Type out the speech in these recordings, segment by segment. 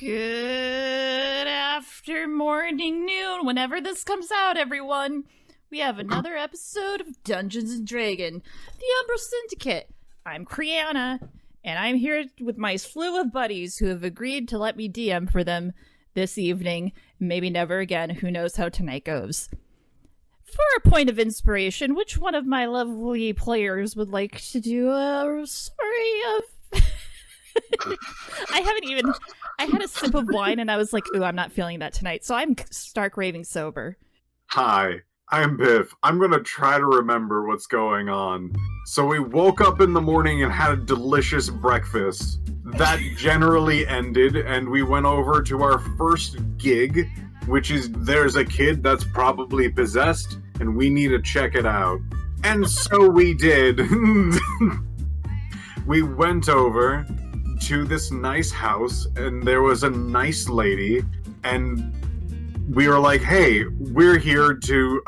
Good after morning, noon, whenever this comes out, everyone. We have another episode of Dungeons & Dragons, the Umbral Syndicate. I'm Criana, and I'm here with my slew of buddies who have agreed to let me DM for them this evening. Maybe never again. Who knows how tonight goes. For a point of inspiration, which one of my lovely players would like to do a story of... I had a sip of wine and I was like, ooh, I'm not feeling that tonight. So I'm stark raving sober. Hi, I'm Piph. I'm gonna try to remember what's going on. So we woke up in the morning and had a delicious breakfast. That generally ended, and we went over to our first gig, which is there's a kid that's probably possessed, and we need to check it out. And so we did. We went over to this nice house, and there was a nice lady, and we were like, hey, we're here to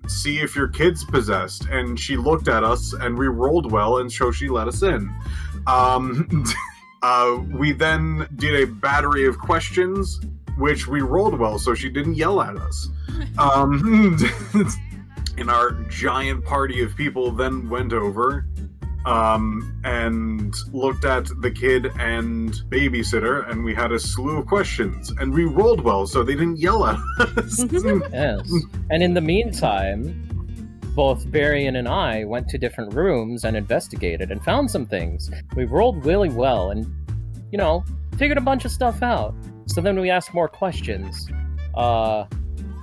see if your kid's possessed. And she looked at us, and we rolled well, and so she let us in. We then did a battery of questions, which we rolled well, so she didn't yell at us. And our giant party of people then went over and looked at the kid and babysitter, and we had a slew of questions, and we rolled well, so they didn't yell at us. Yes. And in the meantime, both Varian and I went to different rooms and investigated and found some things. We rolled really well and, figured a bunch of stuff out. So then we asked more questions.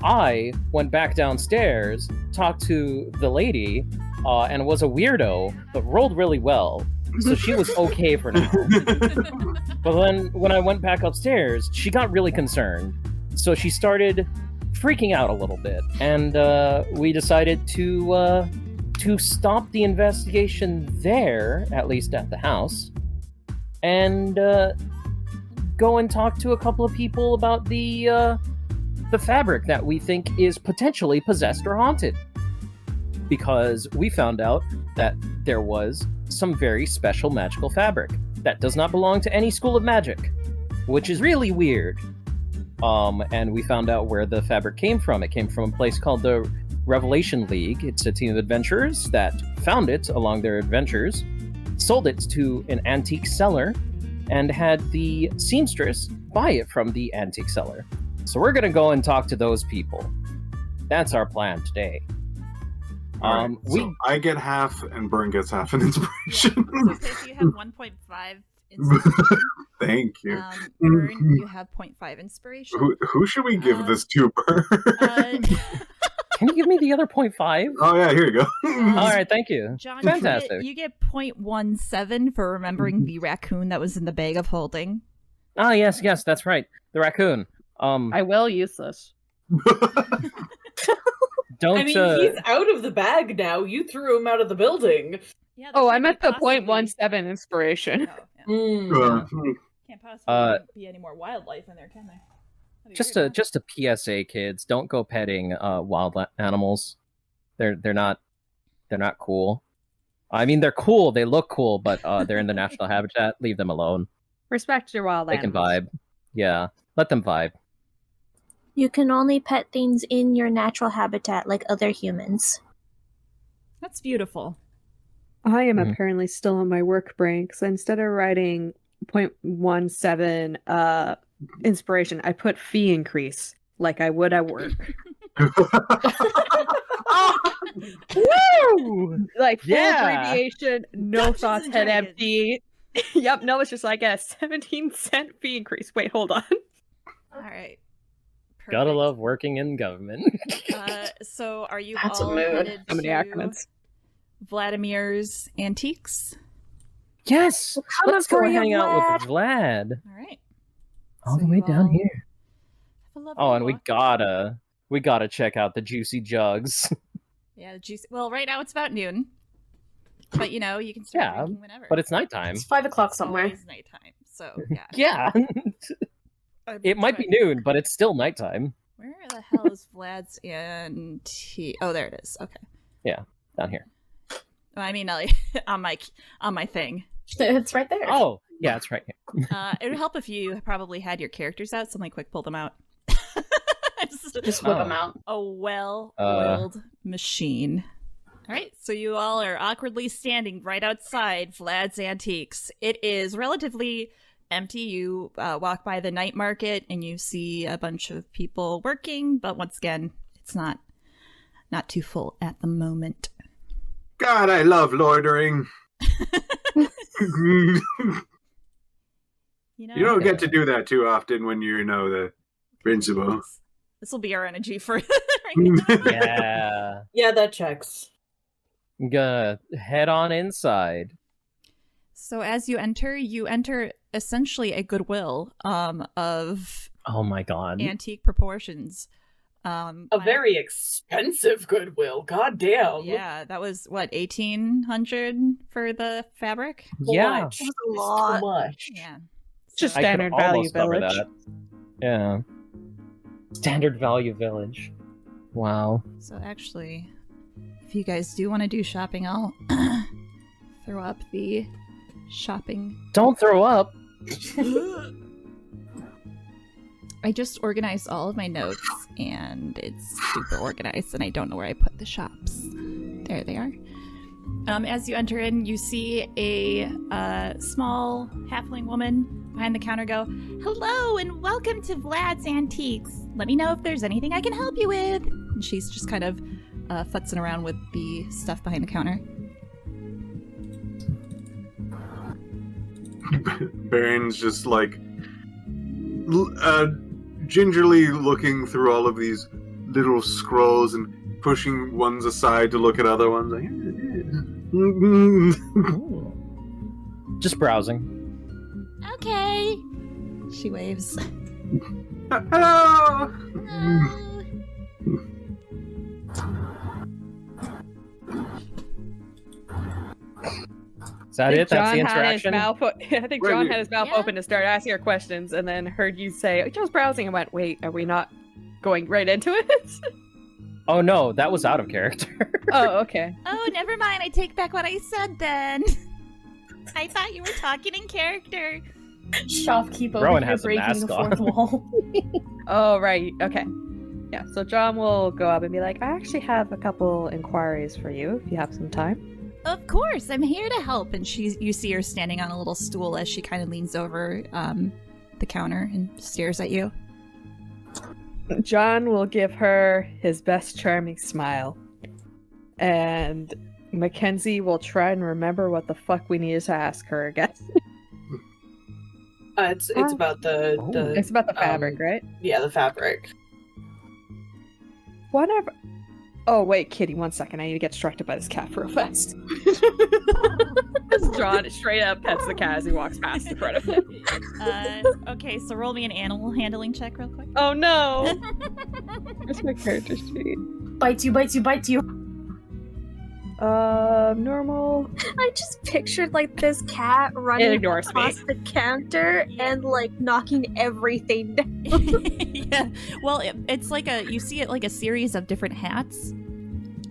I went back downstairs, talked to the lady, and was a weirdo, but rolled really well. So she was okay for now. But then when I went back upstairs, she got really concerned. So she started freaking out a little bit. And we decided to stop the investigation there, at least at the house, and go and talk to a couple of people about the fabric that we think is potentially possessed or haunted. Because we found out that there was some very special magical fabric that does not belong to any school of magic, which is really weird. And we found out where the fabric came from. It came from a place called the Revelation League. It's a team of adventurers that found it along their adventures, sold it to an antique seller, and had the seamstress buy it from the antique seller. So we're going to go and talk to those people. That's our plan today. Right, so I get half, and Burn gets half an inspiration. So you have 1.5 inspiration. Thank you. Burn, you have 0.5 inspiration. Who should we give this to, Burn? Can you give me the other 0.5? Oh yeah, here you go. All right, thank you. John, fantastic. You get 0.17 for remembering the raccoon that was in the bag of holding. Ah, yes, that's right. The raccoon. I will use this. Don't. He's out of the bag now. You threw him out of the building. Yeah, I'm at the 0.17 inspiration. Can't possibly be any more wildlife in there, can there? Just a PSA, kids. Don't go petting wild animals. They're not cool. I mean, they're cool. They look cool, but they're in the national habitat. Leave them alone. Respect your wild animals. They can vibe. Yeah, let them vibe. You can only pet things in your natural habitat like other humans. That's beautiful. I am apparently still on my work brain, because instead of writing 0.17 inspiration, I put fee increase like I would at work. Woo! Like full abbreviation, no thoughts, head empty. Yep, no, it's just like a 17-cent fee increase. Wait, hold on. All right. Perfect. Gotta love working in government. So are you That's all a mood. headed How many to acronyms? Vladimir's Antiques? Yes! Let's go hang out with Vlad. All right. All So the way you down all here. have a lovely Oh, and we walk. gotta check out the juicy jugs. Yeah, the juice. Well, right now it's about noon. But, you can start drinking whenever. But it's nighttime. It's 5 o'clock somewhere. It's always nighttime, so, yeah. Yeah. It might be noon, but it's still nighttime. Where the hell is Vlad's Antique? Oh, there it is. Okay. Yeah, down here. Well, I mean, on my thing. It's right there. Oh, Yeah, that's right. It would help if you probably had your characters out. Somebody quick pull them out. Just whip Oh. them out. A well-oiled machine. All right, so you all are awkwardly standing right outside Vlad's Antiques. It is relatively empty. You walk by the night market and you see a bunch of people working, but once again, it's not too full at the moment. God, I love loitering. You You know, don't get to do that too often when you're, the principal. This will be our energy for right now. Yeah. Yeah, that checks. I'm gonna head on inside. So as you enter essentially a Goodwill of Oh my god. antique proportions. A very expensive Goodwill. God damn. Yeah, that was what, 1,800 for the fabric? Yeah. Much. That was a It's lot. too much. Yeah. Just So- I could standard value almost cover village. that. Yeah. Standard value village. Wow. So actually, if you guys do want to do shopping, I'll throw up the shopping. Don't throw up. I just organized all of my notes, and it's super organized, and I don't know where I put the shops. There they are. As you enter in, you see a small halfling woman behind the counter go, "Hello, and welcome to Vlad's Antiques. Let me know if there's anything I can help you with." And she's just kind of futzing around with the stuff behind the counter. Baron's just like gingerly looking through all of these little scrolls and pushing ones aside to look at other ones. Like, Just browsing. Okay. She waves. hello. Is that it? That's the John had his interaction? mouth I think Wait, John you- had his mouth Yeah. open to start asking her questions, and then heard you say, "Just browsing," and went, "Wait, are we not going right into it?" Oh no, that was out of character. Oh, okay. Oh, never mind. I take back what I said then. I thought you were talking in character. Shopkeep over Rowan here has a breaking mask the fourth on. wall. Oh, right. Okay. Yeah, so John will go up and be like, "I actually have a couple inquiries for you, if you have some time." Of course, I'm here to help. And you see her standing on a little stool as she kind of leans over the counter and stares at you. John will give her his best charming smile. And Mackenzie will try and remember what the fuck we needed to ask her again. It's about the It's about the fabric, right? yeah, the fabric. Whatever. Oh, wait, Kitty, 1 second. I need to get distracted by this cat real fast. John straight up pets the cat as he walks past in front of him. Okay, so roll me an animal handling check real quick. Oh no! Where's my character sheet? Bites you, bites you, bites you. Normal. I just pictured like this cat running ignores me. across the counter and like knocking everything down. Yeah, well, it's like you see it like a series of different hats,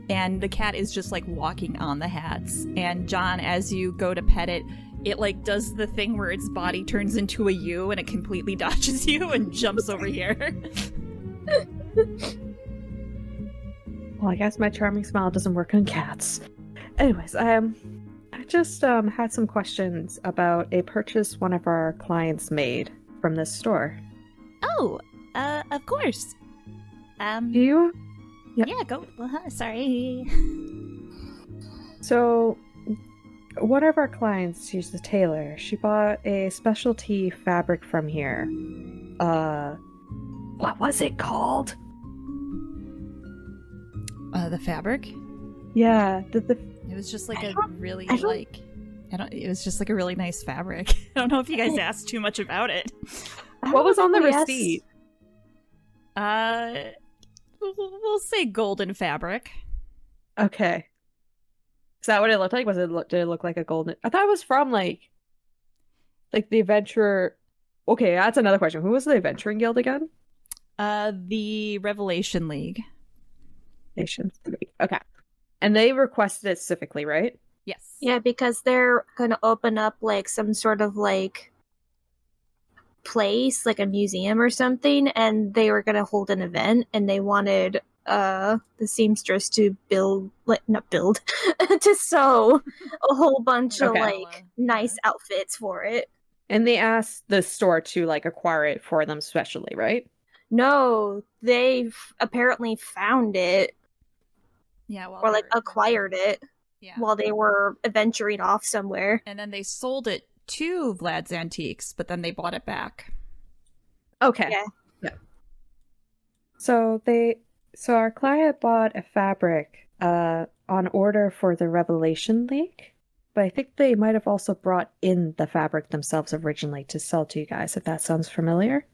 and the cat is just like walking on the hats. And John, as you go to pet it, it like does the thing where its body turns into a U and it completely dodges you and jumps over here. Well, I guess my charming smile doesn't work on cats. Anyways, I just had some questions about a purchase one of our clients made from this store. Oh, of course. Do you? Yeah, go. Sorry. So, one of our clients, she's a tailor. She bought a specialty fabric from here. What was it called? The fabric. Yeah, It was just like it was just like a really nice fabric. I don't know if you guys asked too much about it. what was on the Yes. receipt? We'll say golden fabric. Okay. Is that what it looked like? Did it look like a golden? I thought it was from like the adventurer. Okay, that's another question. Who was the adventuring guild again? The Revelation League. Nations. Okay. And they requested it specifically, right? Yes. Yeah, because they're gonna open up like some sort of like place, like a museum or something, and they were gonna hold an event, and they wanted the seamstress to to sew a whole bunch of Okay. like nice outfits for it. And they asked the store to like acquire it for them specially, right? No, they've apparently found it Yeah, well, or like acquired it yeah. while they were venturing off somewhere. And then they sold it to Vlad's Antiques, but then they bought it back. Okay. Yeah. So our client bought a fabric on order for the Revelation League, but I think they might have also brought in the fabric themselves originally to sell to you guys, if that sounds familiar.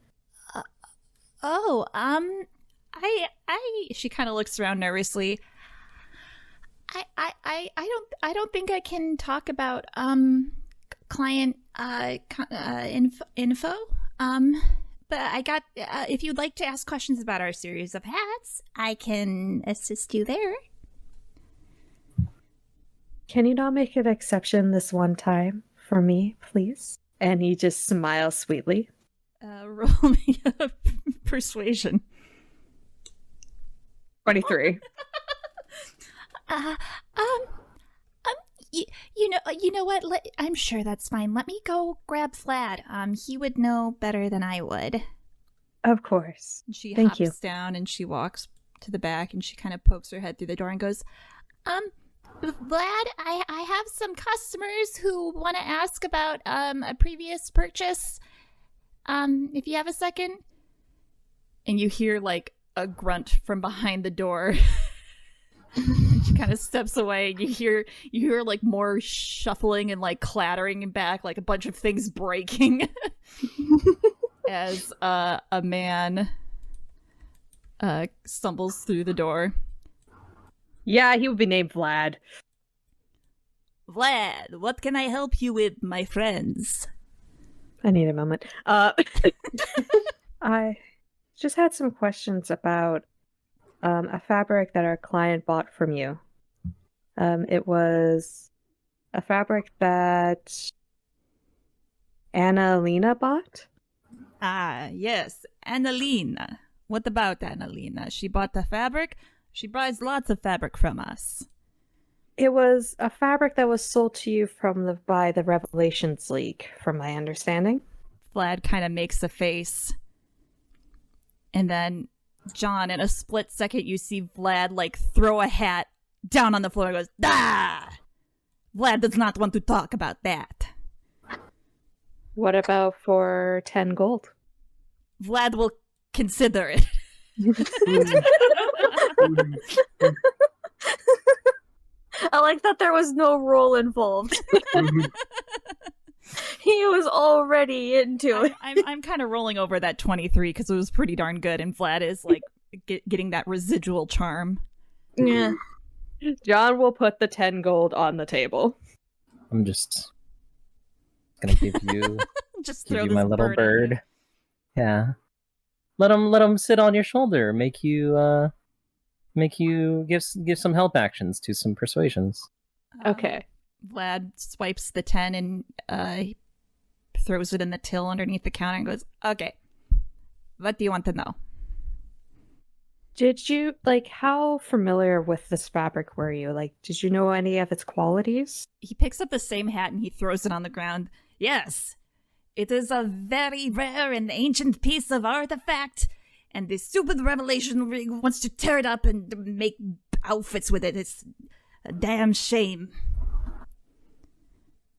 She kind of looks around nervously. I don't think I can talk about client info. But I got if you'd like to ask questions about our series of hats, I can assist you there. Can you not make an exception this one time for me, please? And he just smiles sweetly. Roll me a persuasion. 23. You know what? I'm sure that's fine. Let me go grab Vlad. He would know better than I would. Of course. And she Thank hops you. down and she walks to the back and she kind of pokes her head through the door and goes, Vlad, I have some customers who want to ask about a previous purchase. If you have a second. And you hear like a grunt from behind the door. And she kind of steps away and you hear like more shuffling and like clattering and back, like a bunch of things breaking as a man stumbles through the door. Yeah, he would be named Vlad. Vlad, what can I help you with, my friends? I need a moment. I just had some questions about a fabric that our client bought from you. It was a fabric that Annalena bought? Ah, yes, Annalena. What about Annalena? She bought the fabric? She buys lots of fabric from us. It was a fabric that was sold to you by the Revelations League, from my understanding. Vlad kind of makes a face. And then, John, in a split second, you see Vlad, like, throw a hat down on the floor and goes, "Ah! Vlad does not want to talk about that." What about for 10 gold? Vlad will consider it. I like that there was no roll involved. He was already into it. I'm kind of rolling over that 23 because it was pretty darn good, and Vlad is like getting that residual charm. Yeah. John will put the 10 gold on the table. I'm just gonna give you Just give throw you this my little at you. bird. Yeah. Let him sit on your shoulder. Make you give some help actions to some persuasions. Okay. Vlad swipes the 10 and throws it in the till underneath the counter and goes, "Okay, what do you want to know?" Did you, how familiar with this fabric were you? Did you know any of its qualities? He picks up the same hat and he throws it on the ground. "Yes, it is a very rare and ancient piece of artifact, and the stupid Revelation Ring wants to tear it up and make outfits with it. It's a damn shame."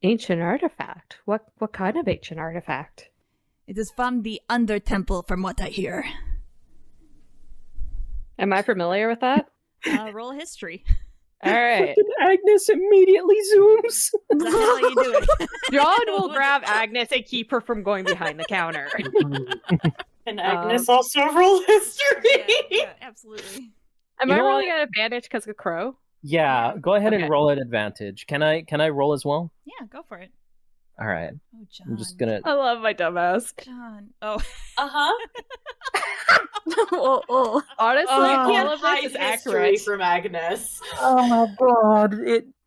Ancient artifact? What kind of ancient artifact? "It is from the Under Temple, from what I hear." Am I familiar with that? Roll history. All right. Agnes immediately zooms. That's how you do it. John will grab Agnes and keep her from going behind the counter. And Agnes also roll history. Yeah, absolutely. Am You I know rolling what? an advantage because of Crow? Yeah, go ahead Okay. and roll at advantage. Can I roll as well? Yeah, go for it. All right. Oh, John. I'm just gonna. I love my dumbass. John. Oh. Uh-huh. oh. Honestly, I all can't of hide this is history accurate. from Agnes. Oh my god!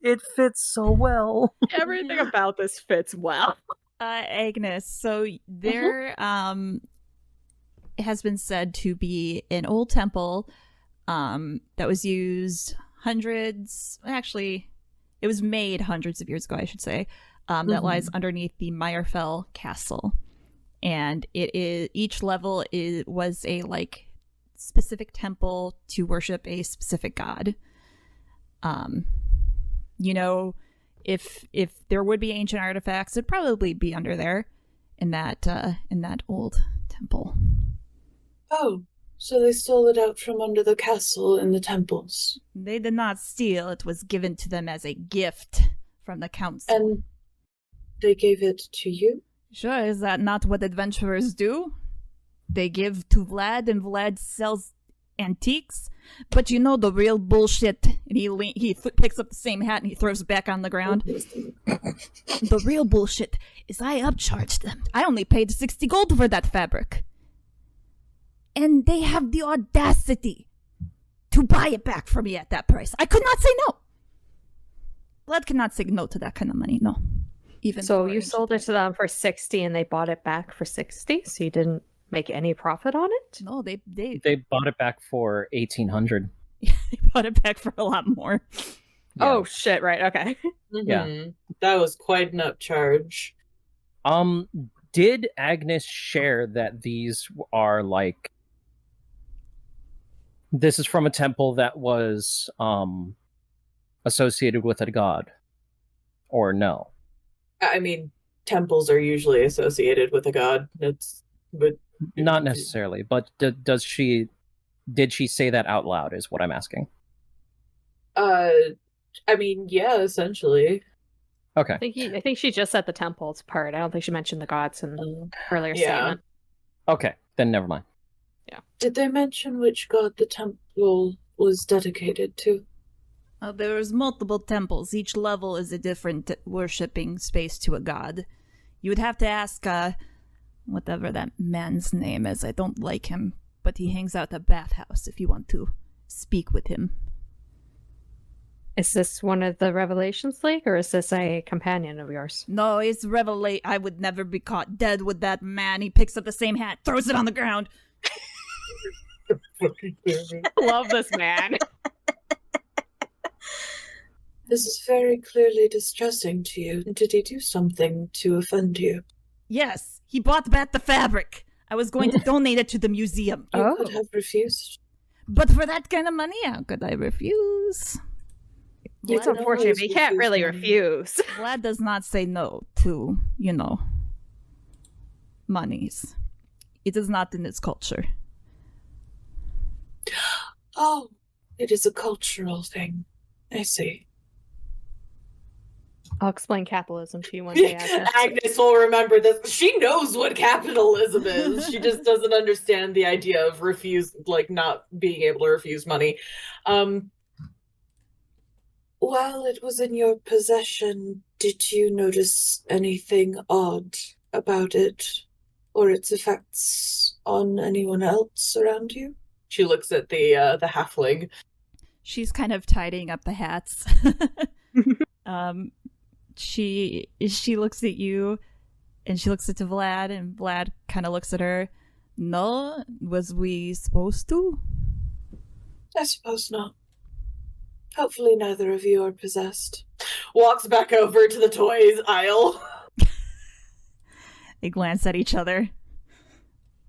It fits so well. Everything about this fits well. Agnes, so there has been said to be an old temple that was used it was made hundreds of years ago, I should say, that lies underneath the Meyerfell castle. And each level was a specific temple to worship a specific god. If there would be ancient artifacts, it'd probably be under there in that old temple. Oh, so they stole it out from under the castle in the temples. They did not steal, it was given to them as a gift from the council. And they gave it to you? Sure, is that not what adventurers do? They give to Vlad, and Vlad sells antiques. But you know the real bullshit. And he picks up the same hat and he throws it back on the ground. The real bullshit is I upcharged them. I only paid 60 gold for that fabric. And they have the audacity to buy it back from me at that price. I could not say no. Vlad cannot say no to that kind of money, no. Even So you sold it to them for 60 and they bought it back for 60? So you didn't make any profit on it? No, they bought it back for 1,800. they bought it back for a lot more. Yeah. Oh shit! Right. Okay. Yeah. That was quite an upcharge. Did Agnes share that these are this is from a temple that was associated with a god, or no? I mean, temples are usually associated with a god. Not necessarily, but did she say that out loud is what I'm asking. I mean, yeah, essentially. Okay. I think she just said the temples part. I don't think she mentioned the gods in the earlier statement. Okay, then never mind. Did they mention which god the temple was dedicated to? There was multiple temples. Each level is a different worshipping space to a god. You would have to ask, whatever that man's name is. I don't like him, but he hangs out at the bathhouse if you want to speak with him. Is this one of the Revelations League, or is this a companion of yours? No, it's I would never be caught dead with that man. He picks up the same hat, throws it on the ground. Love this man. This is very clearly distressing to you. Did he do something to offend you? Yes, he bought back the fabric. I was going to donate it to the museum. You could have refused. But for that kind of money, how could I refuse? It's unfortunate, but you can't really refuse. Vlad does not say no to, monies. It is not in his culture. Oh, it is a cultural thing. I see. I'll explain capitalism to you one day, Agnes. Agnes will remember this. She knows what capitalism is. She just doesn't understand the idea of not being able to refuse money. While it was in your possession, did you notice anything odd about it? Or its effects on anyone else around you? She looks at the halfling. She's kind of tidying up the hats. She looks at you, and she looks at Vlad, and Vlad kind of looks at her. No, was we supposed to? I suppose not. Hopefully neither of you are possessed. Walks back over to the toys aisle. They glance at each other.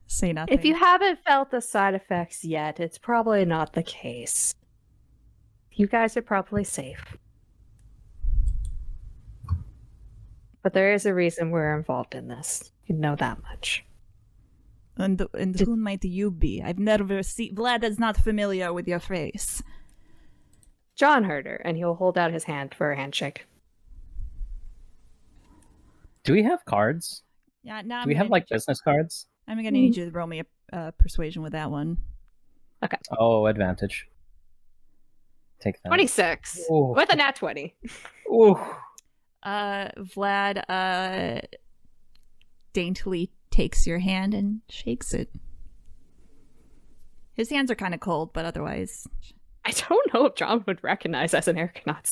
Say nothing. If you haven't felt the side effects yet, it's probably not the case. You guys are probably safe. But there is a reason we're involved in this. You know that much. And who might you be? I've never seen... Vlad is not familiar with your face. John heard her, and he'll hold out his hand for a handshake. Do we have cards? Yeah, now Do we have business cards? I'm gonna need you to roll me a persuasion with that one. Okay. Oh, advantage. Take that. 26 Ooh. with a nat 20. Ooh. Vlad daintily takes your hand and shakes it. His hands are kind of cold, but otherwise... I don't know if John would recognize as an Argonaut.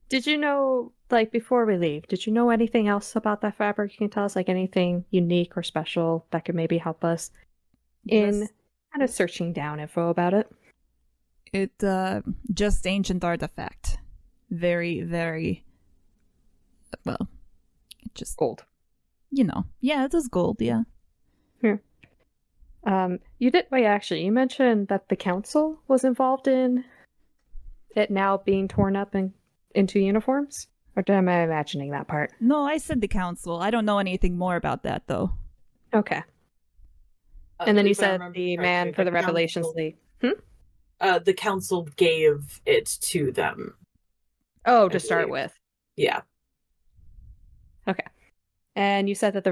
Did you know, like, before we leave, did you know anything else about that fabric? You can tell us, like, anything unique or special that could maybe help us in kind of searching down info about it? It, just ancient artifact. Very, very... Well, it just... Gold. You know. Yeah, it is gold, yeah. You you mentioned that the council was involved in it now being torn up into uniforms? Or am I imagining that part? No, I said the council. I don't know anything more about that, though. Okay. And then you said the man for the Revelations League. The council gave it to them. Oh, to start with. Yeah. Okay. And you said that the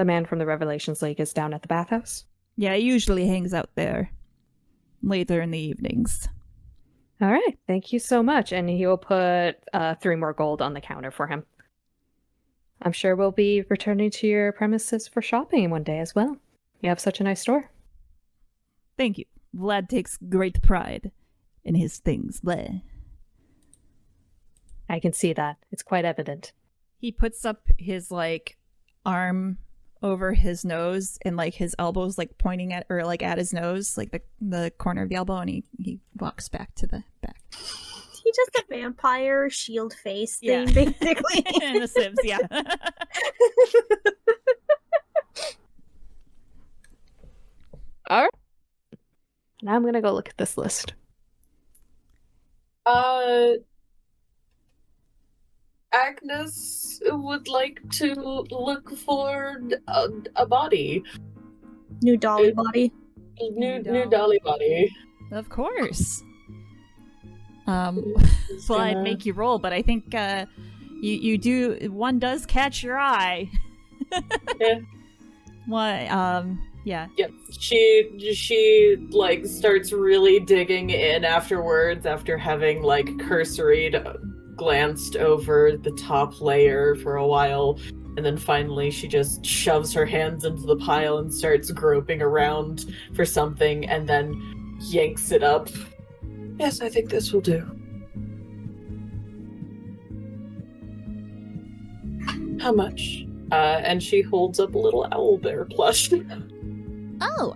man from the Revelations League is down at the bathhouse? Yeah, he usually hangs out there later in the evenings. All right. Thank you so much. And he will put 3 more gold on the counter for him. I'm sure we'll be returning to your premises for shopping one day as well. You have such a nice store. Thank you. Vlad takes great pride in his things. Bleh. I can see that. It's quite evident. He puts up his, like, arm over his nose and, like, his elbows, like, pointing at, or, like, at his nose, like, the corner of the elbow, and he walks back to the back. He does the vampire shield face thing, basically. In The Sims, yeah. All right. Now I'm going to go look at this list. Agnes would like to look for a body. New dolly body. New dolly body. Of course. Well, I'd make you roll, but I think you do. One does catch your eye. Yeah. What? Yeah. Yep. She like starts really digging in afterwards after having like cursory glanced over the top layer for a while, and then finally she just shoves her hands into the pile and starts groping around for something and then yanks it up. Yes, I think this will do. How much? And she holds up a little owlbear plush. Oh,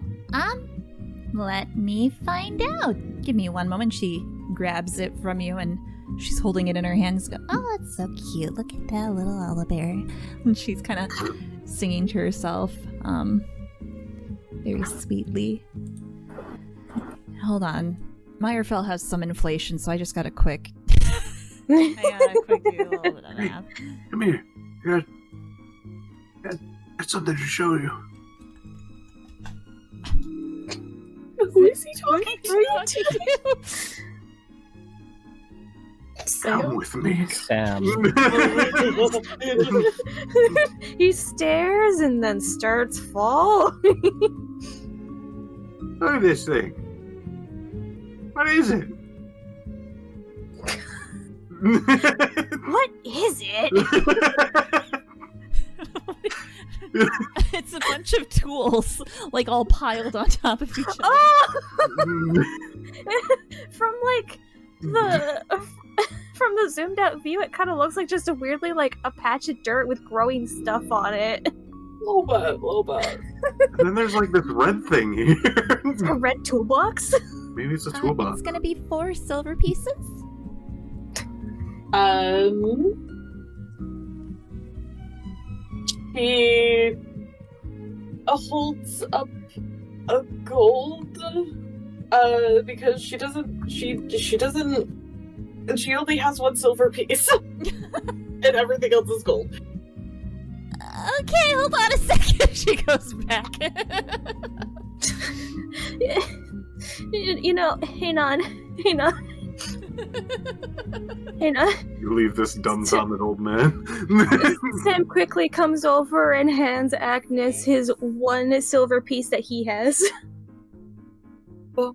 let me find out. Give me one moment. She grabs it from you and she's holding it in her hands. Go, oh, it's so cute. Look at that little owlbear. And she's kind of singing to herself, very sweetly. Hold on. Meyerfell has some inflation, so I just got a quick... I gotta quick do a little bit of math. Come here. I got something to show you. Who is he talking to? Come with me. Sam. He stares and then starts falling. Look at this thing. What is it? What is it? It's a bunch of tools, like all piled on top of each other. Oh! From like from the zoomed out view, it kind of looks like just a weirdly like a patch of dirt with growing stuff on it. Little bit. And then there's like this red thing here. It's a red toolbox. Maybe it's a toolbox. It's gonna be 4 silver pieces. He holds up a gold because she only has 1 silver piece and everything else is gold. Okay, hold on a second. She goes back. You know, hang on. You leave this dumbfounded old man. Sam quickly comes over and hands Agnes his 1 silver piece that he has. Well,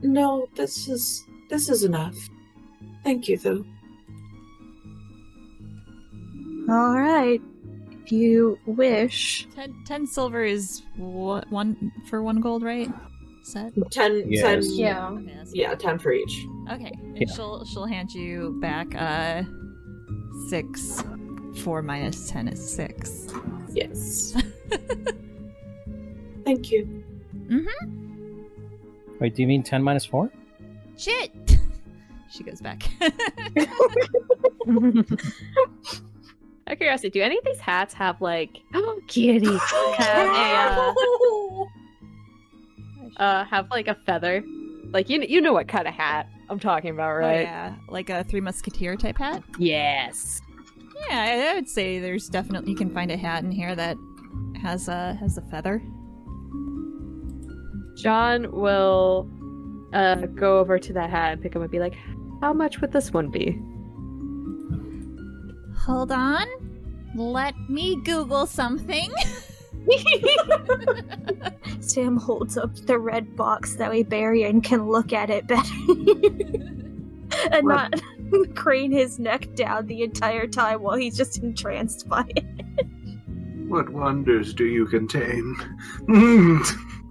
no, this is enough. Thank you, though. All right. If you wish. 10 silver is what, 1 for 1 gold, right? Set? 10, Yes. 10 Yeah. Okay, that's yeah, 10 for each. okay. And Yeah. she'll hand you back 6. 4 minus 10 is 6. Yes. Thank you. Wait, do you mean 10 minus 4? Shit! She goes back. Out of curiosity, do any of these hats have like kitty have like a feather? Like you know what kind of hat I'm talking about, Oh, right? yeah, like a Three Musketeer type hat. Yes. Yeah, I would say there's definitely you can find a hat in here that has a feather. John will go over to that hat and pick up and be like, "How much would this one be?" Hold on. Let me Google something. Sam holds up the red box that way Barian can look at it better. And not crane his neck down the entire time while he's just entranced by it. What wonders do you contain?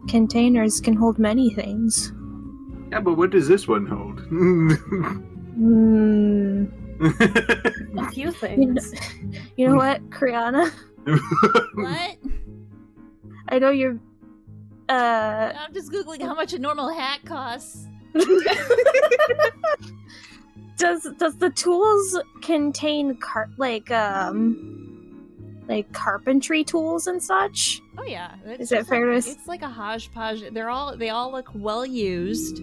Containers can hold many things. Yeah, but what does this one hold? A few things. You know what, Criana? What? I know you're I'm just Googling how much a normal hat costs. Does the tools contain carpentry tools and such? Oh yeah. Is it fair to It's like a hodgepodge. They all look well used.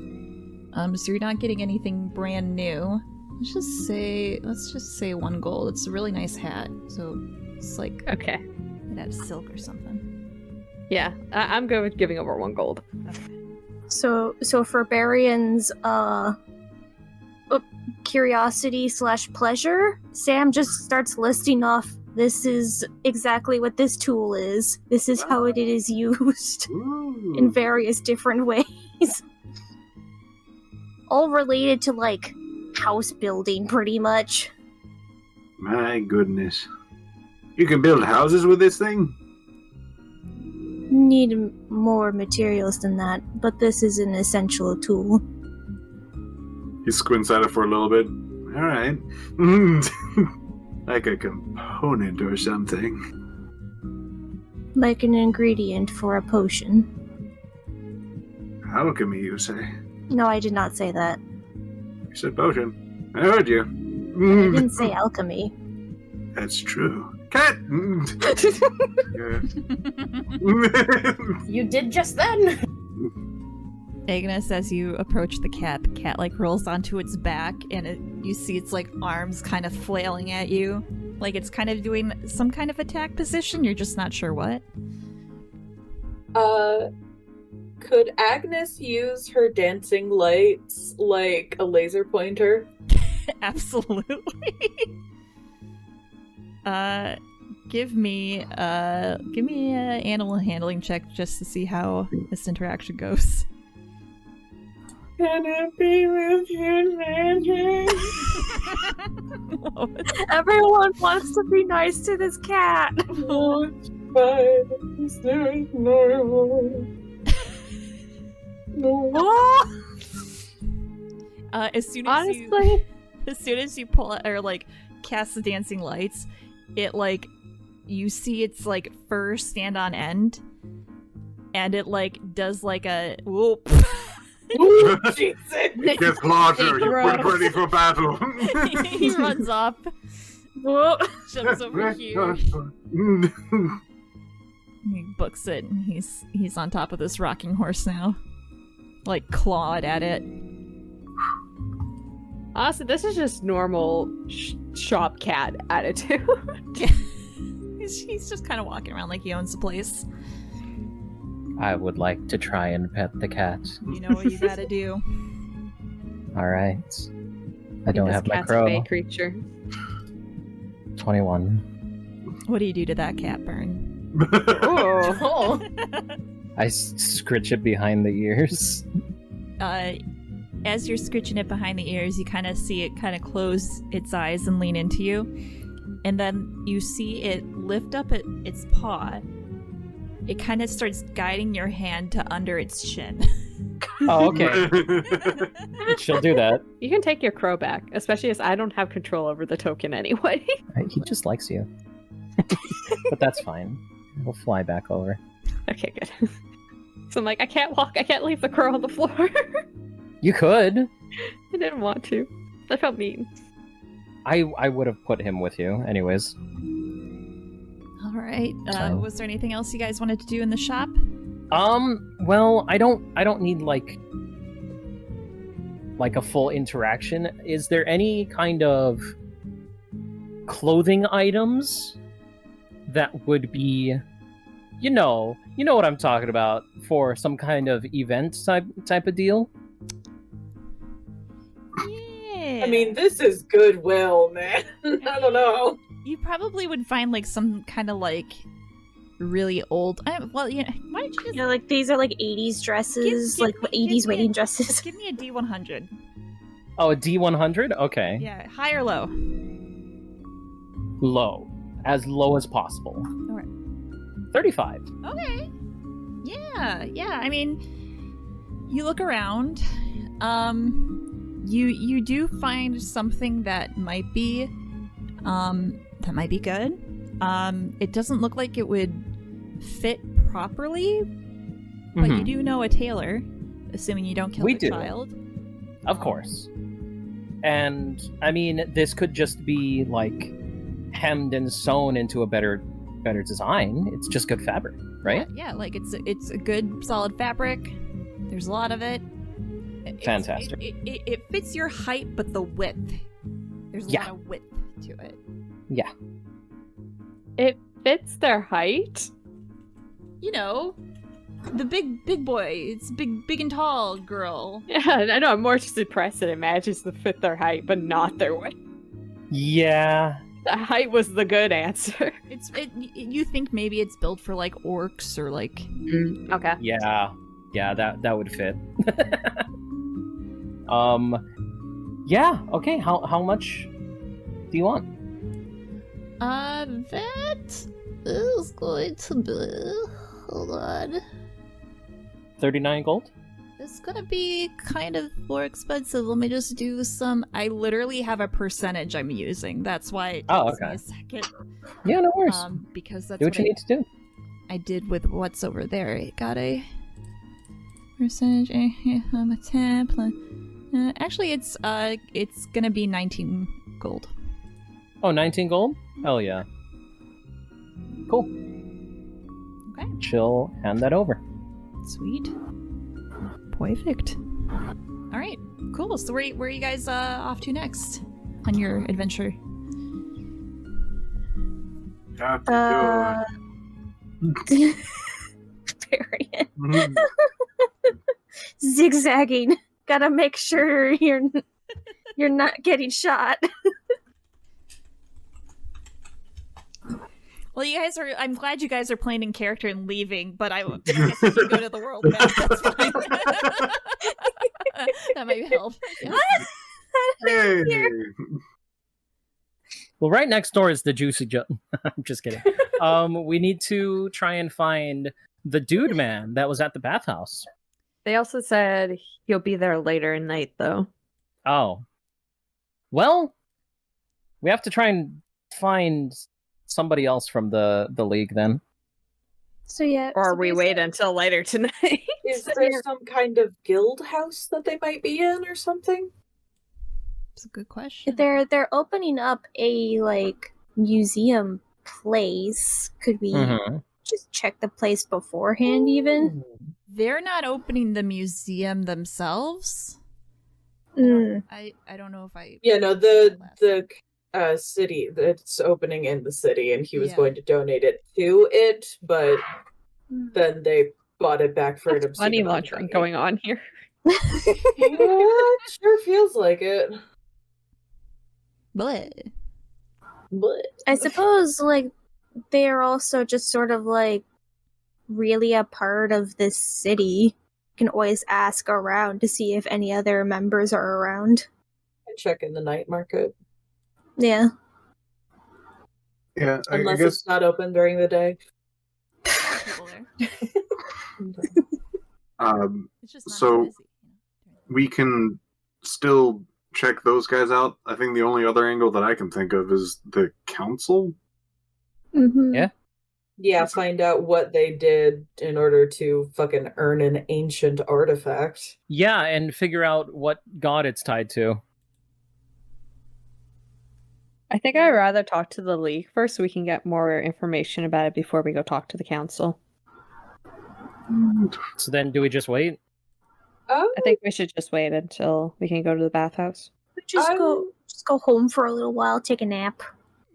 So you're not getting anything brand new. Let's just say 1 gold. It's a really nice hat. So it's like Okay. it has silk or something. Yeah, I'm good with giving over 1 gold. Okay. So for Barian's curiosity/pleasure, Sam just starts listing off, this is exactly what this tool is. This is how it is used in various different ways. All related to, like, house building, pretty much. My goodness. You can build houses with this thing? Need more materials than that, but this is an essential tool. He squints at it for a little bit. Alright. Like a component or something. Like an ingredient for a potion. Alchemy, you say? No, I did not say that. You said potion. I heard you. I didn't say alchemy. That's true. Cat! You did just then. Agnes, as you approach the cat like rolls onto its back, and you see its like arms kind of flailing at you, like it's kind of doing some kind of attack position. You're just not sure what. Could Agnes use her dancing lights like a laser pointer? Absolutely. Give me a animal handling check just to see how this interaction goes. Can it be with your magic? Everyone wants to be nice to this cat. What's fine? Is there normal? No. As soon as you pull out, or like cast the dancing lights, it like you see its like fur stand on end, and it like does like a whoop. Get larger, you're ready for battle. He runs off. Jumps over here. He books it, and he's on top of this rocking horse now, like clawed at it. Honestly, this is just normal shop cat attitude. He's just kind of walking around like he owns the place. I would like to try and pet the cat. You know what you gotta do. Alright. I don't have my cat's crow. a bay creature. 21. What do you do to that cat, Burn? Oh. I scritch it behind the ears. As you're scritching it behind the ears, you kind of see it kind of close its eyes and lean into you. and then you see it lift up its paw. It kind of starts guiding your hand to under its chin. Oh, okay. She'll do that. You can take your crow back, especially as I don't have control over the token anyway. He just likes you. But that's fine. We'll fly back over. Okay, good. So I'm like, I can't walk. I can't leave the crow on the floor. You could. I didn't want to. I felt mean. I would have put him with you, anyways. All right. Was there anything else you guys wanted to do in the shop? Well, I don't need like a full interaction. Is there any kind of clothing items that would be, you know what I'm talking about, for some kind of event type of deal? Yeah. I mean, this is Goodwill, man. I don't know. You probably would find like some kind of like really old. Why don't you just like these are like 80s dresses, Give- like 80s wedding dresses. give me a D100? Oh, a D100? Okay. Yeah, high or low? Low. As low as possible. Alright. 35. Okay. Yeah. I mean, you look around. You do find something that might be good. It doesn't look like it would fit properly, but you do know a tailor, assuming you don't kill We the do. child. Of course. And I mean, this could just be like hemmed and sewn into a better design. It's just good fabric, right? Yeah, like it's a good solid fabric. There's a lot of it. Fantastic. It fits your height, but the width. There's a lot of width to it. Yeah. It fits their height. You know, the big boy. It's big and tall girl. Yeah, I know. I'm more just impressed that it matches to fit their height, but not their weight. Yeah. The height was the good answer. You think maybe it's built for like orcs or like. Okay. Yeah. Yeah, that would fit. Yeah, okay. How much do you want? That is going to be. Hold on. 39 gold? It's gonna be kind of more expensive. Let me just do some. I literally have a percentage I'm using. That's why it takes me a second. Yeah, no worries. Because that's do what you need to do. I did with what's over there. It got a percentage on the template. Actually, it's gonna be 19 gold. Oh, 19 gold? Hell yeah. Cool. Okay. She'll hand that over. Sweet. Perfect. All right. Cool. So where are you guys off to next on your adventure? Variant. Zigzagging. Gotta make sure you're not getting shot. Well, you guys are. I'm glad you guys are playing in character and leaving, but I guess if you go to the world map, that's fine. That might help. Yeah. Hey. Well, right next door is the Juicy I'm just kidding. We need to try and find the dude man that was at the bathhouse. They also said he'll be there later in night, though. Oh. Well, we have to try and find somebody else from the league then. So yeah. Or so we wait until later tonight. Is there some kind of guild house that they might be in or something? It's a good question. They're opening up a like museum place. Could we just check the place beforehand even? They're not opening the museum themselves. I don't know if I. Yeah, no, the city that's opening in the city, and he was going to donate it to it, but then they bought it back for an money laundering going on here. Yeah, it sure feels like it. But I suppose like they're also just sort of like really a part of this city. You can always ask around to see if any other members are around. Check in the night market. Yeah. Yeah, I Unless guess. it's not open during the day. People there. It's just not So- as busy. We can still check those guys out. I think the only other angle that I can think of is the council. Mm-hmm. Yeah. Yeah, find out what they did in order to fucking earn an ancient artifact. Yeah, and figure out what god it's tied to. I think I'd rather talk to the League first so we can get more information about it before we go talk to the council. So then, do we just wait? Oh, I think we should just wait until we can go to the bathhouse. Just go home for a little while, take a nap.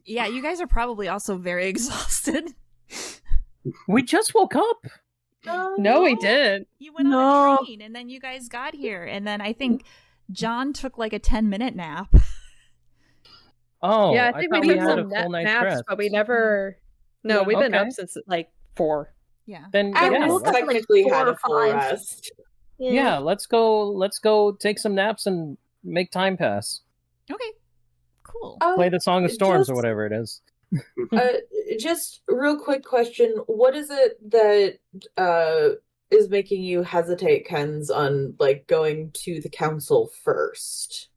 Yeah, you guys are probably also very exhausted. We just woke up. No, we didn't. You went on a train, and then you guys got here, and then I think John took like a 10-minute nap. Oh, Yeah, I think we thought took had a some full night's naps, rest. but we never. No, Yeah. we've been Okay. up since like 4. Yeah. Then I yeah, woke up at, like, technically 4 had or a full 5. rest. yeah, let's go take some naps and make time pass. Okay. Cool. Play the Song of Storms or just- whatever it is. Just real quick question: what is it that is making you hesitate, Kens, on like going to the council first?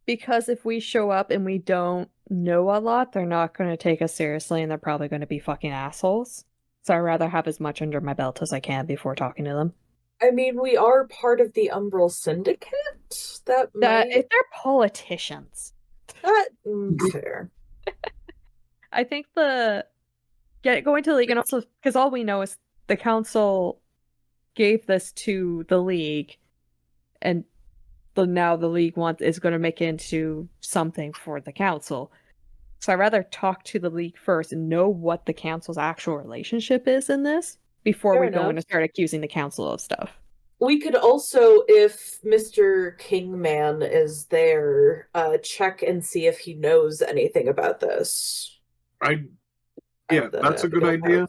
Because if we show up and we don't know a lot, they're not going to take us seriously and they're probably going to be fucking assholes. So I'd rather have as much under my belt as I can before talking to them. I mean, we are part of the Umbral Syndicate. That If they're politicians. fair. I think going to the League, and also because all we know is the council gave this to the League, and now the League is going to make it into something for the council. So I'd rather talk to the League first and know what the council's actual relationship is in this before Fair we go enough. in and start accusing the council of stuff. We could also, if Mr. Kingman is there, check and see if he knows anything about this. Yeah, that's a good idea.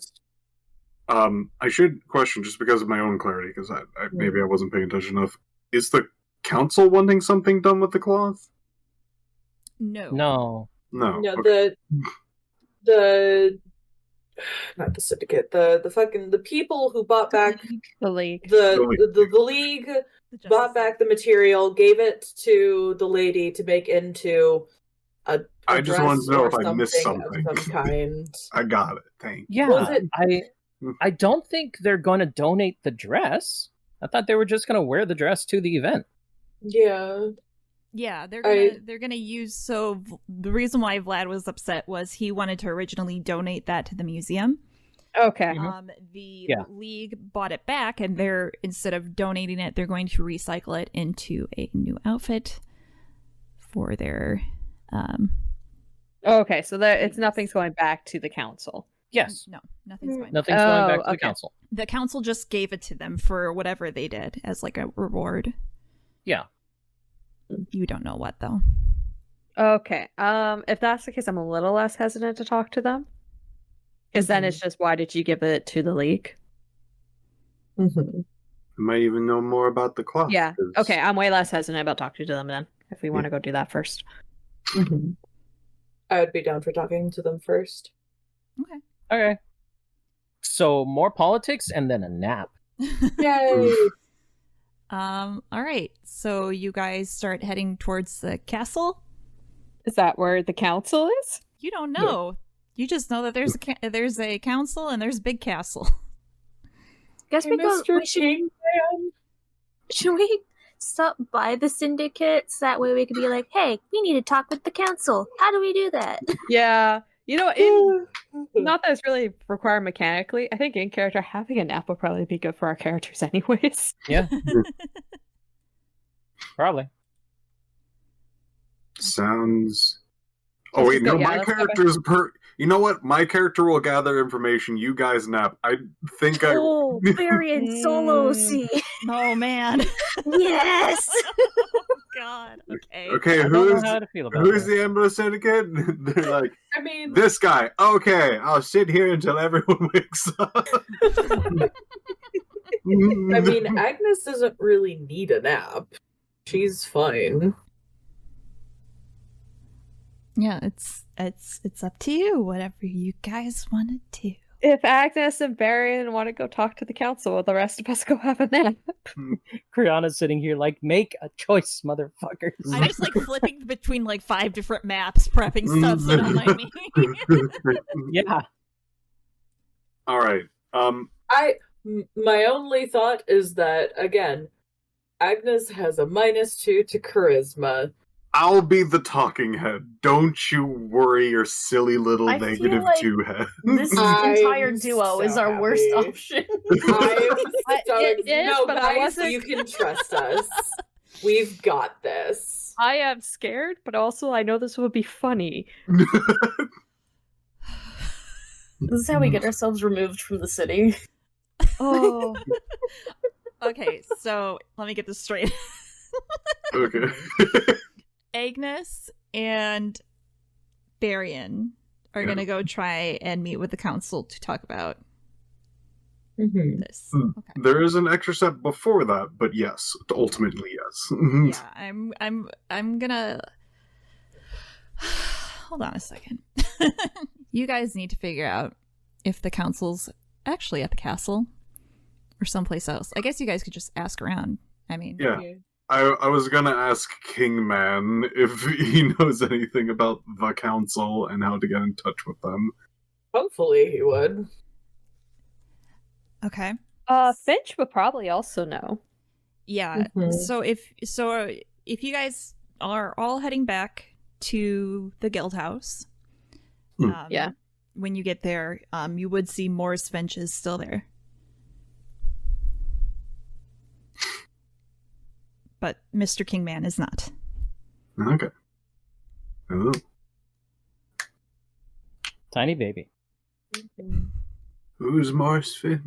I should question just because of my own clarity, because maybe I wasn't paying attention enough. Is the council wanting something done with the cloth? No. No. No. No, Okay. the not the syndicate, the people who bought back The League. the league The bought back the material, gave it to the lady to make into a I just dress wanted to know or if I missed something of some kind. I got it. Thank you. Yeah, Was it- I don't think they're going to donate the dress. I thought they were just going to wear the dress to the event. Yeah. Yeah, they're I- gonna use. So the reason why Vlad was upset was he wanted to originally donate that to the museum. Okay. The Yeah. League bought it back, and instead of donating it, they're going to recycle it into a new outfit for their. Okay, so nothing's going back to the council. Yes. No, nothing's going. Nothing's going back to the okay. council. The council just gave it to them for whatever they did as like a reward. Yeah. You don't know what though. Okay. If that's the case, I'm a little less hesitant to talk to them. Because then it's just, why did you give it to the League? Mm-hmm. I might even know more about the cloth. Yeah. 'cause- Okay, I'm way less hesitant about talking to them then. If we want to go do that first. I would be down for talking to them first. Okay. Okay. So more politics and then a nap. Yay! All right. So you guys start heading towards the castle. Is that where the council is? You don't know. You just know that there's a council and there's a big castle. Guess we go. Mr. We should, Kingman. should we stop by the syndicate so that way we could be like, hey, we need to talk with the council. How do we do that? Yeah. You know, not that it's really required mechanically. I think in character, having a nap would probably be good for our characters anyways. Yeah. Probably. Sounds. Oh Let's wait, just go- no, yeah, my let's go character is You know what? My character will gather information. You guys nap. I think I. Oh, Varian solo C. Oh man. Yes. Oh god. Okay. Okay, I don't know who's how to feel about who's that. the Umbral Syndicate? They're like, I mean, this guy. Okay, I'll sit here until everyone wakes up. I mean, Agnes doesn't really need a nap. She's fine. Yeah, it's up to you. Whatever you guys want to do. If Agnes and Varian want to go talk to the council, the rest of us go have a nap. Kriana's sitting here like, make a choice, motherfuckers. I'm just like flipping between like 5 different maps, prepping stuff, so don't mind me. Yeah. All right. My only thought is that, again, Agnes has a -2 to charisma. I'll be the talking head. Don't you worry your silly little I feel negative like 2 head. This I'm entire duo is so our worst happy. option. It is, No, but I guys, wasn't- you can trust us. We've got this. I am scared, but also I know this would be funny. This is how we get ourselves removed from the city. Oh. Okay, so let me get this straight. Okay. Agnes and Varian are gonna go try and meet with the council to talk about this. Okay. There is an extra step before that, but yes, ultimately yes. Yeah, I'm gonna hold on a second. You guys need to figure out if the council's actually at the castle or someplace else. I guess you guys could just ask around. I mean, Yeah. I was gonna ask Kingman if he knows anything about the council and how to get in touch with them. Hopefully he would. Okay. Finch would probably also know. Yeah. Mhm. So if you guys are all heading back to the guild house, Yeah. when you get there, you would see Morris Finch is still there. But Mr. Kingman is not. Okay. Oh. Tiny baby. Who's Morris Finch?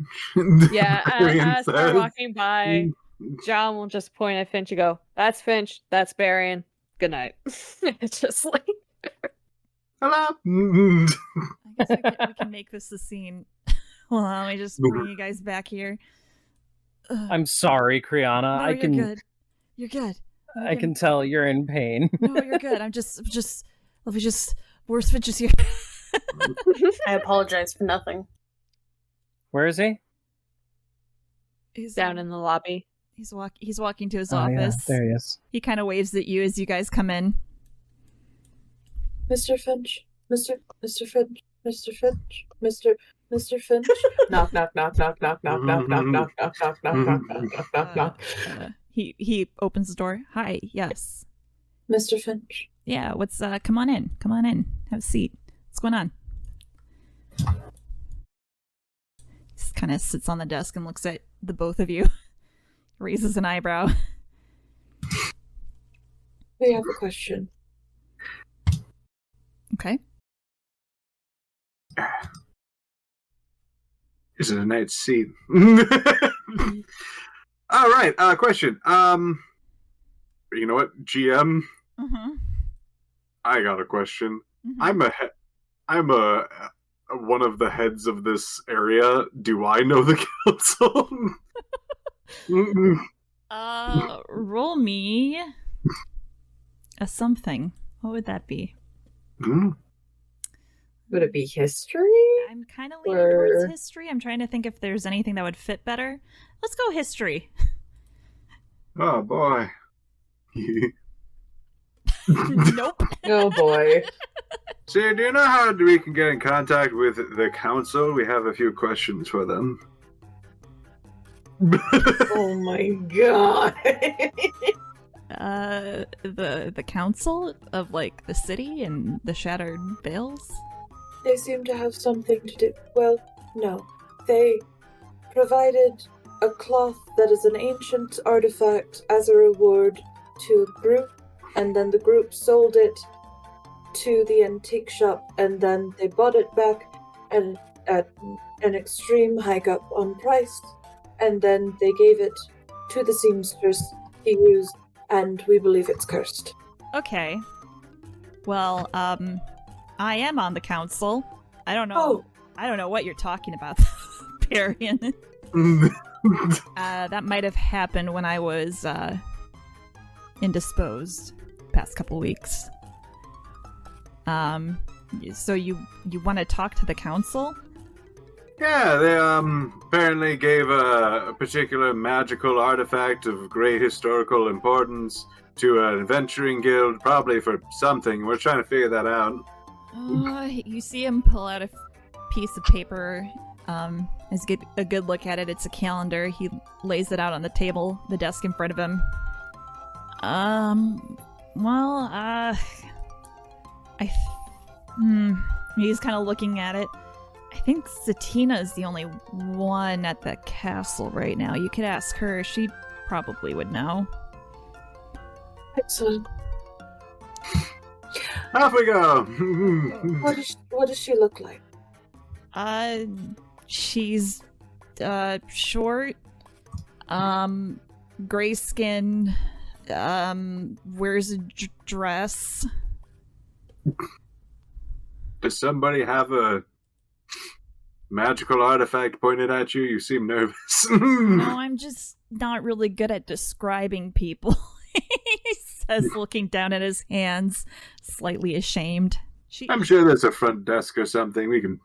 Yeah, Varian as we're says. walking by, John will just point at Finch and go, "That's Finch, that's Varian. Good night." It's just like, Hello. I guess we can make this the scene. Well, let me just bring you guys back here. Ugh. I'm sorry, Kriana. No, I you're can good. You're good. I can tell you're in pain. No, you're good. I'm just. Let me just. Morris Finch is here. I apologize for nothing. Where is he? He's down in the lobby. He's walking to his Oh, yeah, office. there he is. He kind of waves at you as you guys come in. Mr. Finch, Mr. Finch, Mr. Finch, Mr. Finch. Knock, knock, knock, knock, knock, knock, knock, knock, knock, knock, knock, knock, knock, knock, knock, knock. He opens the door. Hi, yes. Mr. Finch. Yeah, what's come on in. Come on in. Have a seat. What's going on? Just kind of sits on the desk and looks at the both of you. Raises an eyebrow. We have a question. Okay. Is it a night seat? All right. Question. You know what, GM? Mm-hmm. I got a question. Mm-hmm. I'm one of the heads of this area. Do I know the council? Roll me a something. What would that be? Would it be history? I'm kind of leaning towards history. I'm trying to think if there's anything that would fit better. Let's go history. Oh boy. Nope. Oh boy. So, do you know how we can get in contact with the council? We have a few questions for them. Oh my god. The council of like the city and the Shattered Vales. They seem to have something to do. Well, no. They provided a cloth that is an ancient artifact as a reward to a group, and then the group sold it to the antique shop, and then they bought it back and at an extreme hike up on price, and then they gave it to the seamstress to use, and we believe it's cursed. Okay. Well, I am on the council. I don't know. Oh. I don't know what you're talking about, Varian. That might have happened when I was indisposed past couple weeks. So you want to talk to the council? Yeah, they apparently gave a particular magical artifact of great historical importance to an adventuring guild, probably for something. We're trying to figure that out. You see him pull out a piece of paper. As get a good look at it. It's a calendar. He lays it out on the table, the desk in front of him. He's kind of looking at it. I think Satina is the only one at the castle right now. You could ask her. She probably would know. Excellent. Off we go. What does she look like? She's short, gray skin, wears a dress. Does somebody have a magical artifact pointed at you? You seem nervous. No, I'm just not really good at describing people. He says, looking down at his hands, slightly ashamed. I'm sure there's a front desk or something. We can...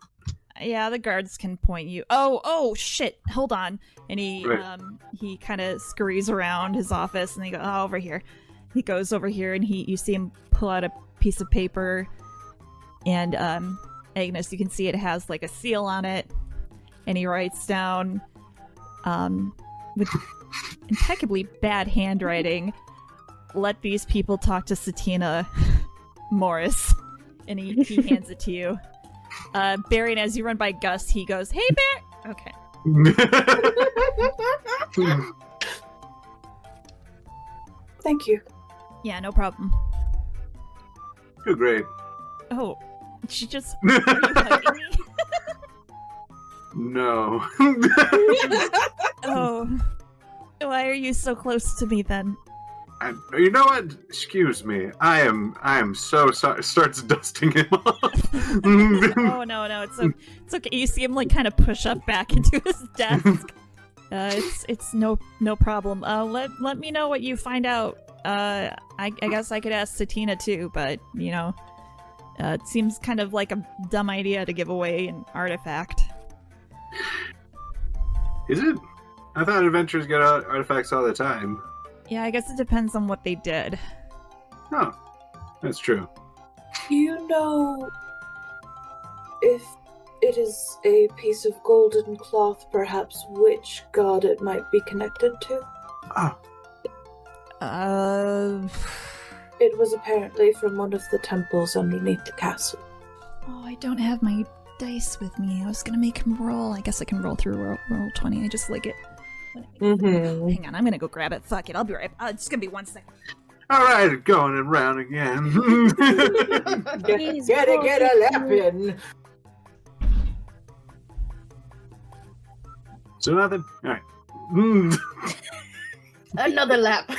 Yeah, the guards can point you. Oh, shit! Hold on. And he kind of scurries around his office, and they go, over here. He goes over here, and you see him pull out a piece of paper, and Agnes, you can see it has like a seal on it, and he writes down, with impeccably bad handwriting, "Let these people talk to Satina Morris," and he hands it to you. Barry, and as you run by Gus, he goes, "Hey, Bear!" Okay. Thank you. Yeah, no problem. You're great. Oh, she just... Are you hugging me? No. Oh. Why are you so close to me, then? You know what? Excuse me. I am so sorry. Starts dusting him off. Oh, no, it's okay. You see him, like, kind of push up back into his desk. It's no problem. Let me know what you find out. I guess I could ask Satina, too, but, you know, it seems kind of like a dumb idea to give away an artifact. Is it? I thought adventurers get artifacts all the time. Yeah, I guess it depends on what they did. Oh, that's true. Do you know if it is a piece of golden cloth, perhaps which god it might be connected to? It was apparently from one of the temples underneath the castle. Oh, I don't have my dice with me. I was gonna make him roll. I guess I can roll through roll 20. I just like it. Hang on, I'm gonna go grab it. Fuck it, I'll be right back. It's gonna be 1 second. Alright, going and round again. Get a lap in. So nothing? Alright. Another lap.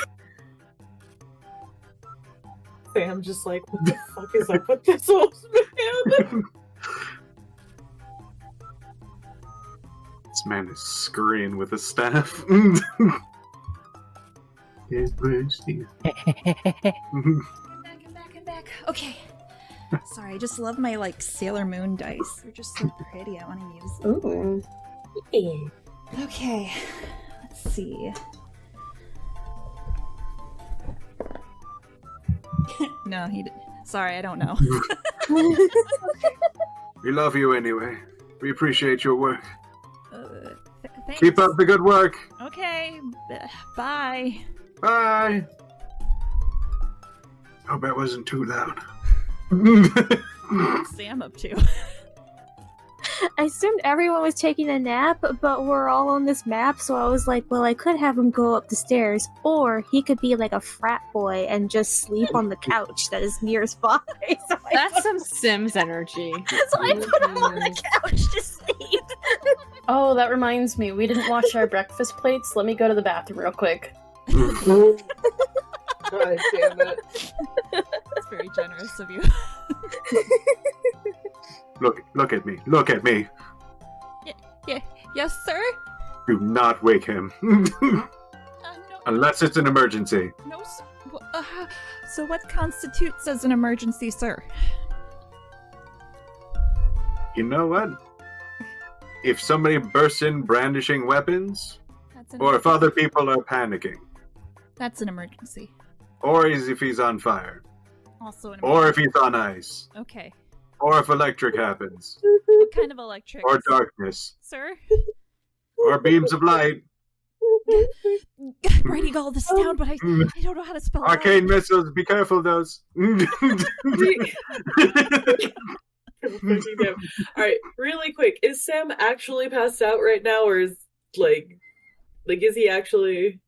Sam just like, what the fuck is up with this old man? This man is scurrying with a staff. I'm back. Okay. Sorry, I just love my, like, Sailor Moon dice. They're just so pretty. I want to use them. Ooh. Okay. Let's see. No, sorry, I don't know. We love you anyway. We appreciate your work. Thanks. Keep up the good work. Okay. Bye. Bye. Hope that wasn't too loud. What's Sam up to? I assumed everyone was taking a nap, but we're all on this map, so I was like, well, I could have him go up the stairs, or he could be like a frat boy and just sleep on the couch that is nearby. So That's some Sims energy. So I put him on the couch to sleep. Oh, that reminds me. We didn't wash our breakfast plates. Let me go to the bathroom real quick. God damn it. That's very generous of you. Look at me. Look at me. Yeah. Yes, sir? Do not wake him. No. Unless it's an emergency. No, sir. So what constitutes as an emergency, sir? You know what? If somebody bursts in brandishing weapons, or if other people are panicking, That's an emergency. or if he's on fire, Also an or if emergency. he's on ice, Okay. or if electric happens, What kind of electric? or darkness, Sir? or beams of light, I'm writing all this down, but I don't know how to spell arcane it. missiles, be careful of those. Alright, really quick. Is Sam actually passed out right now, or is, is he actually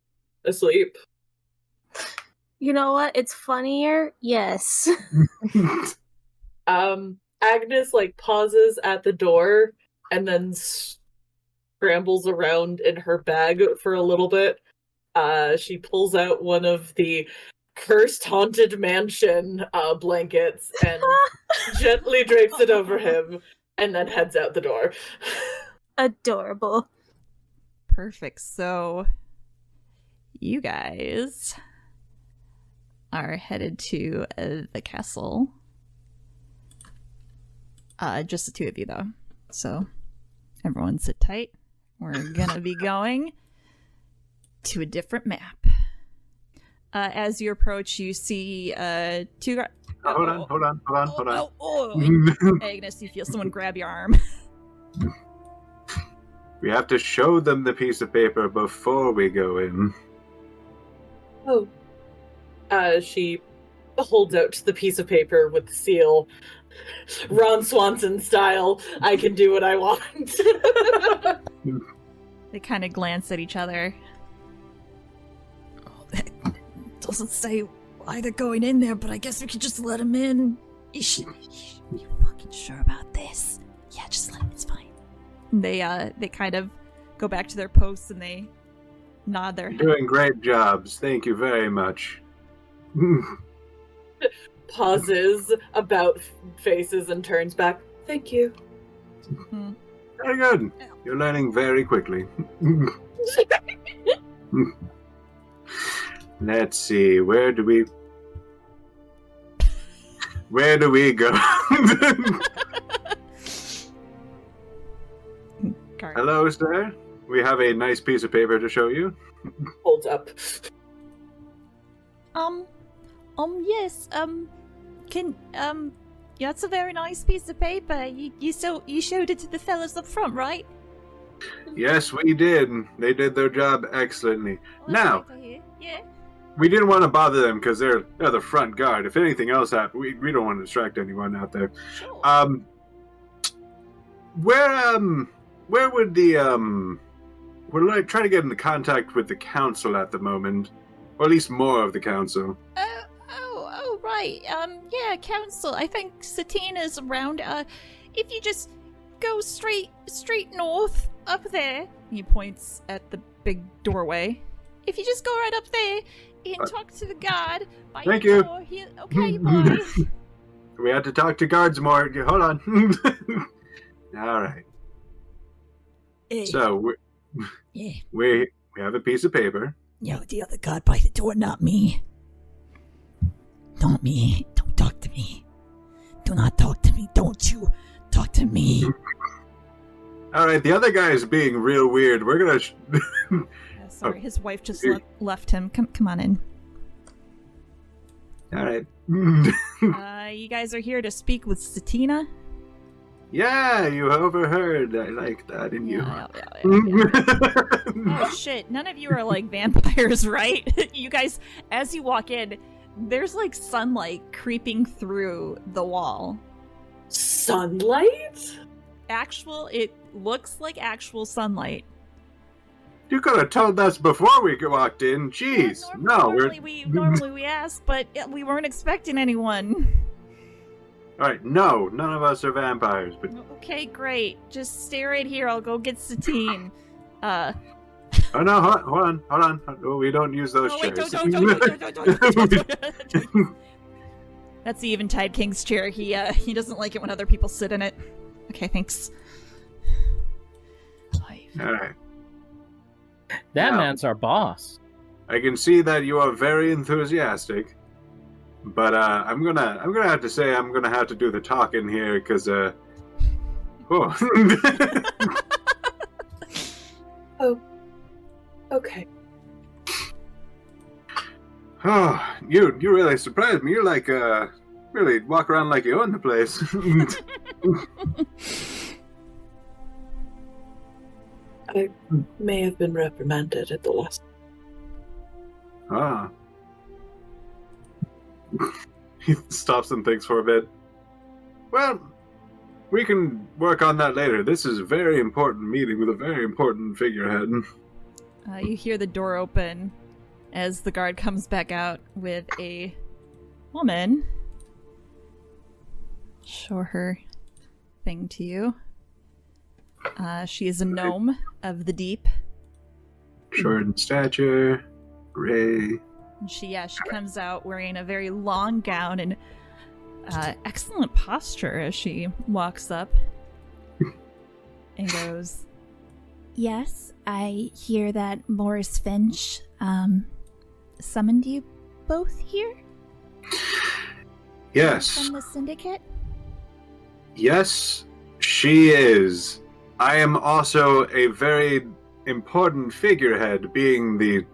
asleep? You know what? It's funnier. Yes. Agnes, pauses at the door and then scrambles around in her bag for a little bit. She pulls out one of the cursed haunted mansion blankets and gently drapes it over him and then heads out the door. Adorable. Perfect. So, you guys are headed to the castle. Just the two of you, though. So, everyone sit tight. We're gonna be going to a different map. As you approach, you see two guards. Hold on. Agnes, you feel someone grab your arm. We have to show them the piece of paper before we go in. Oh. She holds out the piece of paper with the seal. Ron Swanson style, I can do what I want. They kind of glance at each other. Oh, that doesn't say why they're going in there, but I guess we could just let them in. You fucking sure about this? Yeah, just let them. It's fine. They kind of go back to their posts and they nod their head. Doing great jobs. Thank you very much. Pauses, about faces, and turns back. Thank you. Very good. You're learning very quickly. Let's see. Where do we go? Hello, sir. We have a nice piece of paper to show you. Holds up. Yes, yeah, it's a very nice piece of paper. You showed it to the fellas up front, right? Yes, we did. They did their job excellently. Well, Now, that's great to hear. Yeah. we didn't want to bother them because they're the front guard. If anything else happened, we don't want to distract anyone out there. Sure. Where would the we're trying to get into contact with the council at the moment, or at least more of the council. Oh, right. Yeah, council. I think Satina's around. If you just go straight north up there. He points at the big doorway. If you just go right up there and talk to the guard by Thank your you. door, okay, bye. We had to talk to guards more. Hold on. All right. So we have a piece of paper. Yo, the other guard by the door, not me. Not me. Don't talk to me. Do not talk to me. Don't you talk to me. All right, the other guy is being real weird. We're gonna. Sorry, his wife just left him. Come on in. All right. You guys are here to speak with Satina? Yeah, you overheard. I like that in you. Yeah. Oh shit, none of you are like vampires, right? You guys, as you walk in, there's like sunlight creeping through the wall. Sunlight? It looks like actual sunlight. You could have told us before we walked in. Jeez. Yeah, normally we're... we ask, but we weren't expecting anyone. All right, no, none of us are vampires, but... Okay, great. Just stay right here. I'll go get Satine. Oh no, hold on. Oh, we don't use those chairs. Don't. That's the Eventide King's chair. He doesn't like it when other people sit in it. Okay, thanks. All right. That Now, man's our boss. I can see that you are very enthusiastic, but I'm gonna have to say I'm gonna have to do the talking here because Oh. Oh. Okay. Oh, you really surprised me. You're like, really walk around like you own the place. I may have been reprimanded at the last. Ah. He stops and thinks for a bit. Well, we can work on that later. This is a very important meeting with a very important figurehead. You hear the door open as the guard comes back out with a woman. Show her thing to you. She is a gnome of the deep. Short in stature, gray. And she comes out wearing a very long gown and excellent posture as she walks up and goes, "Yes, I hear that Morris Finch summoned you both here Yes. from the Syndicate?" Yes, she is. I am also a very important figurehead, being the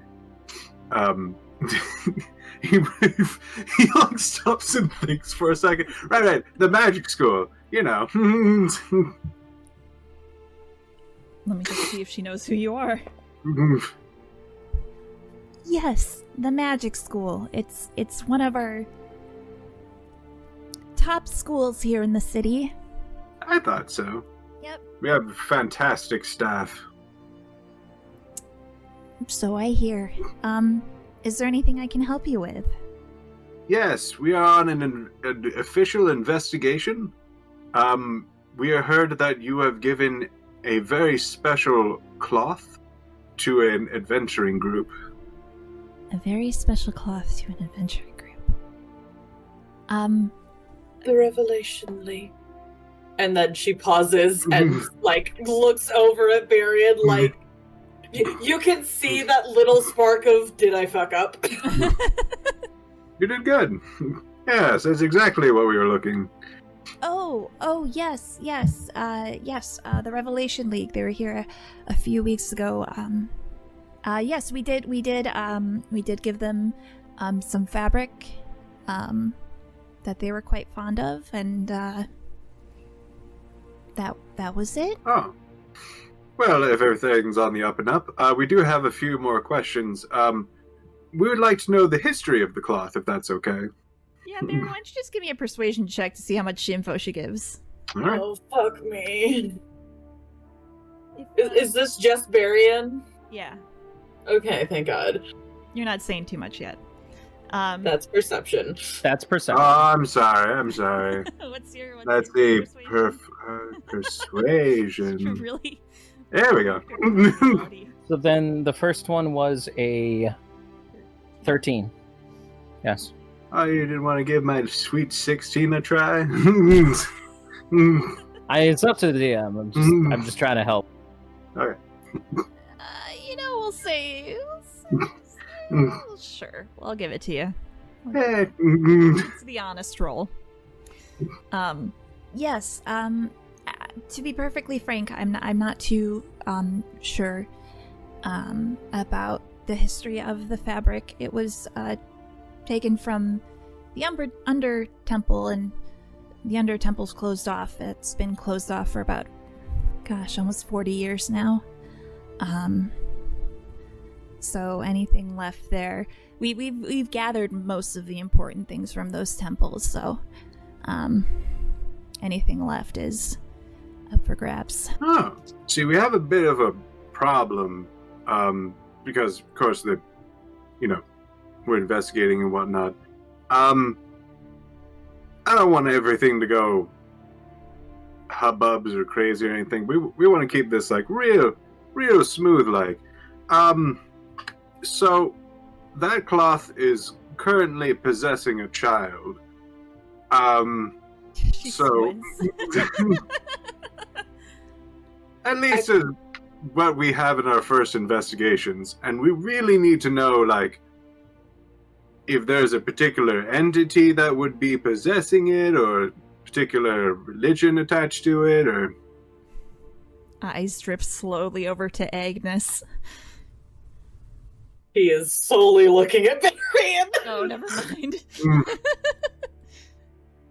he like stops and thinks for a second. Right, the magic school, you know. Let me just see if she knows who you are. Yes, the magic school. It's one of our top schools here in the city. I thought so. Yep. We have fantastic staff. So I hear. Is there anything I can help you with? Yes, we are on an official investigation. We are heard that you have given a very special cloth to an adventuring group. A very special cloth to an adventuring group. The Revelation League. And then she pauses and like looks over at Barian like you can see that little spark of did I fuck up? You did good. Yes, that's exactly what we were looking. Oh, yes. The Revelation League. They were here a few weeks ago. Yes, we did give them some fabric that they were quite fond of, and that was it. Oh. Well, if everything's on the up and up, we do have a few more questions. We would like to know the history of the cloth, if that's okay. Yeah, Baron, why don't you just give me a persuasion check to see how much info she gives? All right. Oh fuck me. Is this just Barian? Yeah. Okay, thank God. You're not saying too much yet. That's perception. That's perception. Oh, I'm sorry. what's your That's the persuasion? persuasion. Really? There we go. So then the first one was a 13. Yes. Oh, you didn't want to give my sweet 16 a try? It's up to the DM. I'm just trying to help. Okay. We'll say sure. I'll give it to you. Hey. It's the honest roll. Yes. To be perfectly frank, I'm not too sure about the history of the fabric. It was taken from the Under Temple, and the Under Temple's closed off. It's been closed off for about, almost 40 years now. So anything left there, we've gathered most of the important things from those temples. So, anything left is up for grabs. Oh, see, we have a bit of a problem, because of course we're investigating and whatnot. I don't want everything to go hubbubs or crazy or anything. We want to keep this like real smooth, like. So that cloth is currently possessing a child. So at least is what we have in our first investigations, and we really need to know, like, if there's a particular entity that would be possessing it, or a particular religion attached to it, or eyes drip slowly over to Agnes. He is solely looking at Varian. Oh, never mind.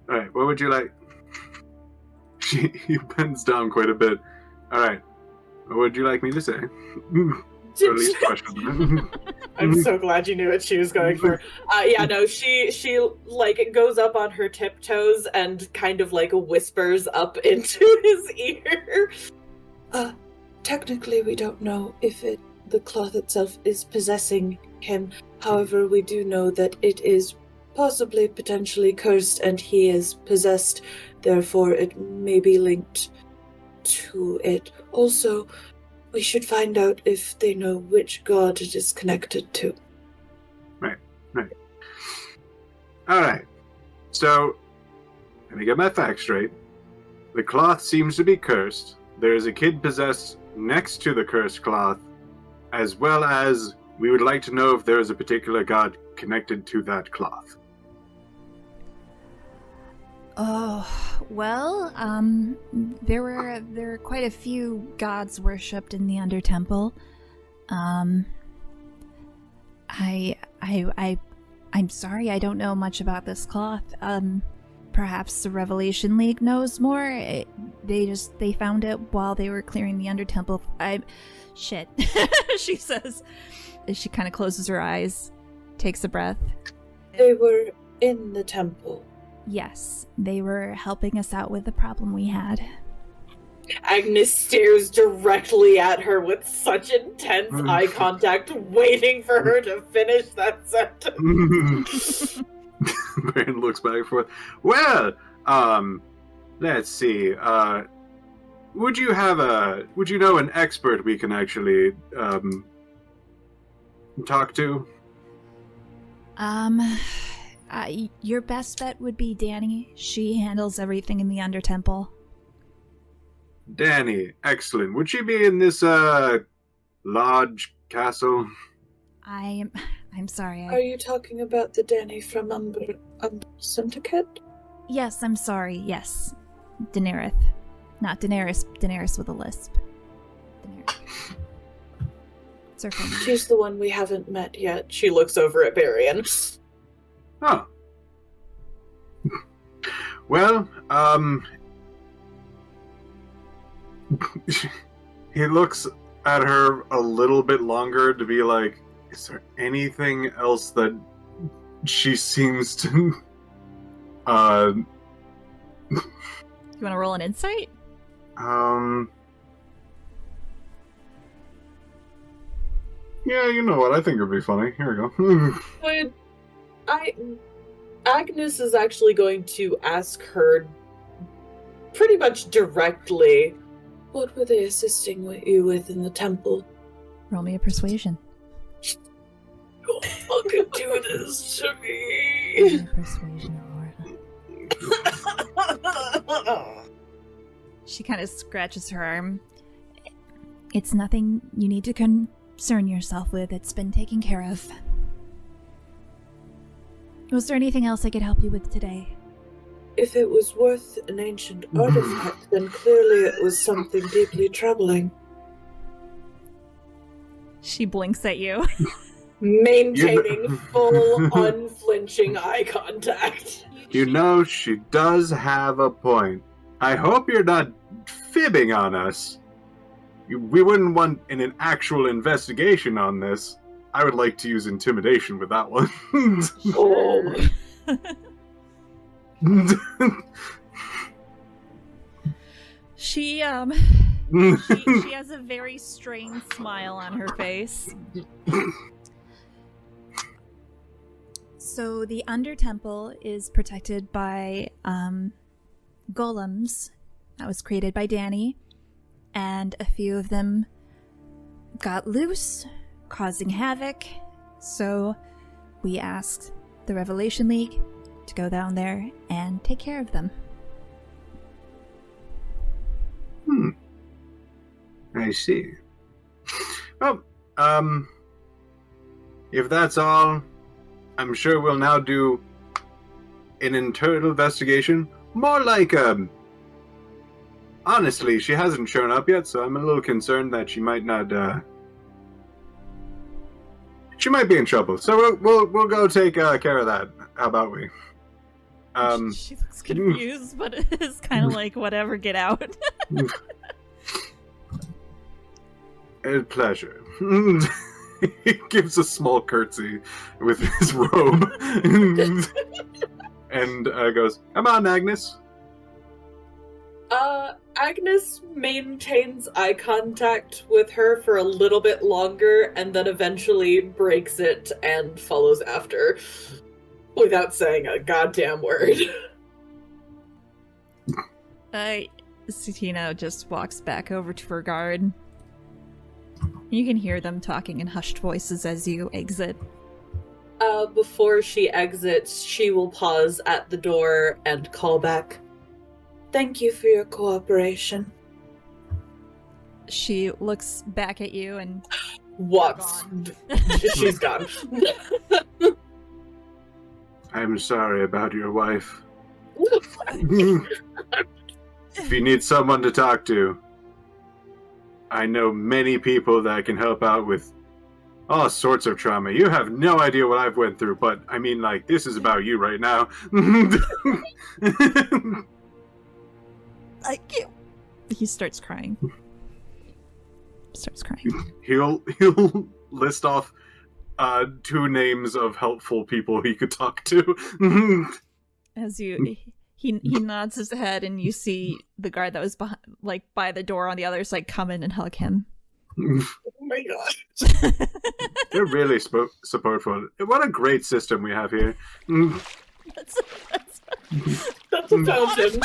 Alright, what would you like? He bends down quite a bit. Alright, what would you like me to say? Or at least question. I'm so glad you knew what she was going for. Yeah, no, she like goes up on her tiptoes and kind of like whispers up into his ear. Technically we don't know if the cloth itself is possessing him. However, we do know that it is possibly potentially cursed and he is possessed. Therefore, it may be linked to it. Also, we should find out if they know which god it is connected to. Right. Alright. So, let me get my facts straight. The cloth seems to be cursed. There is a kid possessed next to the cursed cloth, as well as we would like to know if there is a particular god connected to that cloth. Oh, well, there were quite a few gods worshipped in the Undertemple. I'm sorry, I don't know much about this cloth. Perhaps the Revelation League knows more. They found it while they were clearing the Undertemple. Shit, she says as she kind of closes her eyes, takes a breath. They were in the temple. Yes, they were helping us out with the problem we had. Agnes stares directly at her with such intense eye contact, waiting for her to finish that sentence. Baron looks back and forth. Well, let's see. Would you know an expert we can actually talk to? Your best bet would be Danny. She handles everything in the Undertemple. Danny, excellent. Would she be in this lodge castle? I'm sorry. Are you talking about the Danny from Umbral Syndicate? Yes, I'm sorry. Yes, Daenerys, not Daenerys. Daenerys with a lisp. Daenerys. It's her friend. She's the one we haven't met yet. She looks over at Varian. Oh. Well, he looks at her a little bit longer to be like, is there anything else that she seems to... You want to roll an insight? Yeah, you know what? I think it'd be funny. Here we go. Agnes is actually going to ask her pretty much directly. What were they assisting you with in the temple? Roll me a persuasion. Don't fucking do this to me. Roll me a persuasion, Elora. She kind of scratches her arm. It's nothing you need to concern yourself with. It's been taken care of. Was there anything else I could help you with today? If it was worth an ancient artifact, then clearly it was something deeply troubling. She blinks at you. Maintaining full, unflinching eye contact. You know, she does have a point. I hope you're not fibbing on us. We wouldn't want an actual investigation on this. I would like to use intimidation with that one. Oh. She has a very strained smile on her face. So the Undertemple is protected by golems that was created by Danny, and a few of them got loose, causing havoc. So we asked the Revelation League to go down there and take care of them. I see. Well, if that's all, I'm sure we'll now do an internal investigation, more like a Honestly, she hasn't shown up yet, so I'm a little concerned that she might not, she might be in trouble. So we'll go take care of that. How about we? She looks confused, but it's kind of like, whatever, get out. A pleasure. He gives a small curtsy with his robe and goes, "Come on, Agnes." Agnes maintains eye contact with her for a little bit longer and then eventually breaks it and follows after without saying a goddamn word. Sutina just walks back over to her guard. You can hear them talking in hushed voices as you exit. Before she exits, she will pause at the door and call back. Thank you for your cooperation. She looks back at you and walks. She's gone. I'm sorry about your wife. If you need someone to talk to, I know many people that can help out with all sorts of trauma. You have no idea what I've went through, but I mean, like, this is about you right now. I can't. He starts crying. He'll list off 2 names of helpful people he could talk to. As he nods his head, and you see the guard that was behind, like by the door on the other side, come in and hug him. Oh my god! They're really supportful. What a great system we have here. That's a fountain.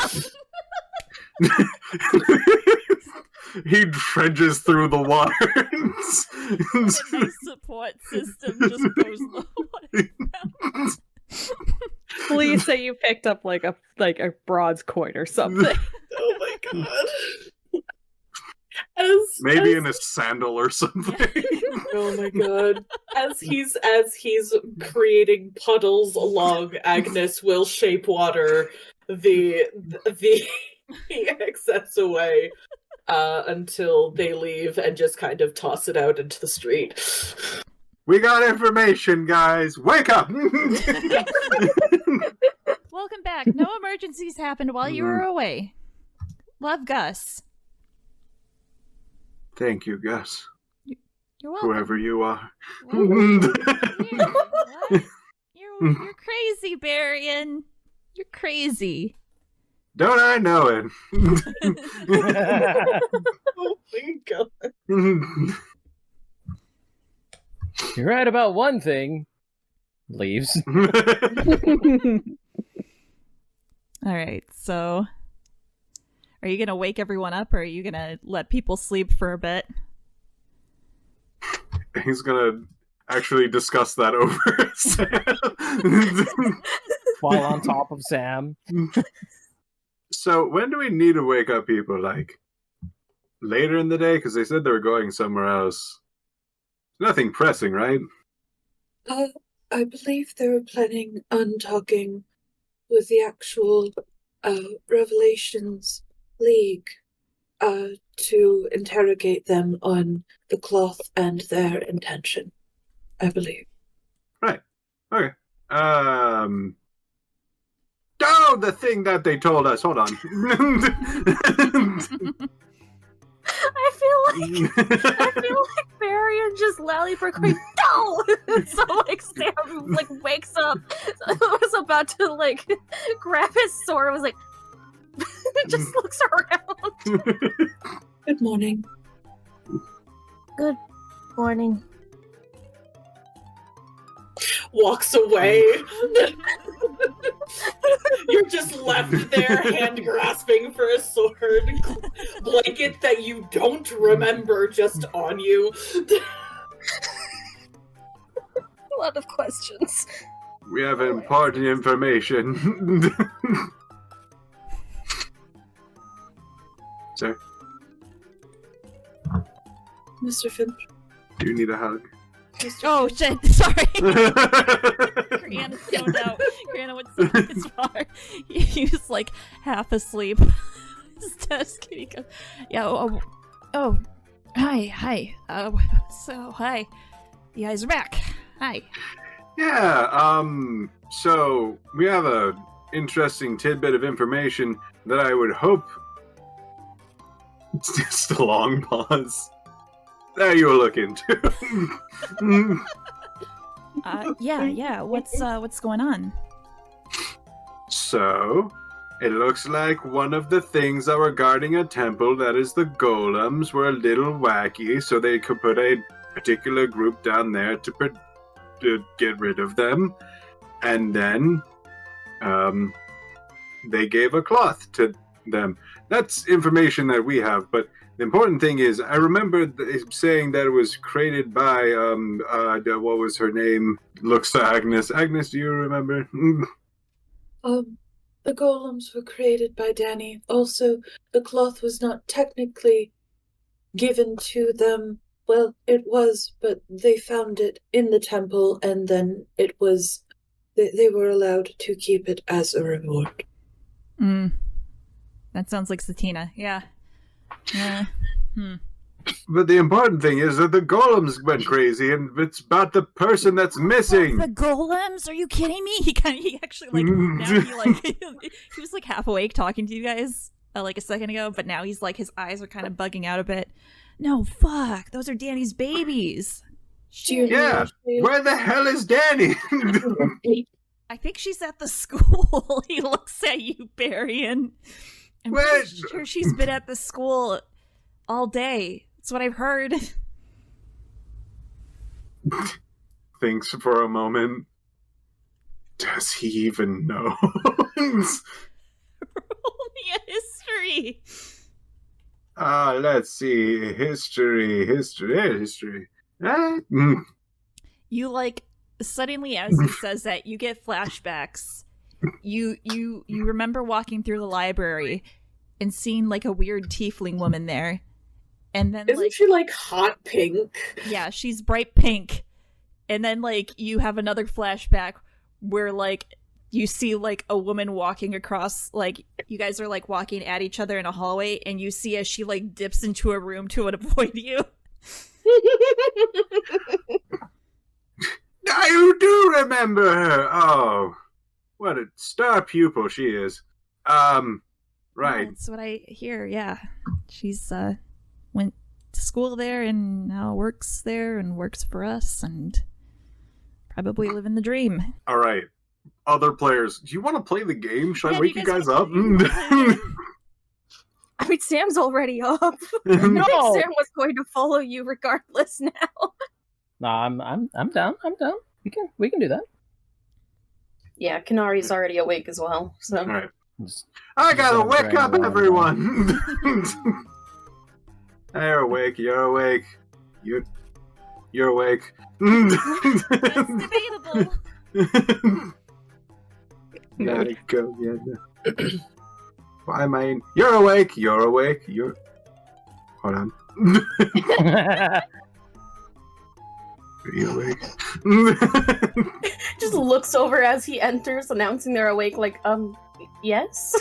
He dredges through the water. The support system just goes low. Please say you picked up like a bronze coin or something. Oh my god. Maybe in a sandal or something. Oh my god. As he's creating puddles along, Agnes will shape water the excess away until they leave and just kind of toss it out into the street. We got information, guys. Wake up! Welcome back. No emergencies happened while you were away. Love, Gus. Thank you, Gus. You're welcome. Whoever you are. You're crazy, Barian. You're crazy. Don't I know it? Oh my god. You're right about one thing. Leaves. Alright, so are you gonna wake everyone up, or are you gonna let people sleep for a bit? He's gonna actually discuss that over Sam. While on top of Sam. So when do we need to wake up people? Like later in the day? Because they said they were going somewhere else. Nothing pressing, right? I believe they were planning on talking with the actual Revelations League to interrogate them on the cloth and their intention, I believe. Right. Okay. Oh, the thing that they told us. Hold on. I feel like Barry and just loudly proclaim, "No!" So like Sam like wakes up. So I was about to like grab his sword. I was like, just looks around. Good morning. Good morning. Walks away. You're just left there, hand grasping for a sword, blanket that you don't remember just on you. A lot of questions. We have important information. Sir? Mr. Finch? Do you need a hug? Oh shit, sorry. Criana zoned out. Criana went so far. He was like half asleep. his desk. And he goes, yeah, hi. Hi. You guys are back. Hi. Yeah, so we have a interesting tidbit of information that I would hope... It's just a long pause. There you look into. Yeah. What's going on? So, it looks like one of the things that were guarding a temple, that is the golems, were a little wacky, so they could put a particular group down there to get rid of them. And then, they gave a cloth to them. That's information that we have, but the important thing is, I remember saying that it was created by, what was her name? Looks to Agnes. Agnes, do you remember? The golems were created by Danny. Also, the cloth was not technically given to them. Well, it was, but they found it in the temple, and then it was... They were allowed to keep it as a reward. That sounds like Satina, yeah. But the important thing is that the golems went crazy, and it's about the person that's missing. The golems? Are you kidding me? He actually, like, now he was, like, half awake talking to you guys, like, a second ago, but now he's, like, his eyes are kind of bugging out a bit. No, fuck, those are Danny's babies. Yeah, where the hell is Danny? I think she's at the school. He looks at you, Barian. I'm pretty sure she's been at the school all day. That's what I've heard. Thinks for a moment. Does he even know? Roll me a history. Let's see. History. You, like, suddenly as he says that, you get flashbacks. You remember walking through the library and seeing, like, a weird tiefling woman there. And then, isn't she, like, hot pink? Yeah, she's bright pink. And then, like, you have another flashback where, like, you see, like, a woman walking across, like, you guys are, like, walking at each other in a hallway, and you see as she, like, dips into a room to avoid you. I do remember her. Oh, what a star pupil she is. Right. That's what I hear, yeah. She's, went to school there and now works there and works for us and probably living the dream. All right. Other players, do you want to play the game? Should I wake you guys up? I mean, Sam's already up. No. Sam was going to follow you regardless now. No, I'm down. I'm down. We can do that. Yeah, Kanari's already awake as well. So. All right. I gotta wake up, everyone. They're awake. You're awake. You're awake. That's debatable. Gotta go get it. Why am I in? You're awake. You're awake. Hold on. Are you awake? Just looks over as he enters, announcing they're awake, like, yes?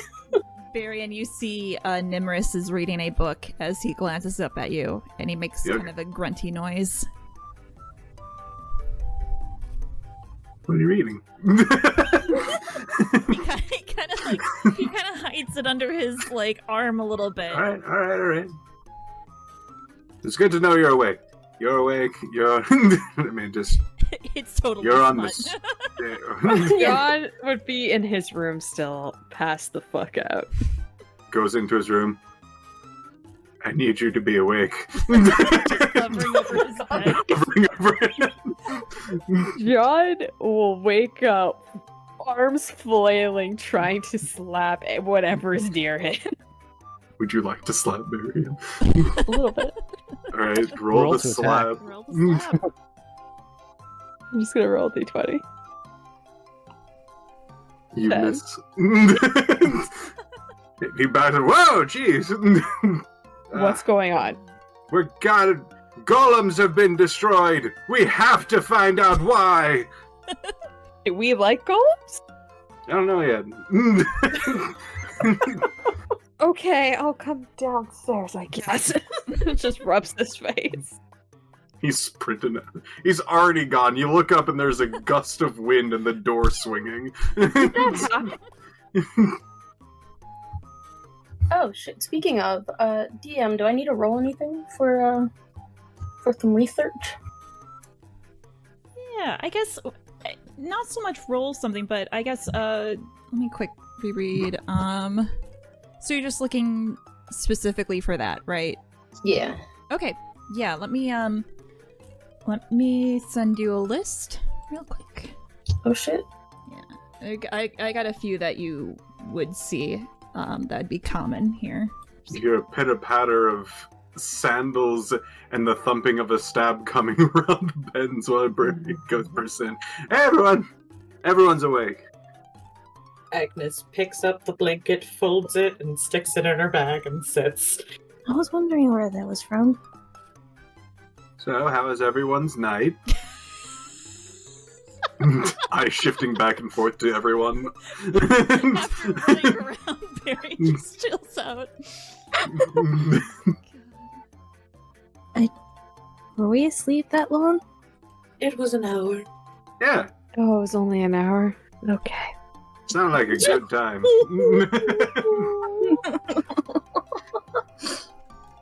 Barry, and you see Nimrus is reading a book as he glances up at you, and he makes kind of a grunty noise. What are you reading? He kind of hides it under his, like, arm a little bit. All right. It's good to know you're awake. You're awake. You're. I mean, just. It's totally. You're on fun. this. John would be in his room still, passed the fuck out. Goes into his room. I need you to be awake. Hovering over his head. Hovering over him. John will wake up, arms flailing, trying to slap whatever is near him. Would you like to slap Miriam? A little bit. Alright, roll the slap. Roll the slap. I'm just gonna roll d20. You 10. miss. He backs up. Whoa, jeez! What's going on? Golems have been destroyed! We have to find out why! Do we like golems? I don't know yet. Okay, I'll come downstairs, I guess. Just rubs his face. He's sprinting. He's already gone. You look up and there's a gust of wind and the door swinging. Oh shit! Speaking of, DM, do I need to roll anything for some research? Yeah, I guess not so much roll something, but I guess let me quick reread. So you're just looking specifically for that, right? Yeah. Okay. Yeah, let me send you a list real quick. Oh shit. Yeah. I got a few that you would see that'd be common here. You hear a pitter-patter of sandals and the thumping of a stab coming around bends while a bird goes bursts in. Hey everyone! Everyone's awake. Agnes picks up the blanket, folds it, and sticks it in her bag and sits. I was wondering where that was from. So, how was everyone's night? Eye shifting back and forth to everyone. After running around, Barry just chills out. Were we asleep that long? It was an hour. Yeah, Oh, it was only an hour. Okay. sounded like a good time.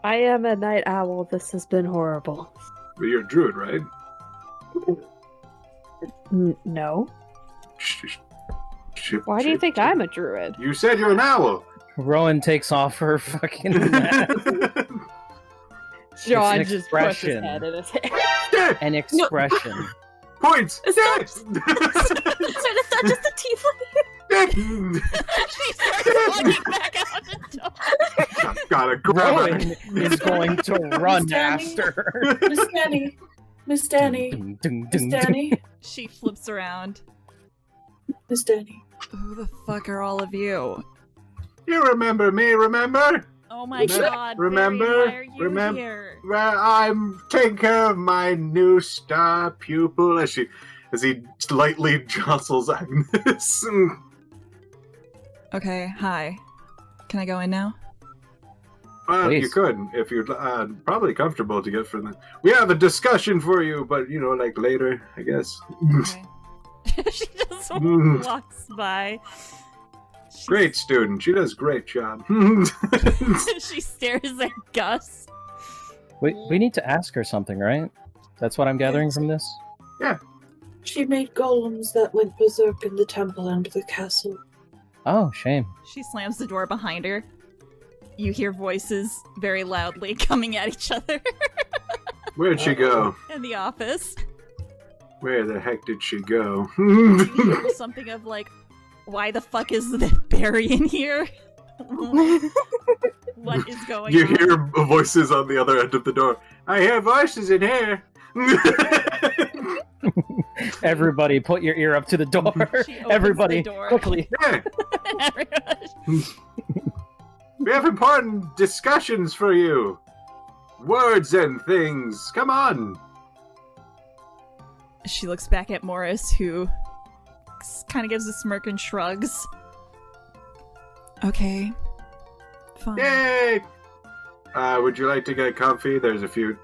I am a night owl. This has been horrible. But you're a druid, right? No. Shit, Why do you shit, think shit. I'm a druid? You said you're an owl. Rowan takes off her fucking mask. John an just pushed his expression. head in his hair. Yeah, An expression. points. Is Yeah. Is that just a tiefling? She starts walking back out the door. Gotta grab Rowan is going to run Danny. after her. Miss Danny. Miss Danny. Dun, dun, Miss dun, dun. Danny. She flips around. Miss Danny. Who the fuck are all of you? You remember me, remember? Oh my god, Remember? Barry, why are you Remem- here? Well, I'm taking care of my new star pupil as he lightly jostles Agnes. Okay, hi. Can I go in now? Well, you Please. could, if you're probably comfortable to get for that. We have a discussion for you, but, like later, I guess. Okay. She just Mm. walks by. Great student. She does a great job. She stares at Gus. We need to ask her something, right? That's what I'm gathering from this? She made golems that went berserk in the temple and the castle. Oh, shame. She slams the door behind her. You hear voices very loudly coming at each other Where'd she go? in the office. Where the heck did she go? You hear something of like, why the fuck is the Barry in here? What is going You on? hear voices on the other end of the door. I hear voices in here. Everybody, put your ear up to the door. She opens Everybody, the door. quickly. Yeah, Everyone- we have important discussions for you. Words and things. Come on. She looks back at Morris, who kind of gives a smirk and shrugs. Okay. Fine. Yay! Would you like to get comfy? There's a few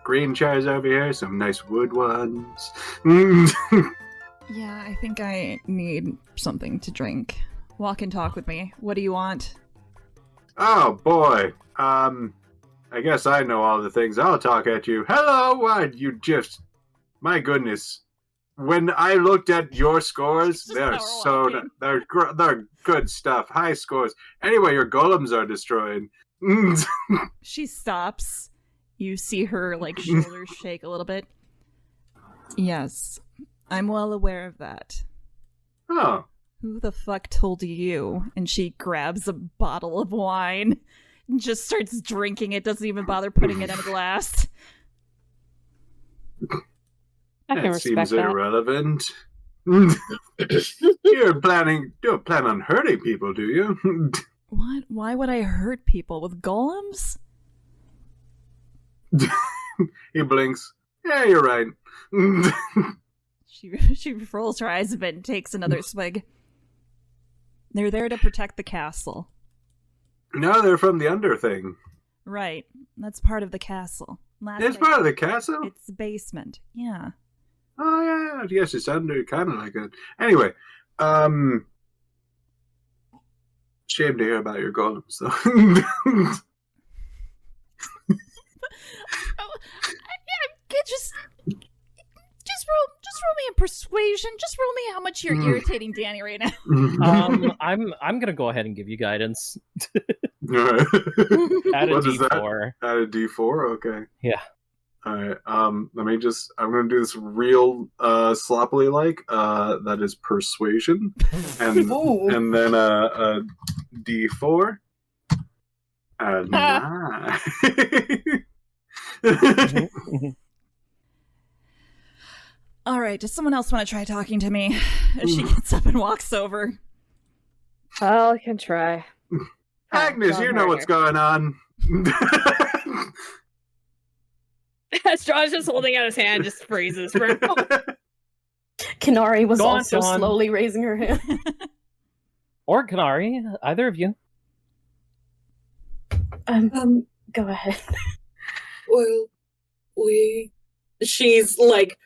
green chairs over here, some nice wood ones. Yeah, I think I need something to drink. Walk and talk with me. What do you want? Oh boy. I guess I know all the things. I'll talk at you. Hello, why you just... My goodness. When I looked at your scores, Just they're power walking. they're good stuff. High scores. Anyway, your golems are destroyed. She stops. You see her, like, shoulders shake a little bit. Yes, I'm well aware of that. Oh. Who the fuck told you? And she grabs a bottle of wine and just starts drinking it, doesn't even bother putting it in a glass. I can That respect seems that. irrelevant. You don't plan on hurting people, do you? What? Why would I hurt people with golems? He blinks. Yeah, you're right. She rolls her eyes a bit and takes another swig. They're there to protect the castle. No, they're from the under thing. Right. That's part of the castle. It's part of the castle? It's the basement. Yeah. Oh, yeah. Yes, it's under, kind of like it. Anyway, shame to hear about your golems, though. Just roll me a persuasion. Just roll me how much you're irritating Danny right now. I'm gonna go ahead and give you guidance. Alright. Add a What is that? D4. Add a D4? Okay. Yeah. Alright, I'm gonna do this real sloppily like. That is persuasion. And then a D4. And 9. All right, does someone else want to try talking to me? As she gets up and walks over. I can try. Agnes, you know what's going on. Straw's just holding out his hand, just freezes for a moment. Kanari was Go on, also Dawn. slowly raising her hand. Or Kanari, either of you. Go ahead. Well, She's like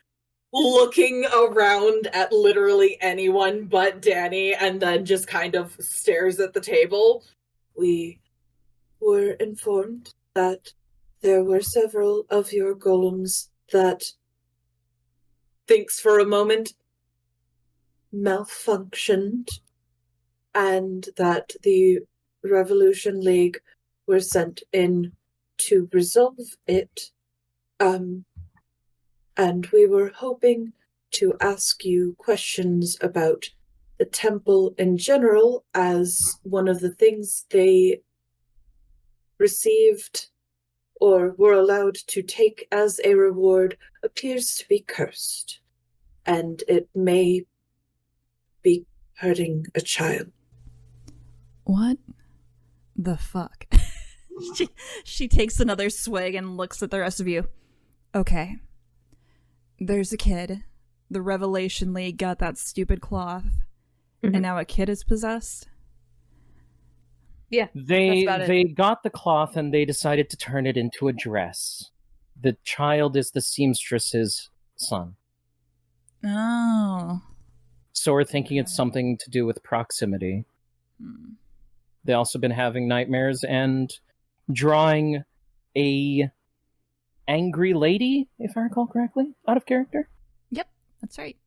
looking around at literally anyone but Danny and then just kind of stares at the table. we were informed that there were several of your golems that Thinks for a moment. malfunctioned and that the Revolution League were sent in to resolve it. And we were hoping to ask you questions about the temple in general, as one of the things they received or were allowed to take as a reward appears to be cursed, and it may be hurting a child. What the fuck? she takes another swig and looks at the rest of you. Okay. There's a kid. The Revelation League got that stupid cloth. Mhm. And now a kid is possessed? Yeah, They that's about it. they got the cloth and they decided to turn it into a dress. The child is the seamstress's son. Oh. So we're thinking it's something to do with proximity. Hmm. They also been having nightmares and drawing a angry lady, if I recall correctly, out of character. Yep, that's right.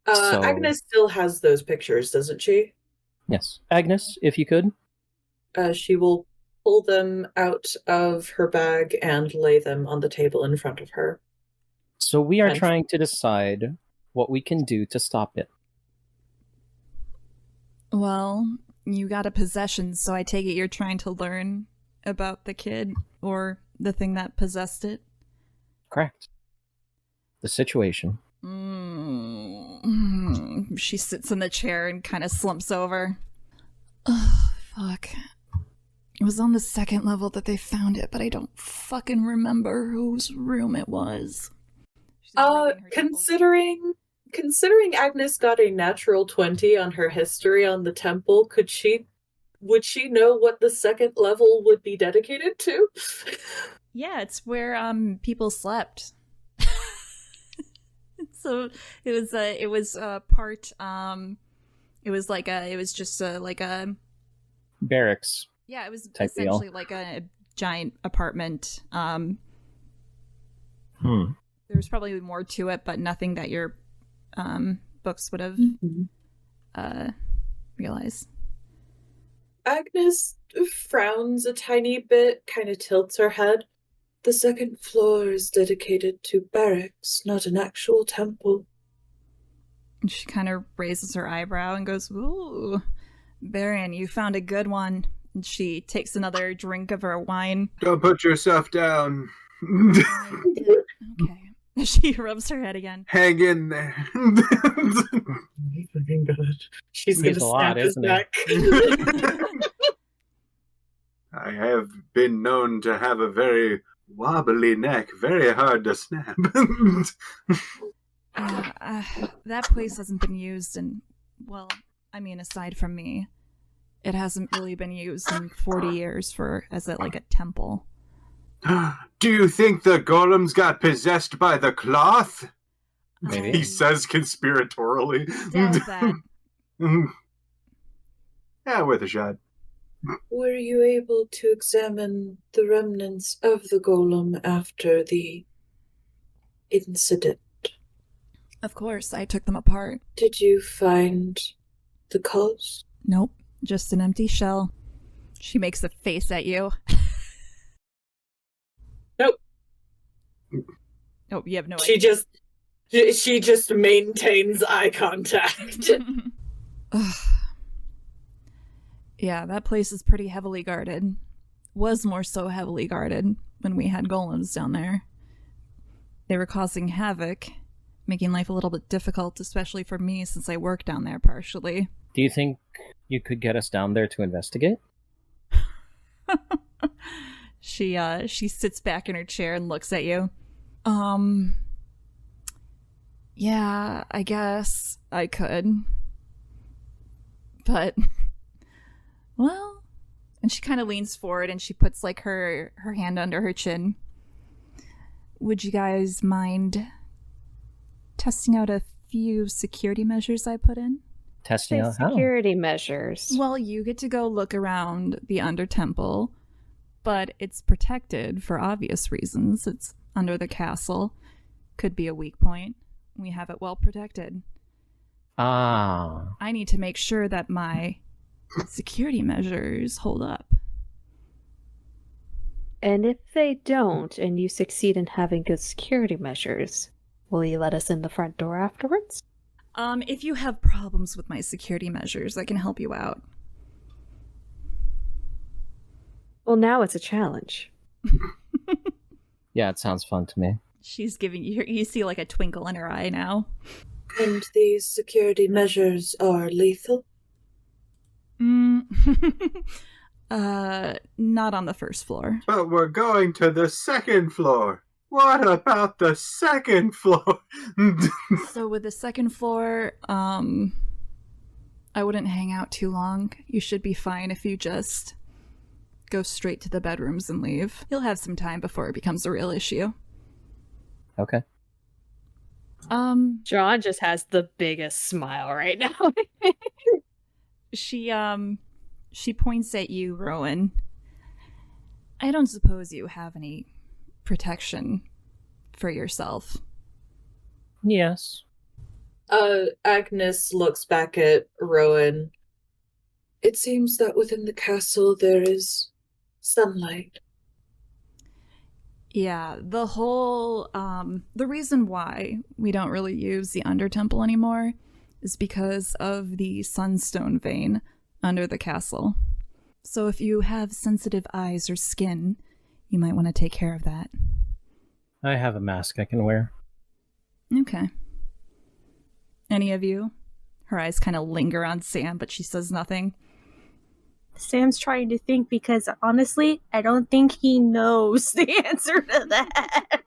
So- Agnes still has those pictures, doesn't she? Yes. Agnes, if you could. She will pull them out of her bag and lay them on the table in front of her. So we are And- trying to decide what we can do to stop it. Well, you got a possession, so I take it you're trying to learn about the kid or the thing that possessed it? Correct. The situation. She sits in the chair and kind of slumps over. Oh, fuck. It was on the second level that they found it, but I don't fucking remember whose room it was. She's rubbing her temples. Considering Agnes got a natural 20 on her history on the temple, would she know what the second level would be dedicated to? Yeah, it's where people slept. So it was part it was just like a Barracks. yeah, it was Type deal. essentially like a giant apartment. There was probably more to it, but nothing that your books would have realized. Agnes frowns a tiny bit, kind of tilts her head. The second floor is dedicated to barracks, not an actual temple. And she kind of raises her eyebrow and goes, "Ooh, Baron, you found a good one." And she takes another drink of her wine. Don't put yourself down. Okay. She rubs her head again. Hang in there. Fucking good. She's Means gonna a lot, snap his isn't it? neck. I have been known to have a very wobbly neck, very hard to snap. That place hasn't been used in, well, I mean, aside from me, It hasn't really been used in 40 years as a temple. Do you think the golems got possessed by the cloth? Maybe. He says conspiratorially. Doubt that. Yeah, worth a shot. Were you able to examine the remnants of the golem after the incident? Of course, I took them apart. Did you find the cause? Nope, just an empty shell. She makes a face at you. Nope. Oh, you have no She idea. she just maintains eye contact. Ugh. Yeah, that place is pretty heavily guarded. Was more so heavily guarded when we had golems down there. They were causing havoc, making life a little bit difficult, especially for me since I work down there partially. Do you think you could get us down there to investigate? She sits back in her chair and looks at you. Yeah, I guess I could. But, well, and she kind of leans forward and she puts her hand under her chin. Would you guys mind testing out a few security measures I put in? Testing out how? Security measures. Well, you get to go look around the Under Temple, but it's protected for obvious reasons. It's under the castle. Could be a weak point. We have it well protected. Ah. I need to make sure that my security measures hold up. And if they don't, and you succeed in having good security measures, will you let us in the front door afterwards? If you have problems with my security measures, I can help you out. Well, now it's a challenge. Yeah, it sounds fun to me. She's giving you see a twinkle in her eye now. And these security measures are lethal? Not on the first floor. But we're going to the second floor. What about the second floor? So with the second floor, I wouldn't hang out too long. You should be fine if you just go straight to the bedrooms and leave. You'll have some time before it becomes a real issue. Okay. John just has the biggest smile right now. She points at you, Rowan. I don't suppose you have any protection for yourself. Yes. Agnes looks back at Rowan. It seems that within the castle there is sunlight. Yeah, the whole, the reason why we don't really use the Under Temple anymore is because of the sunstone vein under the castle. So if you have sensitive eyes or skin, you might want to take care of that. I have a mask I can wear. Okay. Any of you? Her eyes kind of linger on Sam, but she says nothing. Sam's trying to think because honestly, I don't think he knows the answer to that.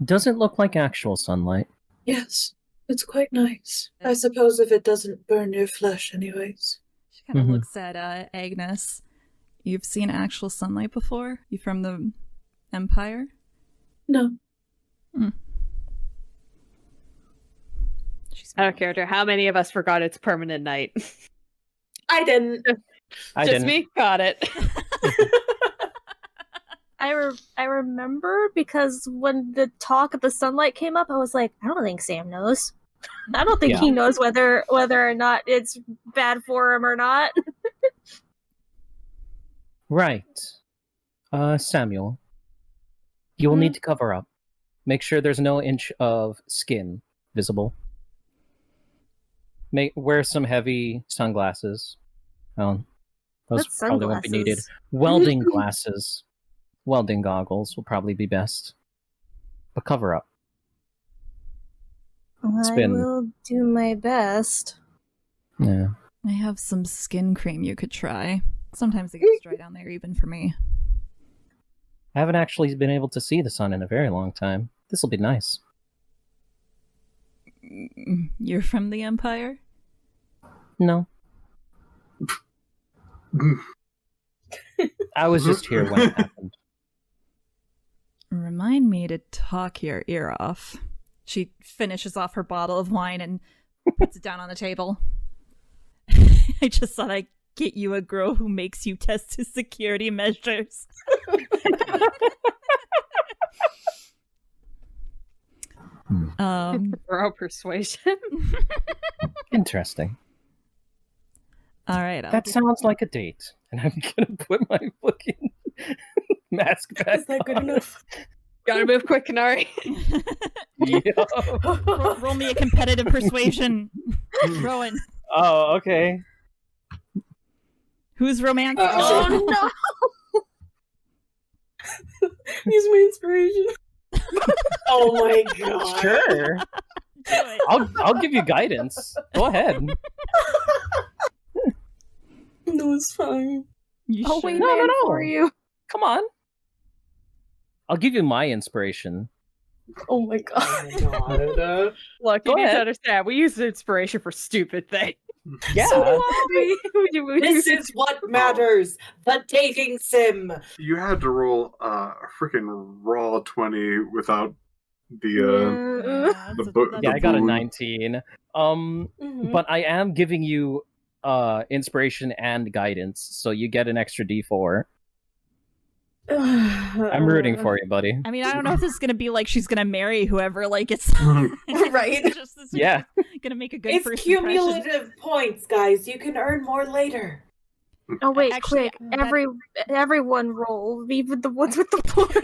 Does it look like actual sunlight? Yes, it's quite nice. I suppose if it doesn't burn your flesh anyways. She kind of looks at Agnes. You've seen actual sunlight before? You from the Empire? No. Out of character, how many of us forgot it's permanent night? I didn't. Just me? Got it. I remember because when the talk of the sunlight came up, I was like, I don't think Sam knows. I don't think he knows whether or not it's bad for him or not. Right. Samuel, you will need to cover up. Make sure there's no inch of skin visible. Wear some heavy sunglasses. Those probably won't be needed. Welding glasses. Welding goggles will probably be best. But cover up. I will do my best. Yeah. I have some skin cream you could try. Sometimes it gets dry down there even for me. I haven't actually been able to see the sun in a very long time. This will be nice. You're from the Empire? No. I was just here when it happened. Remind me to talk your ear off. She finishes off her bottle of wine and puts it down on the table. I just thought I'd get you a girl who makes you test his security measures. Bro persuasion. Interesting. All right. That sounds like a date, and I'm gonna put my fucking mask back. Is that good enough? Gotta move quick, Kanari. Roll me a competitive persuasion, Rowan. Oh, okay. Who's romantic? Oh no! He's my inspiration. Oh my god. Sure. I'll give you guidance. Go ahead. No, it's fine. I'll wait No. for you. Come on. I'll give you my inspiration. Oh my god. Oh my god. Look, Go you need ahead. to understand. We use inspiration for stupid things. Yeah. This is what matters. The dating sim. You had to roll a freaking raw 20 without the Yeah, I got a boon. 19. Mhm. But I am giving you inspiration and guidance, so you get an extra D4. I'm rooting for you, buddy. I mean, I don't know if this is gonna be like she's gonna marry whoever. Like it's Right? it's just this Yeah. gonna make a good It's first impression. cumulative points, guys. You can earn more later. Oh wait, Actually, quick! that- Everyone roll, even the ones with the points.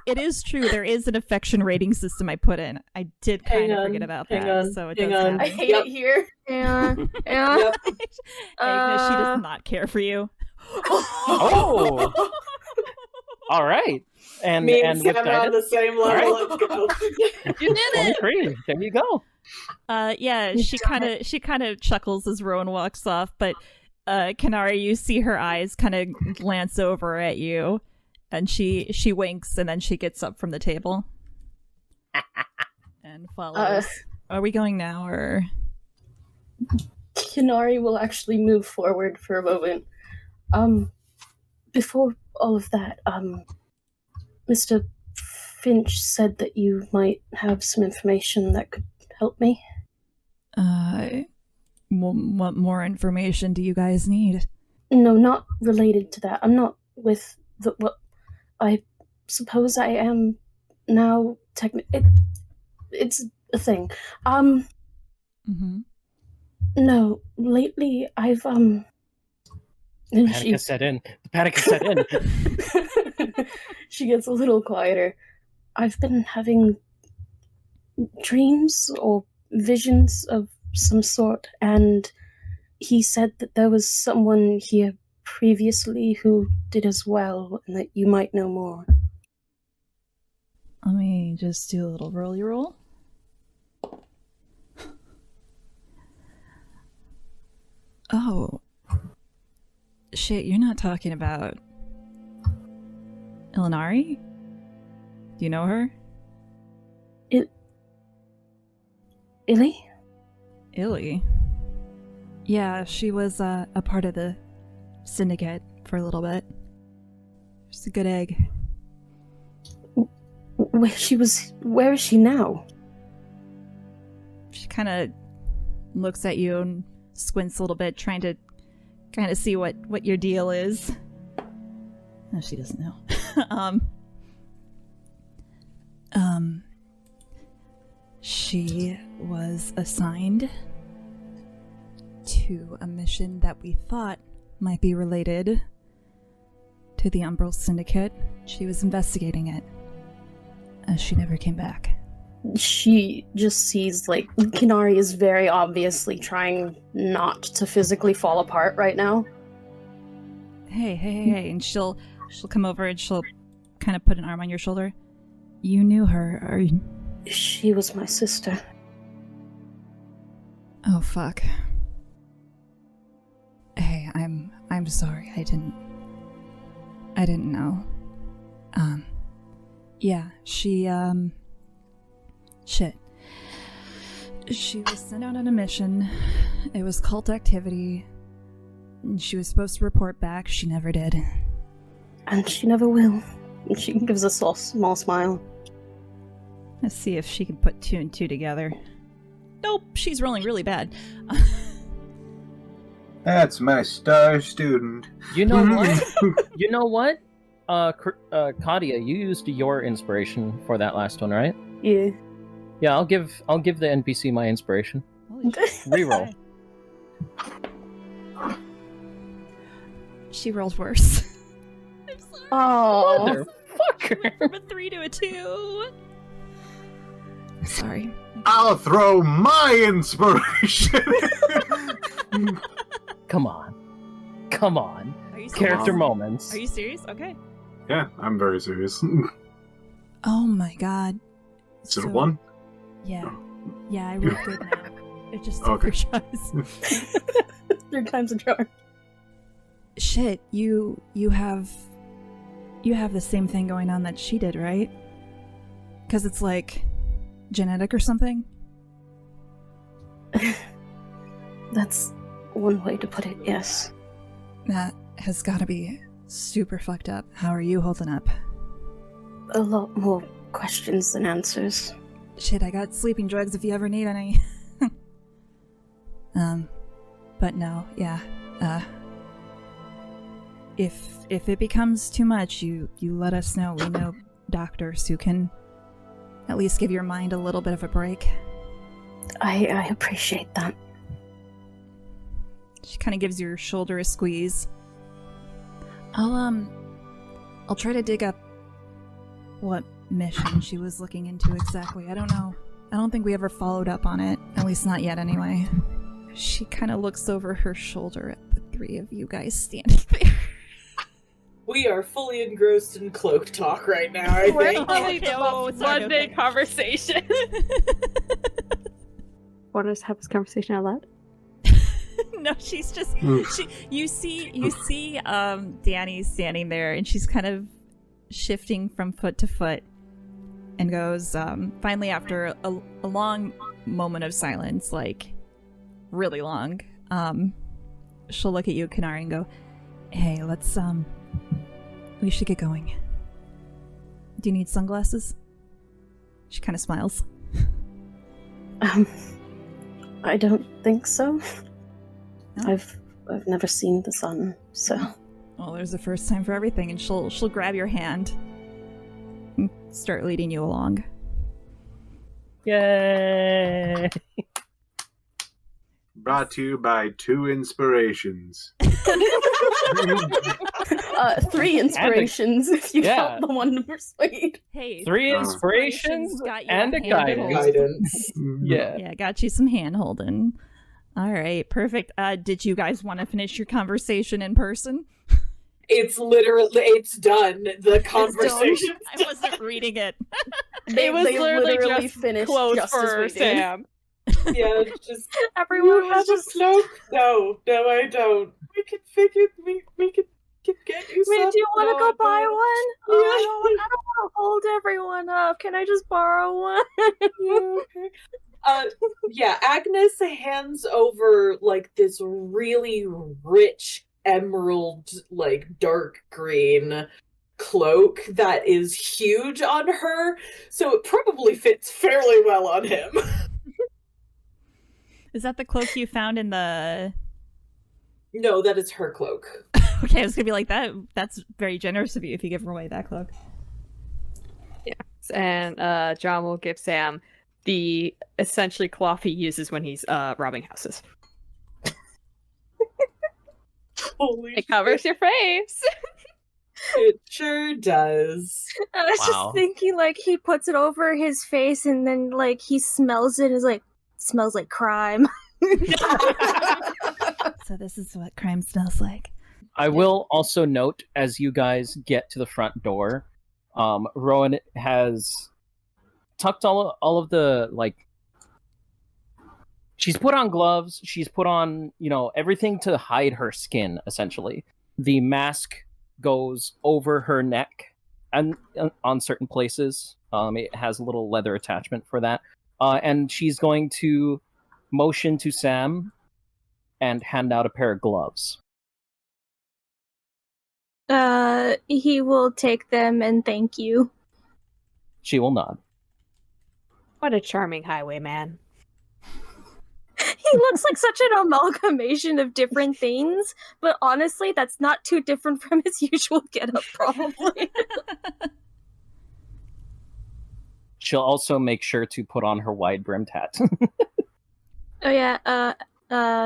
It is true. There is an affection rating system I put in. I did kind of forget about that, so it does happen. I hate Yep. it here. Yeah. Yep. Agnes, she does not care for you. Oh! All right. And Me and and with Sam are on the guidance, same level. Let's go. You did it. 23. There you go. Yeah, she kind of chuckles as Rowan walks off, but Kanari, you see her eyes kind of glance over at you, and she winks, and then she gets up from the table and follows. Are we going now, or? Kinari will actually move forward for a moment. Before all of that, Mr. Finch said that you might have some information that could help me. What more information do you guys need? No, not related to that. I'm not with what I suppose I am now. It's a thing. Mm-hmm. No, lately I've Panic has set in. The panic has set in. She gets a little quieter. I've been having dreams or visions of some sort, and he said that there was someone here previously who did as well, and that you might know more. Let me just do a little rolly roll. Oh. Shit, you're not talking about Ilinari? Do you know her? Illy? Illy? Yeah, she was a part of the syndicate for a little bit. Just a good egg. Where is she now? She kind of looks at you and squints a little bit, trying to kind of see what your deal is. No, she doesn't know. She was assigned to a mission that we thought might be related to the Umbral Syndicate. She was investigating it. She never came back. She just sees, like, Kinari is very obviously trying not to physically fall apart right now. Hey, and she'll come over and she'll kind of put an arm on your shoulder. You knew her, are you? She was my sister. Oh, fuck. Hey, I'm sorry. I didn't know. Yeah, she shit. She was sent out on a mission, It was cult activity. She was supposed to report back. She never did. And she never will. And she gives a small smile. Let's see if she can put 2 and 2 together. Nope, she's rolling really bad. That's my star student. You know what? You know what? Kadia, you used your inspiration for that last one, right? Yeah. Yeah, I'll give the NPC my inspiration. Reroll. She rolled worse. I'm sorry. Oh, motherfucker! From a 3 to a 2. Sorry. I'll throw my inspiration. Come on. Are you serious? Character moments. Are you serious? Okay. Yeah, I'm very serious. Oh my god. Is it a 1? Yeah. Yeah, I rolled good now. It just Okay. supercharges. 3 times a charm. Shit, you have the same thing going on that she did, right? Because it's like genetic or something? That's one way to put it, yes. That has got to be super fucked up. How are you holding up? A lot more questions than answers. Shit, I got sleeping drugs if you ever need any. But no, yeah. If it becomes too much, you let us know. We know doctors who can at least give your mind a little bit of a break. I appreciate that. She kind of gives your shoulder a squeeze. I'll try to dig up what mission she was looking into exactly. I don't know. I don't think we ever followed up on it. At least not yet, anyway. She kind of looks over her shoulder at the 3 of you guys standing there. We are fully engrossed in cloak talk right now, I think. It's Monday conversation. Want us to have this conversation out loud? No, she's just you see Danny standing there, and she's kind of shifting from foot to foot, and goes finally, after a long moment of silence, like really long, she'll look at you, Kanari, and go, "Hey, let's we should get going. Do you need sunglasses?" She kind of smiles. I don't think so. No? I've never seen the sun, so. Well, there's a first time for everything, and she'll grab your hand and start leading you along. Yay! Brought to you by 2 inspirations. 3 inspirations if you Yeah. count the one to persuade. Hey, 3 inspirations got you and a hand-holding. guidance. Yeah. Yeah, got you some hand holding. All right, perfect. Did you guys want to finish your conversation in person? It's done. The conversation. I wasn't reading it. It was literally just finished close just as for we did. Sam. Yeah, just Everyone you has have a cloak? No, I don't. We can figure. We can get you some. Wait, do you want to No, go I buy don't. one? Yeah. Oh, I don't want to hold everyone up. Can I just borrow one? Yeah, okay. Yeah, Agnes hands over like this really rich emerald, like dark green cloak that is huge on her, so it probably fits fairly well on him. Is that the cloak you found in the... No, that is her cloak. Okay, I was gonna be like, that's very generous of you if you give away that cloak. And John will give Sam the essentially cloth he uses when he's robbing houses. Holy It covers your face. It sure does. I was Wow. just thinking, like, he puts it over his face and then, like, he smells it and is like, smells like crime. So this is what crime smells like. I will also note, as you guys get to the front door, Rowan has tucked all of the, like, she's put on gloves, she's put on, everything to hide her skin, essentially. The mask goes over her neck and on certain places. It has a little leather attachment for that. And she's going to motion to Sam and hand out a pair of gloves. He will take them and thank you. She will nod. What a charming highwayman. He looks like such an amalgamation of different things, but honestly, that's not too different from his usual getup, probably. She'll also make sure to put on her wide-brimmed hat. Oh yeah,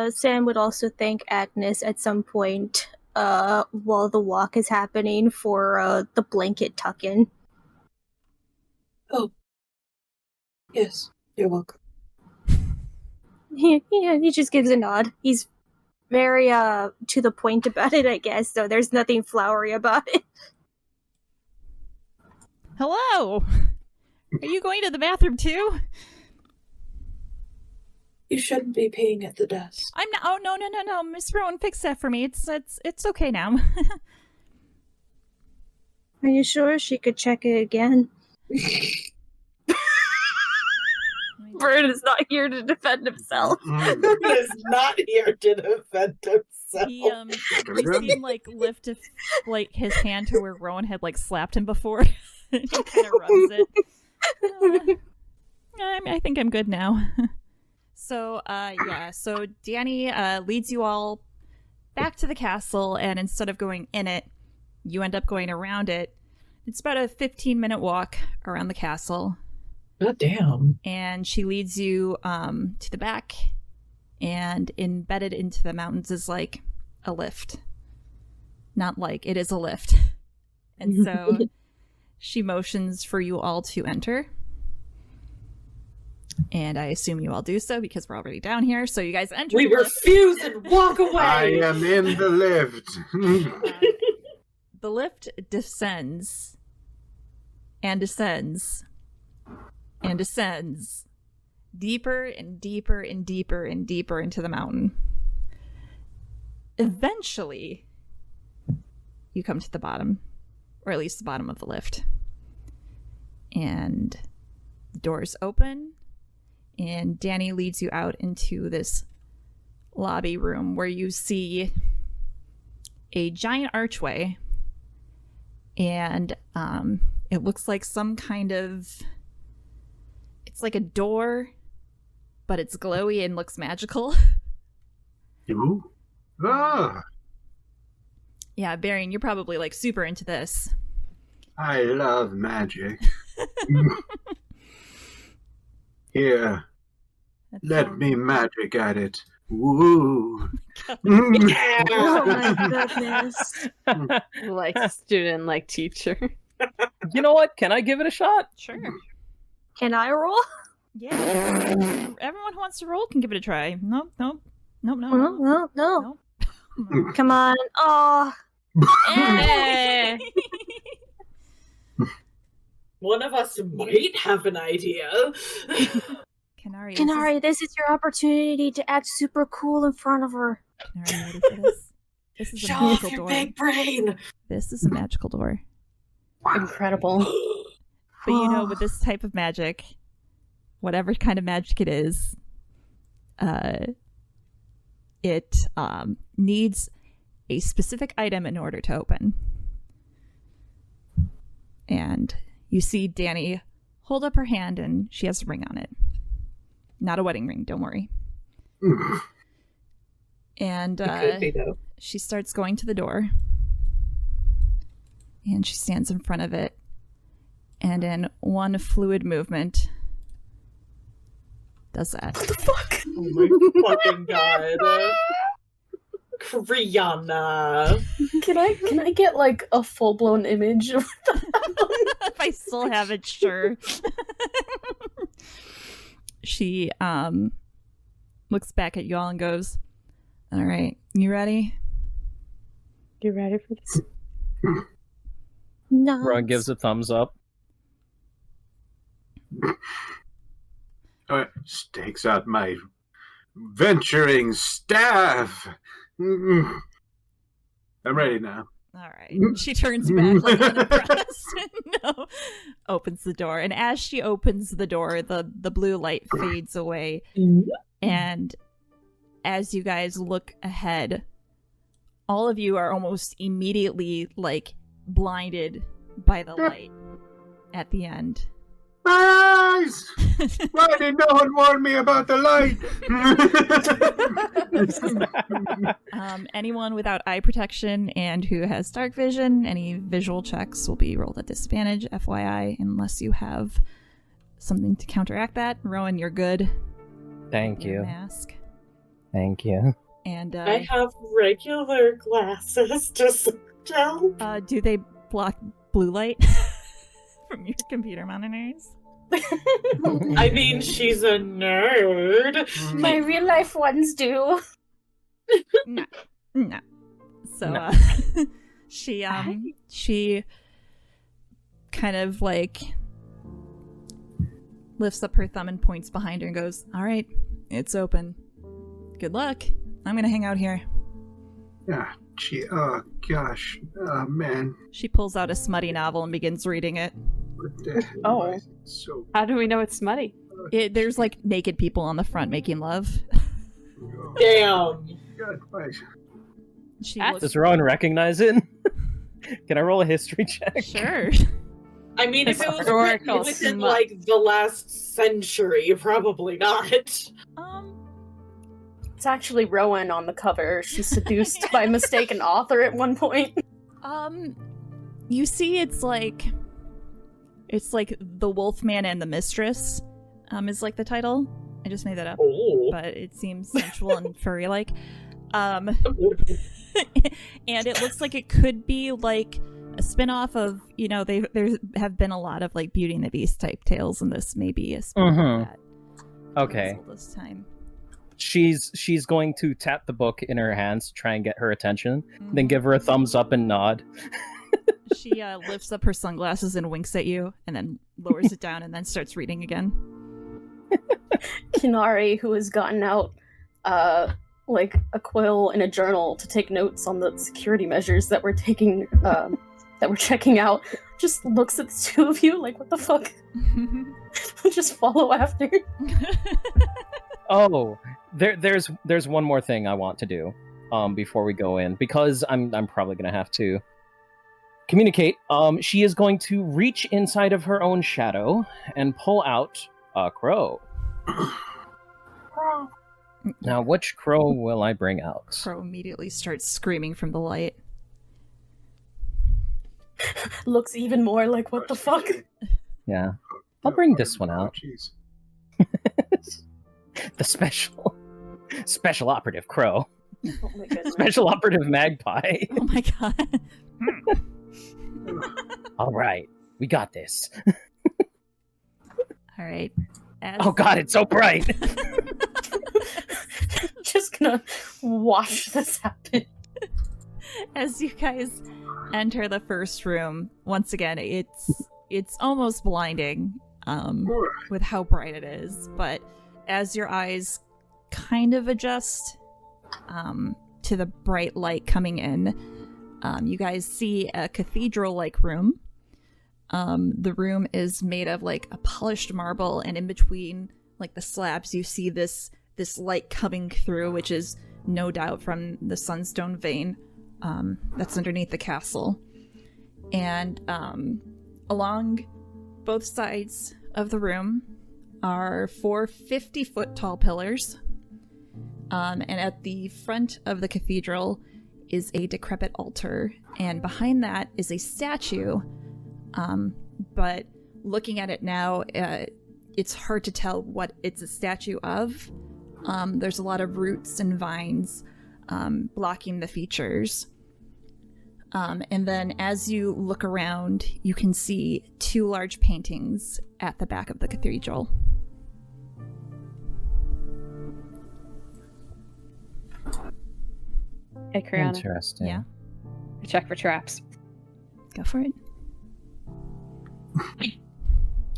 Sam would also thank Agnes at some point while the walk is happening for the blanket tuck-in. Oh. Yes, you're welcome. He just gives a nod. He's very to the point about it, I guess, so there's nothing flowery about it. Hello! Are you going to the bathroom too? You shouldn't be peeing at the desk. I'm not. Oh, no. Miss Rowan fixed that for me. It's okay now. Are you sure she could check it again? Bird is not here to defend himself. He is not here to defend himself. He seemed like lift his hand to where Rowan had slapped him before. He kind of rubs it. I think I'm good now. So so Danny leads you all back to the castle, and instead of going in it, you end up going around it. It's about a 15-minute walk around the castle. God damn. And she leads you to the back, and embedded into the mountains is like a lift. Not like, it is a lift. And so she motions for you all to enter. And I assume you all do so because we're already down here. So you guys enter. We refuse and walk away. I am in the lift. The lift descends and descends and descends deeper and deeper and deeper and deeper into the mountain. Eventually, you come to the bottom, or at least the bottom of the lift. And the doors open, and Danny leads you out into this lobby room where you see a giant archway, and it looks like some kind of... It's like a door, but it's glowy and looks magical. Ooh. Ah, Yeah, Varian, you're probably super into this. I love magic. Here, let me magic at it. Woo. Oh my goodness. Like student, like teacher. You know what? Can I give it a shot? Sure. Can I roll? Yeah. Everyone who wants to roll can give it a try. Nope. No. Come on. Oh. One of us might have an idea. Kanari, this is your opportunity to act super cool in front of her. Kanari, you ready for this? This is Show a off magical your door. big brain. This is a magical door. Incredible. But you know, with this type of magic, whatever kind of magic it is, it needs a specific item in order to open. And you see Danny hold up her hand, and she has a ring on it. Not a wedding ring, don't worry. And It could be, though. she starts going to the door. And she stands in front of it. And in one fluid movement, does that. What the fuck? Oh my fucking god. Criana. Can I get a full blown image of If I still have it, sure. She looks back at y'all and goes, "All right, you ready? You ready for this? No. Ron gives a thumbs up. Stakes out my venturing staff. I'm ready now. All right." She turns back unimpressed. No. Opens the door, and as she opens the door, the blue light fades away, and as you guys look ahead, all of you are almost immediately, like, blinded by the light at the end. My eyes! Why did no one warn me about the light? Anyone without eye protection and who has dark vision, any visual checks will be rolled at disadvantage, FYI, unless you have something to counteract that. Rowan, you're good. Thank you. Mask. Thank you. And I have regular glasses, just tell. do they block blue light from your computer monitors? I mean, she's a nerd. My real life ones do. No. So she kind of like lifts up her thumb and points behind her and goes, "All right, it's open. Good luck. I'm gonna hang out here." Yeah, oh gosh, man. She pulls out a smutty novel and begins reading it. Oh. So How do we know it's smutty? There's like naked people on the front making love. Damn. God, She Does Rowan recognize it? Can I roll a history check? Sure. I mean, if it was Historical written within, smut. like, the last century, probably not. It's actually Rowan on the cover. She's seduced by mistaken author at one point. You see it's like The Wolfman and the Mistress, is like the title. I just made that up. Oh. But it seems sensual and furry-like. And it looks like it could be like a spin-off of, you know, there have been a lot of like Beauty and the Beast type tales, and this may be a spin-off of that. Okay. This time. She's going to tap the book in her hands to try and get her attention, then give her a thumbs up and nod. She lifts up her sunglasses and winks at you, and then lowers it down and then starts reading again. Kinari, who has gotten out like a quill and a journal to take notes on the security measures that we're taking, that we're checking out, just looks at the two of you like, what the fuck? We'll just follow after. Oh, there's one more thing I want to do before we go in, because I'm probably gonna have to communicate. She is going to reach inside of her own shadow and pull out a crow. Now, which crow will I bring out? Crow immediately starts screaming from the light. Looks even more like, what the fuck? Yeah. I'll bring this one out. Jeez. The special operative crow. Oh my goodness. Special operative magpie. Oh my god. All right, we got this. All right. Oh god, it's so bright. Just gonna watch this happen. As you guys enter the first room, once again, it's almost blinding with how bright it is, but as your eyes kind of adjust to the bright light coming in, you guys see a cathedral-like room. The room is made of like a polished marble, and in between like the slabs you see this light coming through, which is no doubt from the sunstone vein that's underneath the castle. And along both sides of the room are 4 50-foot tall pillars, and at the front of the cathedral is a decrepit altar, and behind that is a statue. But looking at it now, it's hard to tell what it's a statue of. There's a lot of roots and vines blocking the features. And then as you look around, you can see 2 large paintings at the back of the cathedral. Hey, Criana. Interesting. Yeah? I check for traps. Go for it.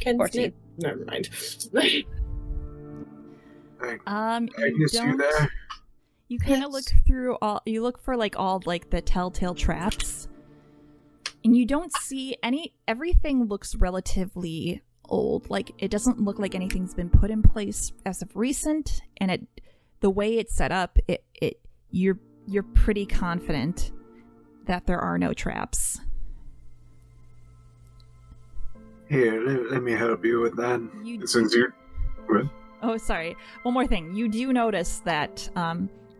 14. Never mind. Agnes, you there? You kind of look through you look for all the telltale traps, and you don't see everything looks relatively old. Like, it doesn't look like anything's been put in place as of recent, and the way it's set up, you're pretty confident that there are no traps. Here, let me help you with that. Since you're... What? Oh, sorry. One more thing. You do notice that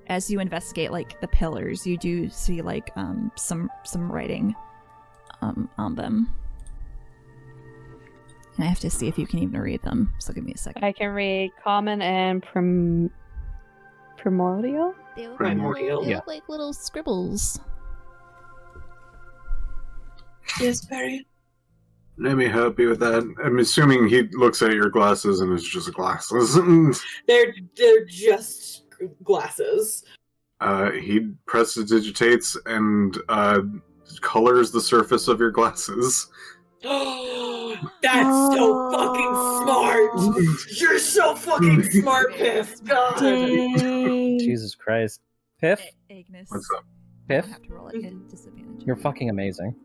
as you investigate, like, the pillars, you do see, like, some writing on them. And I have to see if you can even read them, so give me a second. I can read common and primordial? They look Primordial. They look like little scribbles. Yes, Barry. Let me help you with that. I'm assuming he looks at your glasses and it's just glasses. They're just glasses. He prestidigitates and colors the surface of your glasses. That's so fucking smart! You're so fucking smart, Piph! God! Dang. Jesus Christ. Piph? Agnes. What's up? Piph? I have to roll it at disadvantage. You're fucking amazing.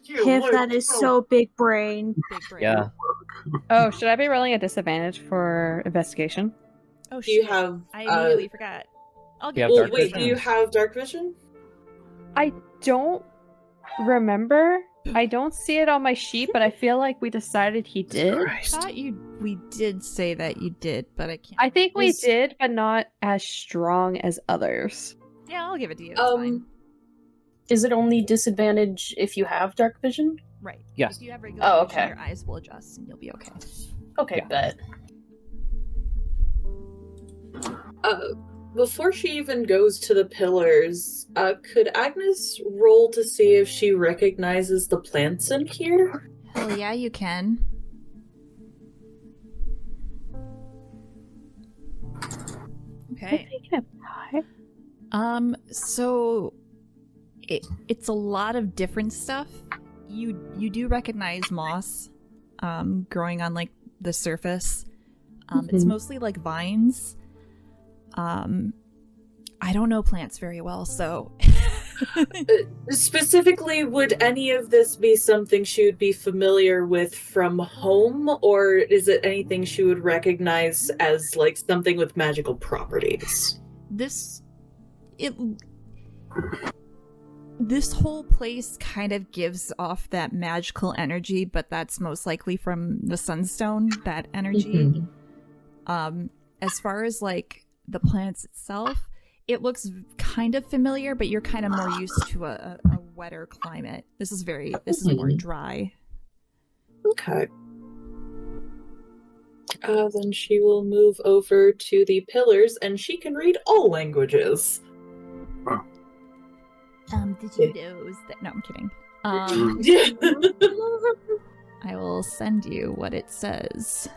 Piph, that is so big brain. Big brain. Yeah. Oh, should I be rolling a disadvantage for investigation? Oh, Do you shit. have... I immediately forgot. I'll You give have you Well, dark wait, vision? do you have dark vision? I don't remember. I don't see it on my sheet, but I feel like we decided he did. I thought we did say that you did, but I can't. I think we Is- did, but not as strong as others. Yeah, I'll give it to you. It's fine. Is it only disadvantage if you have dark vision? Right. Yes. If you have regular Oh, vision, okay. your eyes will adjust and you'll be okay. Okay, Yeah. bet. Before she even goes to the pillars, could Agnes roll to see if she recognizes the plants in here? Hell yeah, you can. Okay. So it's a lot of different stuff. You do recognize moss growing on like the surface. It's mostly like vines. I don't know plants very well, so Specifically, would any of this be something she would be familiar with from home, or is it anything she would recognize as like something with magical properties? this whole place kind of gives off that magical energy, but that's most likely from the sunstone, that energy. As far as like the plants itself, it looks kind of familiar, but you're kind of more used to a wetter climate. This is more dry. Okay. Then she will move over to the pillars, and she can read all languages. Did you know that? No, I'm kidding. I will send you what it says.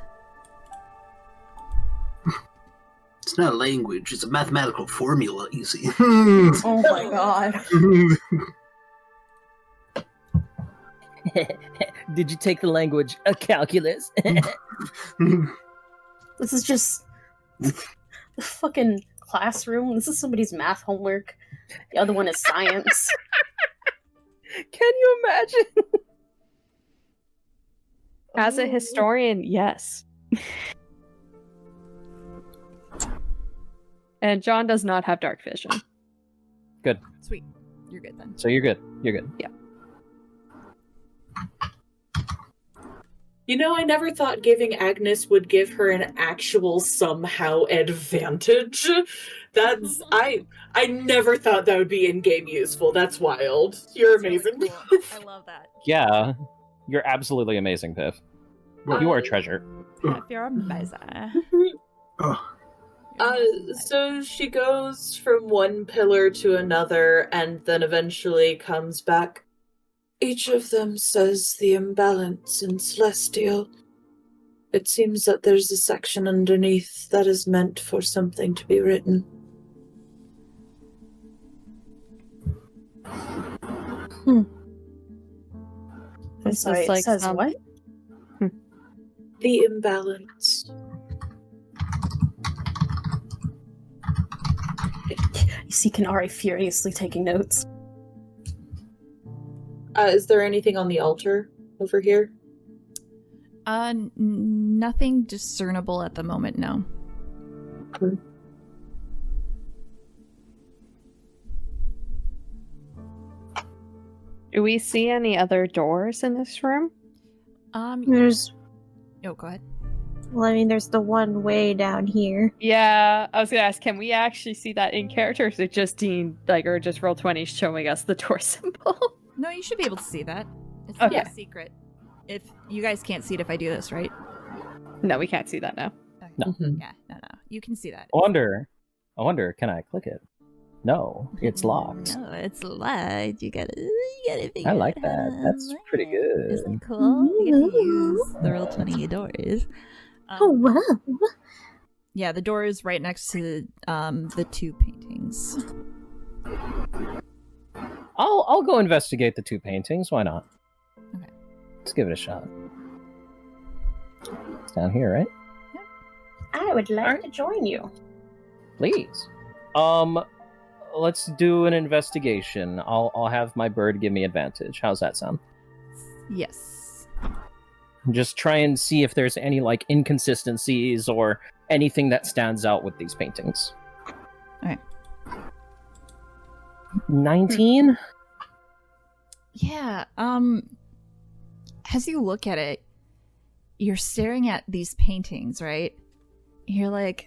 It's not a language, it's a mathematical formula, you see. Oh my god. Did you take the language calculus? This is just the fucking classroom. This is somebody's math homework. The other one is science. Can you imagine? As a historian, yes. And John does not have dark vision. Good. Sweet. You're good then. So you're good. You're good. Yeah. You know, I never thought giving Agnes would give her an actual somehow advantage. That's I never thought that would be in-game useful. That's wild. You're That's amazing. really cool. I love that. Yeah. You're absolutely amazing, Piph. You are a treasure. If you're amazing. So she goes from one pillar to another and then eventually comes back. Each of them says the imbalance in Celestial. It seems that there's a section underneath that is meant for something to be written. This Sorry, is like it says some- what? The imbalance. You see Kanari furiously taking notes. Is there anything on the altar over here? Nothing discernible at the moment, no. Do we see any other doors in this room? There's, Oh, go ahead. well, I mean, there's the one way down here. Yeah, I was gonna ask, can we actually see that in character? Or is it just Dean, or just Roll20 showing us the door symbol? No, you should be able to see that. It's Okay. not a secret. If you guys can't see it if I do this, right? No, we can't see that now. Okay. No. Yeah, no. You can see that. I wonder, can I click it? No, it's locked. No, it's locked. You gotta figure I like out that. how to That's unlock pretty it. good. Isn't it cool? You get to use the Roll20 doors. Oh, wow. Yeah, the door is right next to the two paintings. I'll go investigate the two paintings. Why not? Okay. Let's give it a shot. It's down here, right? I would like to join you. Please. Let's do an investigation. I'll have my bird give me advantage. How's that sound? Yes. Just try and see if there's any inconsistencies or anything that stands out with these paintings. Alright. 19? Yeah, as you look at it, you're staring at these paintings, right? You're like,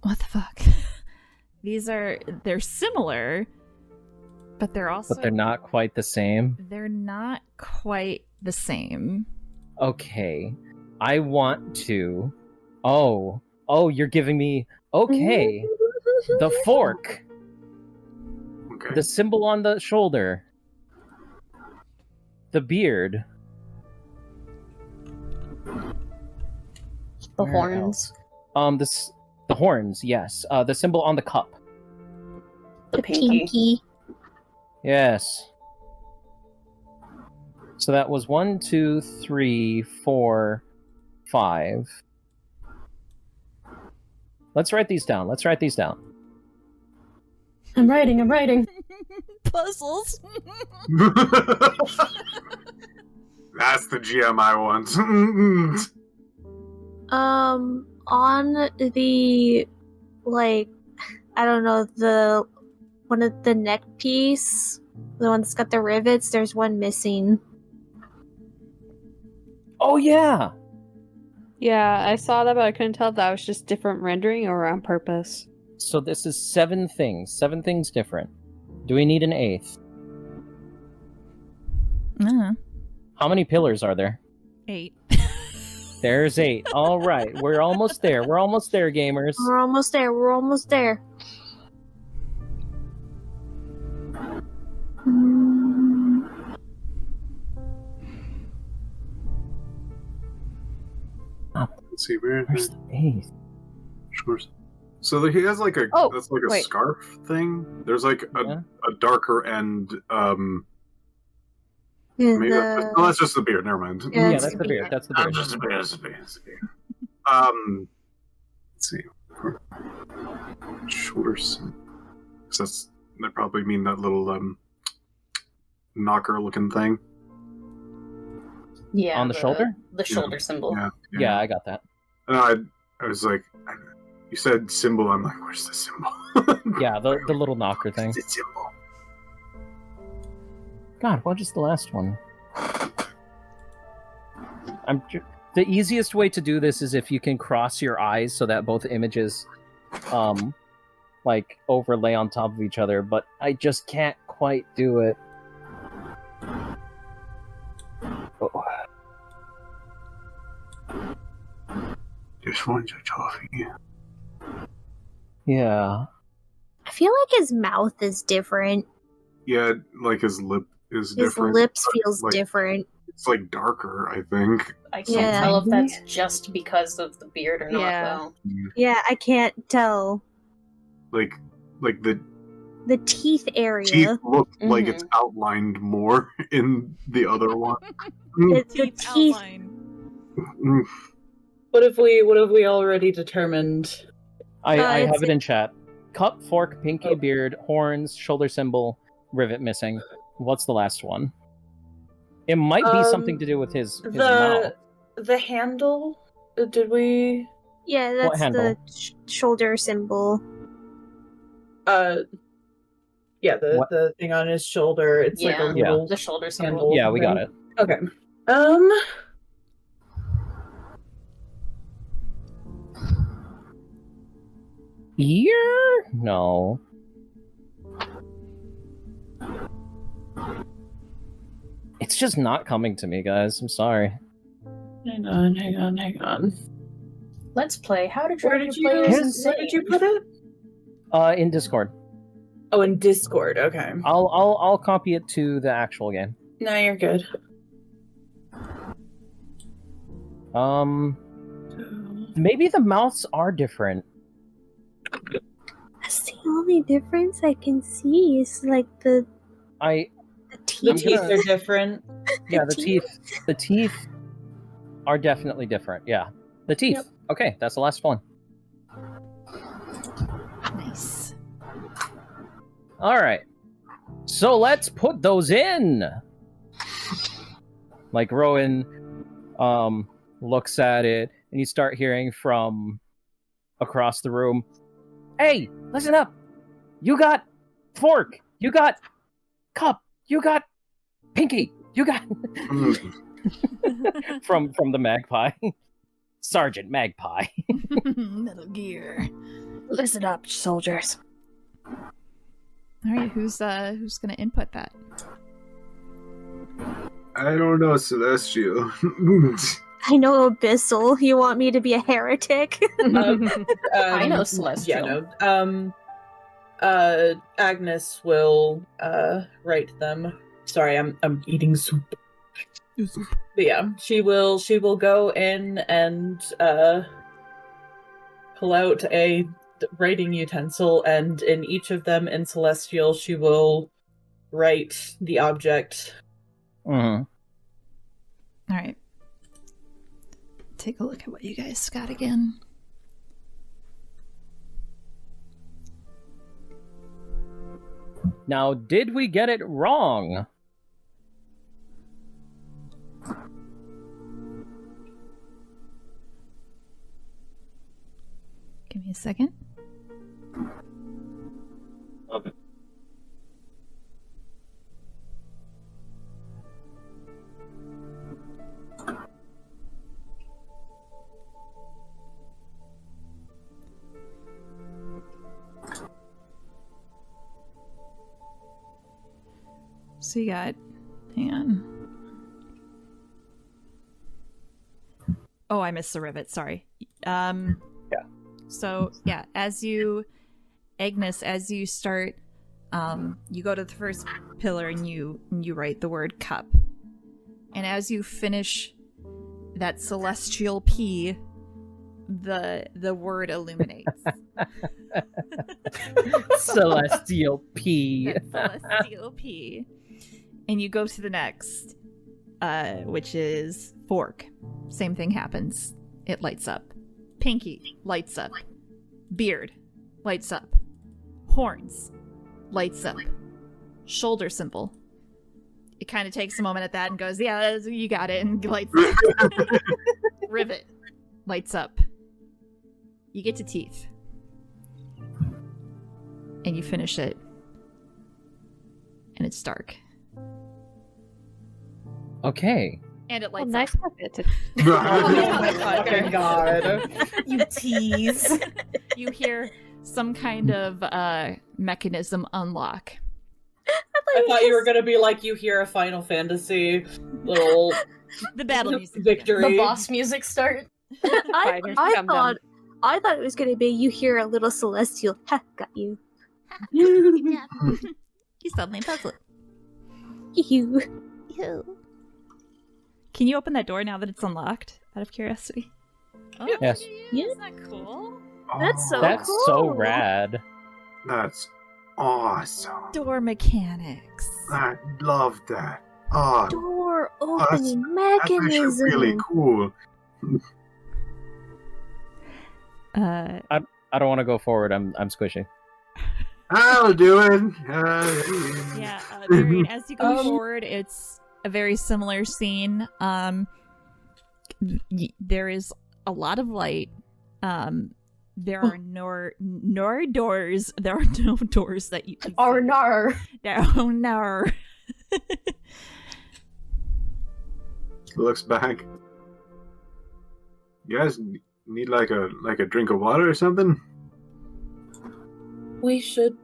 what the fuck? They're similar, but they're also... But they're not quite the same? They're not quite the same. Okay. I want to... Oh, you're giving me... Okay. The fork. Okay. The symbol on the shoulder. The beard. The Where horns. The horns, yes. The symbol on the cup. The pinky. Yes. So that was 1, 2, 3, 4, 5. Let's write these down. I'm writing. Puzzles. That's the GM I want. On the, I don't know, one of the neck piece, the one that's got the rivets, there's one missing. Oh, yeah! Yeah, I saw that, but I couldn't tell if that was just different rendering or on purpose. So this is 7 things. 7 things different. Do we need an 8th? How many pillars are there? 8. There's 8. All right, we're almost there. We're almost there, gamers. We're almost there. Let's see, where's the 8th? So he has like a that's like a wait. scarf thing. There's like a darker end. Maybe that's just the beard. Never mind. Yeah, that's the beard. That's the beard. Just a beard. That's a beard. Let's see. Shoulders. That probably mean that little knocker-looking thing. Yeah. On the shoulder? The shoulder symbol. Yeah, I got that. And I was like, you said symbol. I'm like, where's the symbol? Yeah, the little knocker thing. Where's the symbol? God, what is the last one? The easiest way to do this is if you can cross your eyes so that both images, overlay on top of each other. But I just can't quite do it. Oh. Just want your toffee. Yeah. I feel like his mouth is different. Yeah, like his lip is His different. lips but, feels different. It's like darker, I think. I can't tell if that's just because of the beard or not, though. Yeah, I can't tell. Like the teeth area. teeth look like it's outlined more in the other one. The teeth. What have we already determined? I have it in chat. Cup, fork, pinky, beard, horns, shoulder symbol, rivet missing. What's the last one? It might be something to do with his mouth. The handle? Did we... Yeah, that's the shoulder symbol. Yeah, What? the thing on his shoulder. It's like a little the shoulder symbol. handle. Yeah, we got it. Okay. Ear? No. It's just not coming to me, guys. I'm sorry. Hang on. Let's play. How to Where drive did your you players insane. where did you put it? In Discord. Oh, in Discord. Okay. I'll copy it to the actual game. No, you're good. Maybe the mouths are different. That's the only difference I can see is like the The teeth are different. Yeah, the teeth are definitely different. Yeah. The teeth. Yep. Okay, that's the last one. Nice. Alright. So let's put those in. Like Rowan looks at it and you start hearing from across the room. Hey, listen up. You got fork. You got cup. You got pinky. You got from the magpie. Sergeant Magpie. Metal Gear. Listen up, soldiers. All right, who's gonna input that? I don't know, Celestial. I know Abyssal. You want me to be a heretic? I know Celestial. Yeah, no. Agnes will write them. Sorry, I'm eating soup. But yeah, she will go in and pull out a writing utensil, and in each of them in Celestial she will write the object. Mm-hmm. All right. Take a look at what you guys got again. Now, did we get it wrong? Give me a second. Okay. So you got, hang on. Oh, I missed the rivet. Sorry. Yeah. So yeah, Agnes, as you start, you go to the first pillar and you write the word cup, and as you finish that celestial P, the word illuminates. Celestial P. Celestial P. And you go to the next, which is fork. Same thing happens. It lights up. Pinky lights up. Beard lights up. Horns lights up. Shoulder symbol. It kind of takes a moment at that and goes, yeah, you got it, and lights up. Rivet lights up. You get to teeth. And you finish it. And it's dark. Okay. And it lights up. Nice puppet. Oh my fucking god. You tease. You hear some kind of mechanism unlock. I thought you were gonna be like, you hear a Final Fantasy little The battle music. victory. The boss music start. I thought it was gonna be you hear a little celestial. Ha, got you. You suddenly puzzle. You. Can you open that door now that it's unlocked? Out of curiosity. Oh, Yes. Yeah. Isn't that cool? That's so That's cool. so rad. That's awesome. Door mechanics. I love that. Oh, Door that's opening actually mechanism. really cool. I don't want to go forward. I'm squishy. I'll do it. Yeah, Varian, as you go forward, it's a very similar scene. There is a lot of light. there are nor doors. There are no doors that you can Or see. nar. Oh, no. Looks back. You guys need like a drink of water or something? We should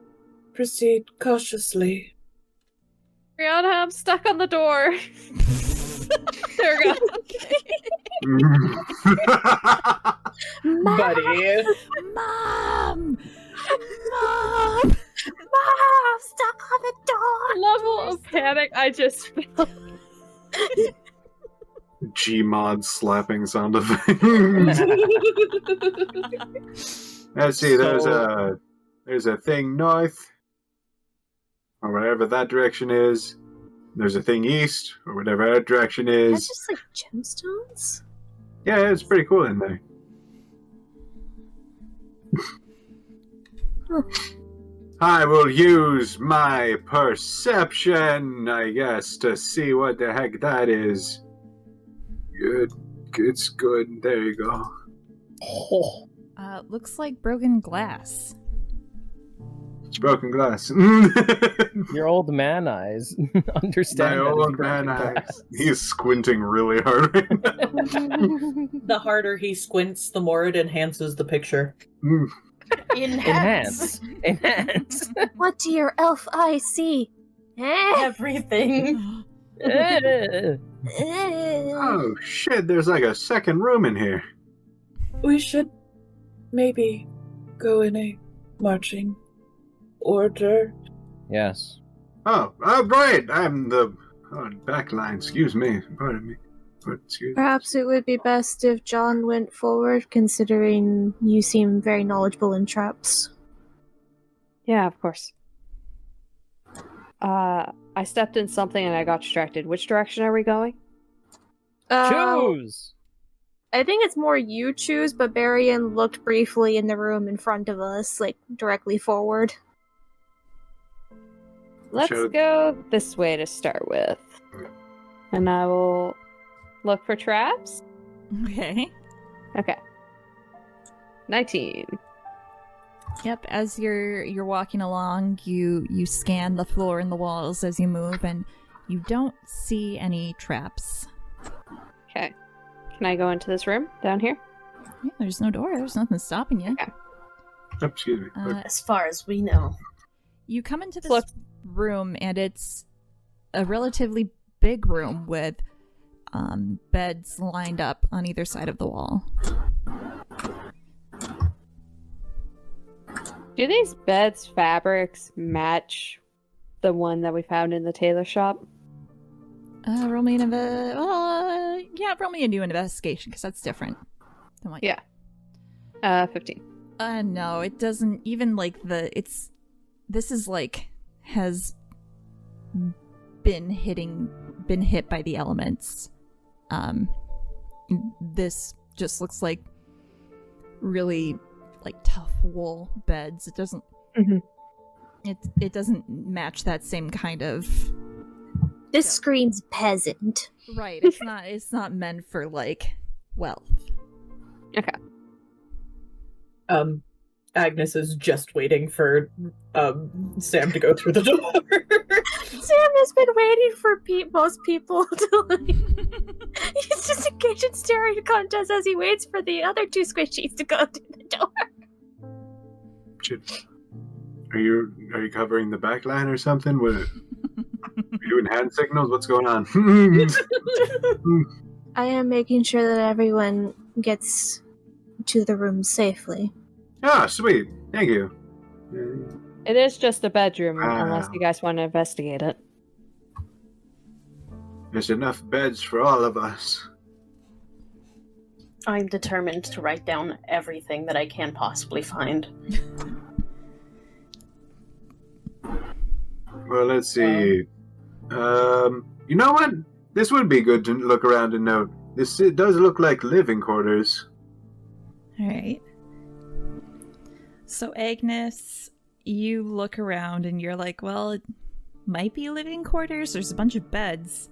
proceed cautiously. Criana, I'm stuck on the door. There we go. Buddy. Mom! Mom! Mom, stuck on the door. Level of panic I just felt. Gmod slapping sound effect. Let's see, there's a thing north, or whatever that direction is. There's a thing east, or whatever that direction That's is. just like gemstones? Yeah, it's pretty cool in there. I will use my perception, I guess, to see what the heck that is. Good. It's good. There you go. Oh. Looks like broken glass. It's broken glass. Your old man eyes. Understand My that old it's man broken eyes. glass. He's squinting really hard right now. The harder he squints, the more it enhances the picture. Enhance. Enhance. What do your elf eyes see? Everything. Oh shit, there's like a second room in here. We should maybe go in a marching order. Yes. Oh, right. I'm the back line. Excuse me. Pardon me. Excuse me. Perhaps it would be best if John went forward, considering you seem very knowledgeable in traps. Yeah, of course. I stepped in something and I got distracted. Which direction are we going? Choose! I think it's more you choose, but Barian looked briefly in the room in front of us, like directly forward. Let's go this way to start with. And I will look for traps. Okay. Okay. 19. Yep, as you're walking along, you scan the floor and the walls as you move, and you don't see any traps. Okay. Can I go into this room down here? Yeah, there's no door. There's nothing stopping you. Okay. Oh, excuse me. As far as we know. You come into this room, and it's a relatively big room with beds lined up on either side of the wall. Do these beds' fabrics match the one that we found in the tailor shop? Roll me roll me a new investigation, because that's different than what. Yeah. 15. No, it doesn't. Even like this is like has been hit by the elements. This just looks like really like tough wool beds. It doesn't. Mm-hmm. It doesn't match that same kind of. This screams peasant. Right. It's not meant for like wealth. Okay. Agnes is just waiting for Sam to go through the door. Sam has been waiting for most people to like. He's just engaged in staring contest as he waits for the other two squishies to go through the door. Shit. Are you covering the back line or something? What? Are you doing hand signals? What's going on? I am making sure that everyone gets to the room safely. Ah, sweet. Thank you. It is just a bedroom, unless you guys want to investigate it. There's enough beds for all of us. I'm determined to write down everything that I can possibly find. Well, let's see. You know what? This would be good to look around and note. It does look like living quarters. All right. So Agnes, you look around and you're like, well, it might be living quarters. There's a bunch of beds.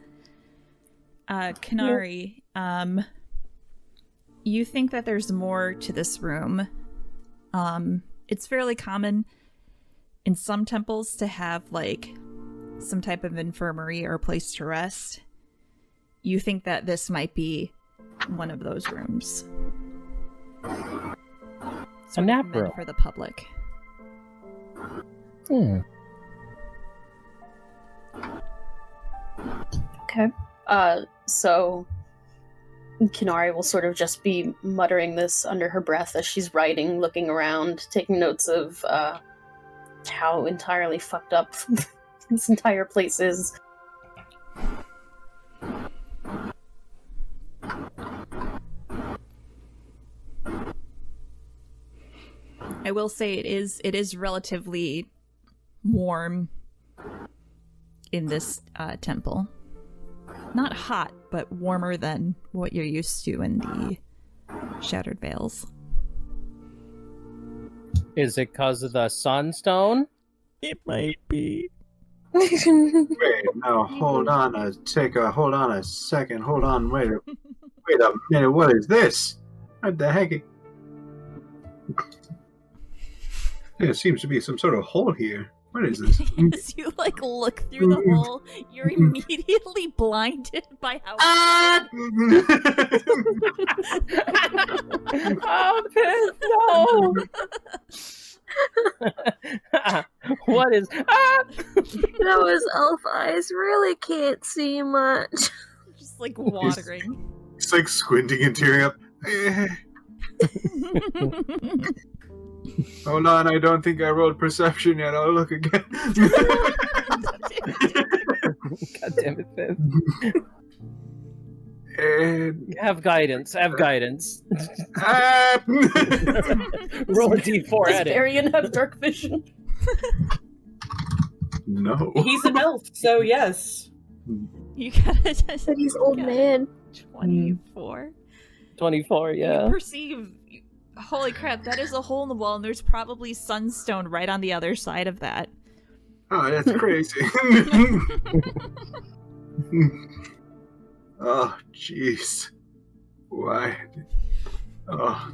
Kanari, you think that there's more to this room It's fairly common in some temples to have like some type of infirmary or place to rest. You think that this might be one of those rooms. A nap meant room for the public. Okay. So Kinari will sort of just be muttering this under her breath as she's writing, looking around, taking notes of how entirely fucked up this entire place is. I will say it is relatively warm in this temple. Not hot, but warmer than what you're used to in the Shattered Vales. Is it because of the sunstone? It might be. Wait, no, hold on a second. Hold on, wait a minute, what is this? What the heck? There seems to be some sort of hole here. What is this? As you like look through the hole, you're immediately blinded by how Oh, no! What is... Those elf eyes really can't see much. just like watering. It's like squinting and tearing up. Hold on, I don't think I rolled perception yet. I'll look again. God damn it, Piph. And... Have guidance. Ah! Roll a d4 Does at it. Varian have dark vision? No. He's an elf, so yes. You gotta just... But he's old man. 24. 24, yeah. You perceive... Holy crap, that is a hole in the wall, and there's probably sunstone right on the other side of that. Oh, that's crazy. Oh, jeez. Why? Oh.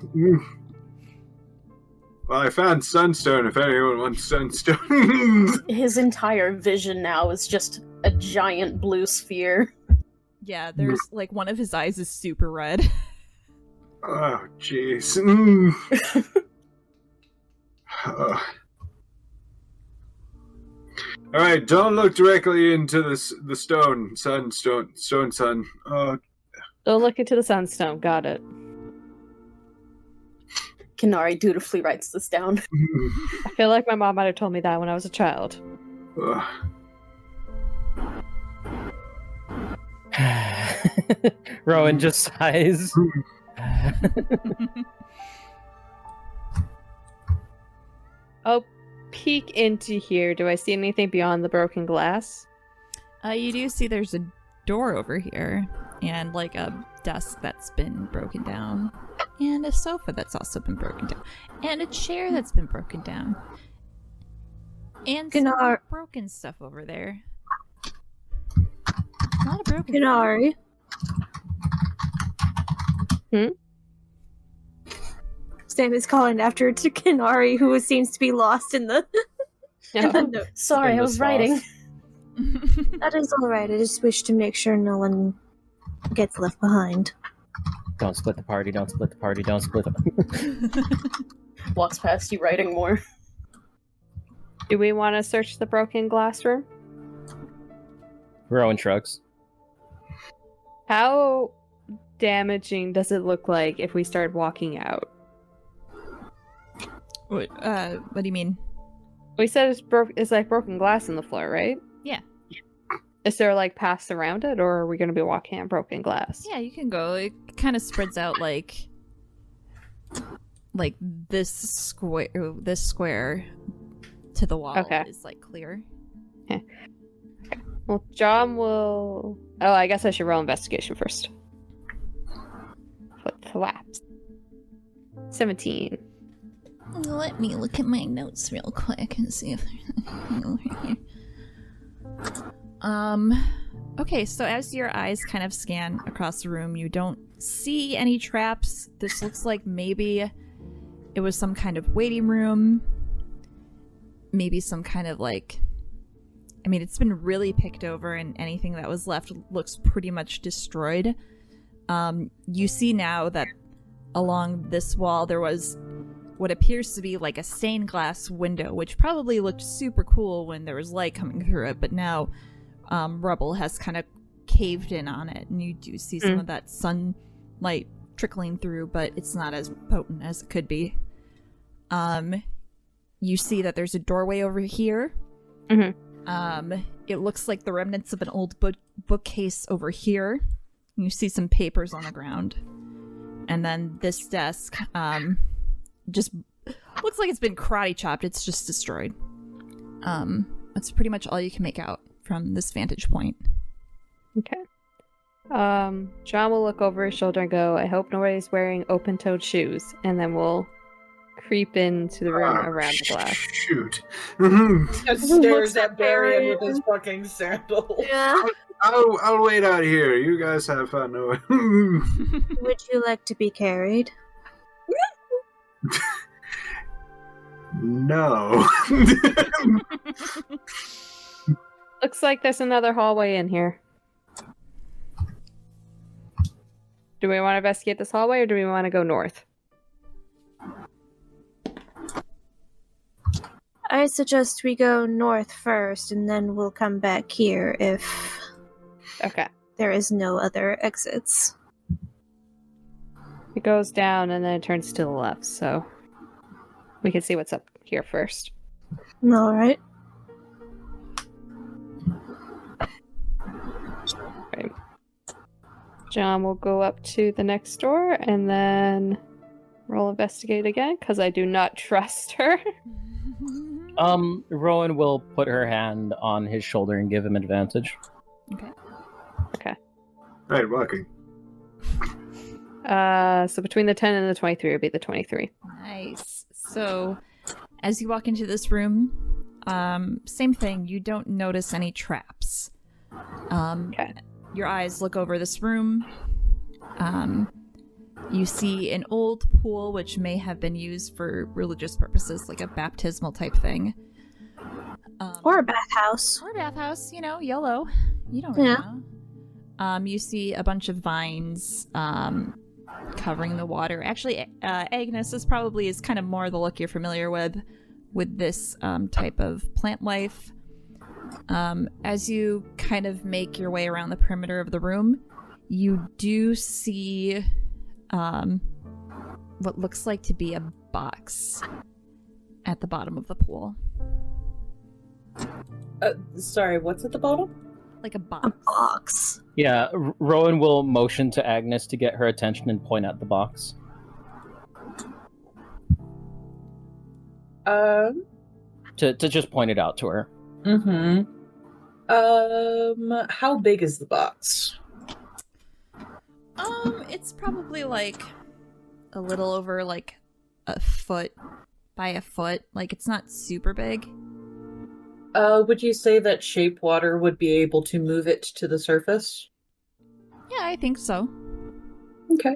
Well, I found sunstone if anyone wants sunstone. His entire vision now is just a giant blue sphere. Yeah, there's, like, one of his eyes is super red. Oh, jeez. All right, don't look directly into the stone sun. Don't look into the sunstone. Got it. Kinari dutifully writes this down. I feel like my mom might have told me that when I was a child. Rowan just sighs. I'll peek into here. Do I see anything beyond the broken glass? You do see there's a door over here, and like a desk that's been broken down, and a sofa that's also been broken down, and a chair that's been broken down, and some broken stuff over there. A lot of broken Kinari. Sam is calling after to Kinari, who seems to be lost in the. Sorry, I was writing. That is alright. I just wish to make sure no one gets left behind. Don't split the party, don't split the party, don't split the... Walks past you writing more. Do we want to search the broken glass room? Rowan shrugs. How damaging does it look like if we start walking out? What do you mean? We said it's like broken glass in the floor, right? Yeah. Is there like paths around it, or are we going to be walking on broken glass? Yeah, you can go. It kind of spreads out like this square to the wall is like clear. Okay. Well, John will. Oh, I guess I should roll investigation first. Foot flaps. 17. Let me look at my notes real quick and see if there's anything over here. Okay, so as your eyes kind of scan across the room, you don't see any traps. This looks like maybe It was some kind of waiting room. Maybe some kind of like... I mean, it's been really picked over, and anything that was left looks pretty much destroyed. You see now that along this wall there was what appears to be like a stained glass window, which probably looked super cool when there was light coming through it, but now rubble has kind of caved in on it, and you do see some of that sunlight trickling through, but it's not as potent as it could be. You see that there's a doorway over here. It looks like the remnants of an old bookcase over here. You see some papers on the ground. And then this desk just looks like it's been karate chopped. It's just destroyed. That's pretty much all you can make out from this vantage point. Okay. John will look over his shoulder and go, I hope nobody's wearing open-toed shoes. And then we'll creep into the room around the glass. Shoot. Just stares at Barry with his fucking sandal. Yeah. I'll wait out here. You guys have fun. Would you like to be carried? No. Looks like there's another hallway in here. Do we want to investigate this hallway, or do we want to go north? I suggest we go north first, and then we'll come back here if there is no other exits. It goes down and then it turns to the left, so we can see what's up here first. Alright. Okay. John will go up to the next door and then roll investigate again, because I do not trust her. Rowan will put her hand on his shoulder and give him advantage. Okay. Hey, walking. So between the 10 and the 23 would be the 23. Nice. So, as you walk into this room, same thing. You don't notice any traps. Your eyes look over this room. You see an old pool, which may have been used for religious purposes, like a baptismal type thing. Or a bathhouse. Or a bathhouse, YOLO. You don't really know. You see a bunch of vines covering the water. Actually, Agnes is kind of more the look you're familiar with this type of plant life. As you kind of make your way around the perimeter of the room, you do see what looks like to be a box at the bottom of the pool. Sorry, what's at the bottom? Like a box. A box. Yeah, Rowan will motion to Agnes to get her attention and point at the box. To just point it out to her. How big is the box? It's probably like a little over like a foot by a foot. Like, it's not super big. Would you say that Shapewater would be able to move it to the surface? Yeah, I think so. Okay.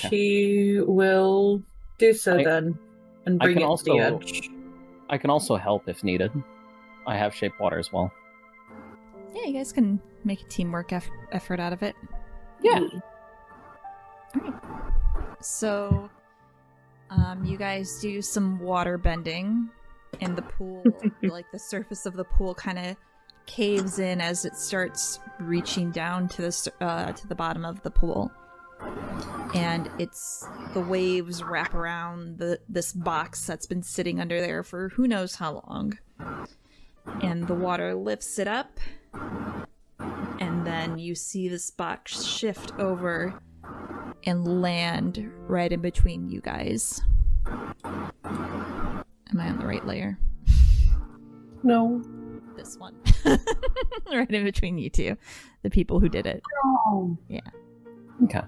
She will do so then, and bring it to the edge. I can also help if needed. I have Shapewater as well. Yeah, you guys can make a teamwork effort out of it. Yeah. Alright. So, you guys do some water bending, and the pool, like the surface of the pool kind of caves in as it starts reaching down to the bottom of the pool. And the waves wrap around this box that's been sitting under there for who knows how long. And the water lifts it up, and then you see this box shift over and land right in between you guys. Am I on the right layer? No. This one. Right in between you two. The people who did it. Oh. Yeah. Okay.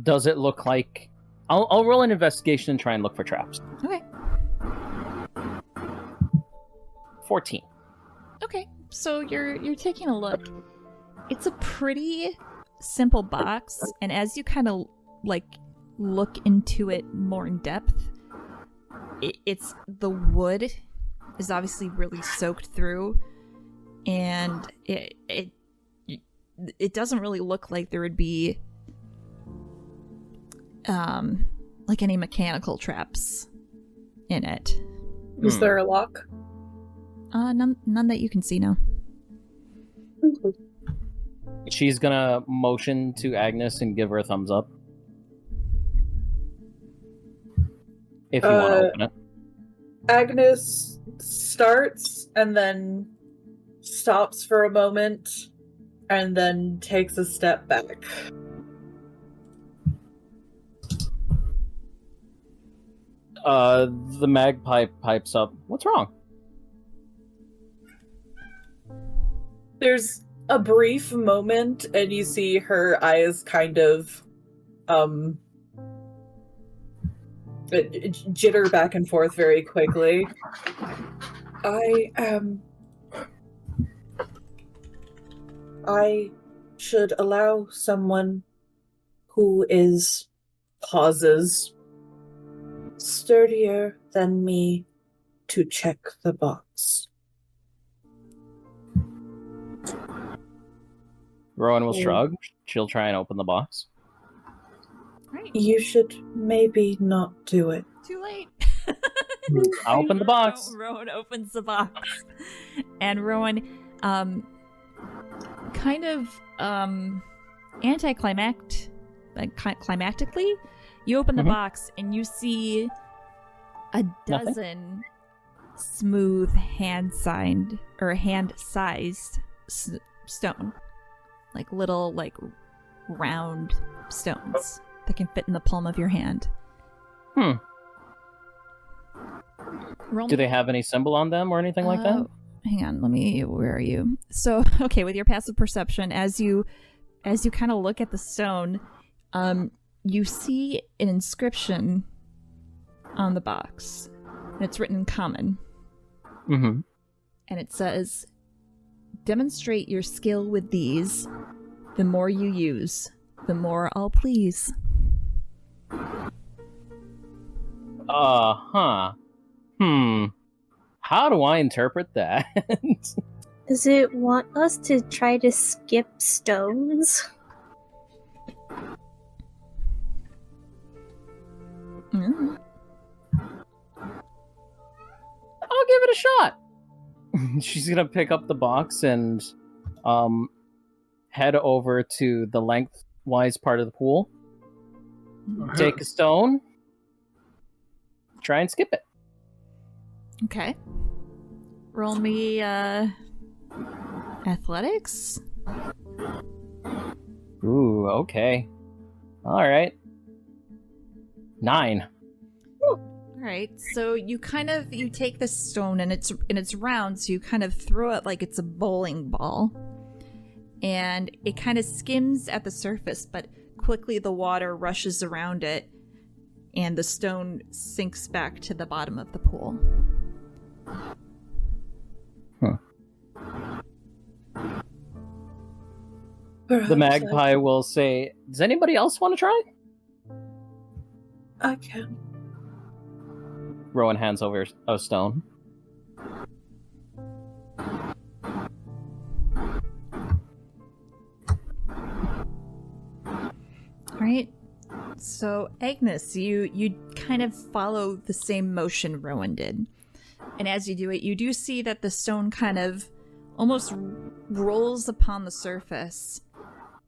Does it look like... I'll roll an investigation and try and look for traps. Okay. 14. Okay, so you're taking a look. It's a pretty simple box, and as you kind of like look into it more in depth, it's the wood is obviously really soaked through, and it doesn't really look like there would be like any mechanical traps in it. Is there a lock? None that you can see, no. She's gonna motion to Agnes and give her a thumbs up. If you want to open it. Agnes starts and then stops for a moment and then takes a step back. The magpie pipes up. What's wrong? There's a brief moment and you see her eyes kind of jitter back and forth very quickly. I should allow someone who is pauses. Sturdier than me to check the box. Rowan will shrug. She'll try and open the box. Right. You should maybe not do it. Too late. I'll open the box. Rowan opens the box. And Rowan, kind of, climactically, you open the box and you see a dozen smooth hand-sized stone. Like little, round stones that can fit in the palm of your hand. Do they have any symbol on them or anything like that? Hang on, where are you? So, okay, with your passive perception, as you kind of look at the stone, you see an inscription on the box. And it's written in common. Mm-hmm. And it says, "Demonstrate your skill with these. The more you use, the more I'll please." How do I interpret that? Does it want us to try to skip stones? Mm. I'll give it a shot. She's gonna pick up the box and head over to the lengthwise part of the pool. Take a stone. Try and skip it. Okay. Roll me athletics. Ooh, okay. Alright. 9. Alright, so you take this stone and it's round, so you kind of throw it like it's a bowling ball. And it kind of skims at the surface, but quickly the water rushes around it and the stone sinks back to the bottom of the pool. The magpie will say, "Does anybody else want to try?" I can. Rowan hands over a stone. Alright. So, Agnes, you kind of follow the same motion Rowan did. And as you do it, you do see that the stone kind of almost rolls upon the surface.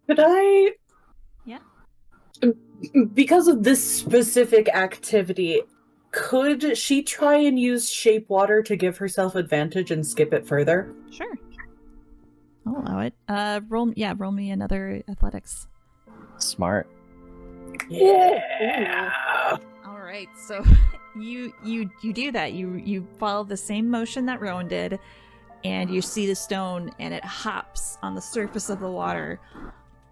Could I... Yeah? Because of this specific activity, could she try and use shape water to give herself advantage and skip it further? Sure. I'll allow it. Roll me another athletics. Smart. Yeah. All right, so you do that. You follow the same motion that Rowan did, and you see the stone, and it hops on the surface of the water,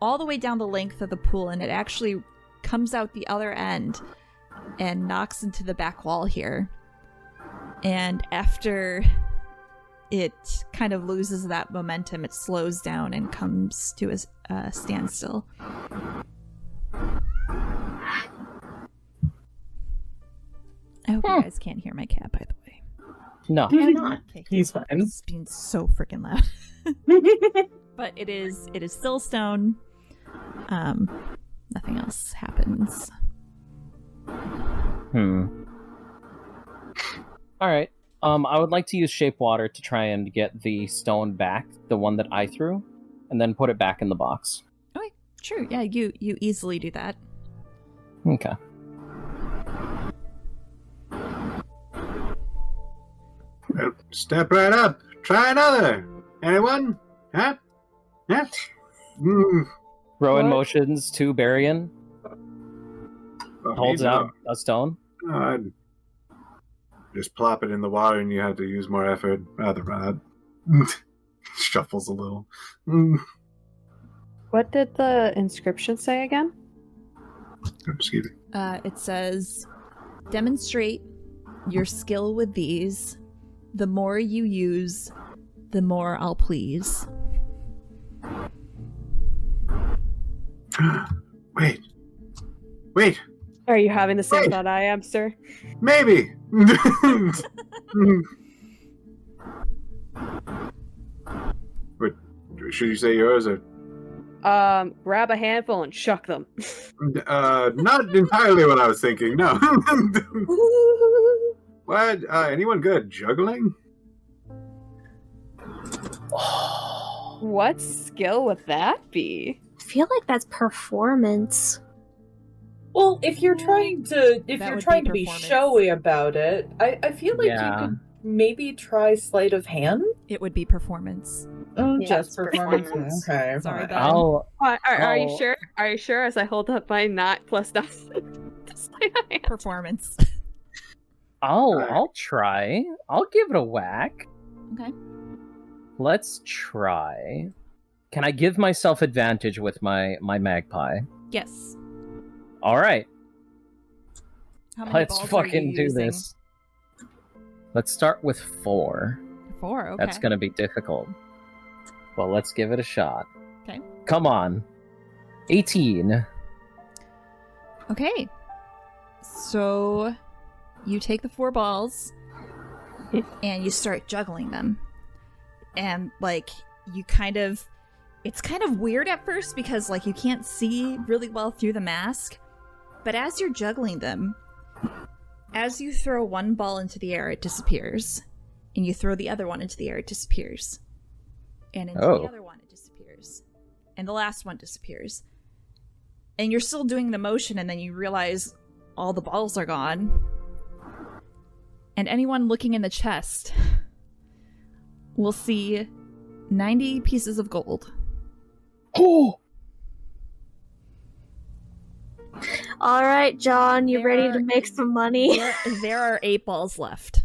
all the way down the length of the pool, and it actually comes out the other end and knocks into the back wall here. And after it kind of loses that momentum. It slows down and comes to a standstill. I hope you guys can't hear my cat, by the way. No. not. Okay, He's fine. It's being so freaking loud. But it is still stone. Nothing else happens. Alright. I would like to use Shape Water to try and get the stone back, the one that I threw, and then put it back in the box. Okay, sure. Yeah, you easily do that. Okay. Step right up. Try another. Anyone? Huh? Yeah? Rowan What? motions to Barian, holds out a stone. I'd just plop it in the water and you have to use more effort. Rather odd. Shuffles a little. What did the inscription say again? Excuse me. It says, demonstrate your skill with these. The more you use, the more I'll please. Wait. Are you having the same Wait. thought I am, sir? Maybe. Wait, should you say yours or? Grab a handful and chuck them. Not entirely what I was thinking. No. What? Anyone good at juggling? What skill would that be? I feel like that's performance. Well, if you're trying to That would be be performance. showy about it, I feel like Yeah. you could maybe try sleight of hand. It would be performance. Oh, Yeah, just it's performance. performance. Okay. Sorry, fine. Ben. Are you Oh. sure? Are you sure? As I hold up my not plus nothing. Just like Performance. I'll try. I'll give it a whack. Okay. Let's try. Can I give myself advantage with my magpie? Yes. All right. How many Let's balls are you fucking do using? this. Let's start with 4. 4, okay. That's gonna be difficult. Well, let's give it a shot. Okay. Come on. 18. Okay. So you take the 4 balls and you start juggling them. And like you it's kind of weird at first because like you can't see really well through the mask. But as you're juggling them, as you throw one ball into the air, it disappears. And you throw the other one into the air, it disappears. And into the other one, it disappears. And the last one disappears. And you're still doing the motion, and then you realize all the balls are gone. And anyone looking in the chest will see 90 pieces of gold. Oh! All right, John, you There ready are- to make some money? There are 8 balls left.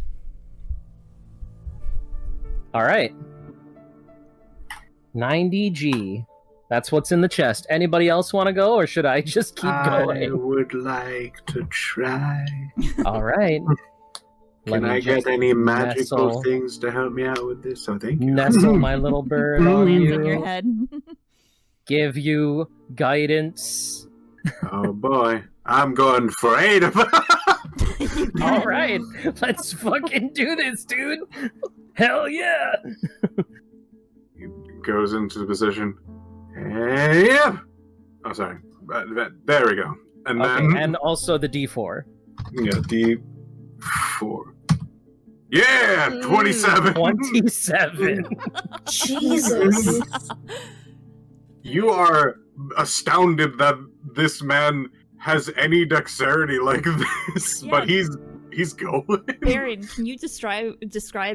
All right. 90G. That's what's in the chest. Anybody else want to go, or should I just keep I going? would like to try. All right. Can I get any magical things to help me out with this? Oh, thank you. Nestle my little bird on Lands on your you. head. Give you guidance. Oh boy, I'm going for 8 of them. All right. Let's fucking do this, dude. Hell yeah. He goes into the position. Yeah. Oh, sorry. There we go. And Okay, then and also the D4. yeah, D4. Yeah, 27. 27. Jesus. You are astounded that this man has any dexterity like this, Yeah. but he's going. Baron, can you describe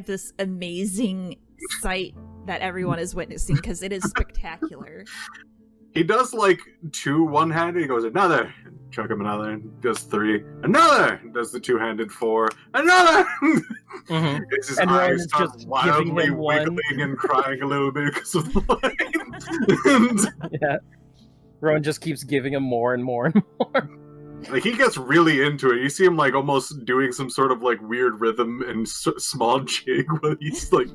this amazing sight that everyone is witnessing? Because it is spectacular. He does like 2 one-handed. He goes another, chuck him another, does 3, another, does the 2-handed 4, another. Mhm. His And eyes Rowan's start just wildly giving him one. wiggling and crying a little bit because of the light. Yeah. Rowan just keeps giving him more and more and more. Like, he gets really into it. You see him, like, almost doing some sort of, like, weird rhythm and small jig when he's, like...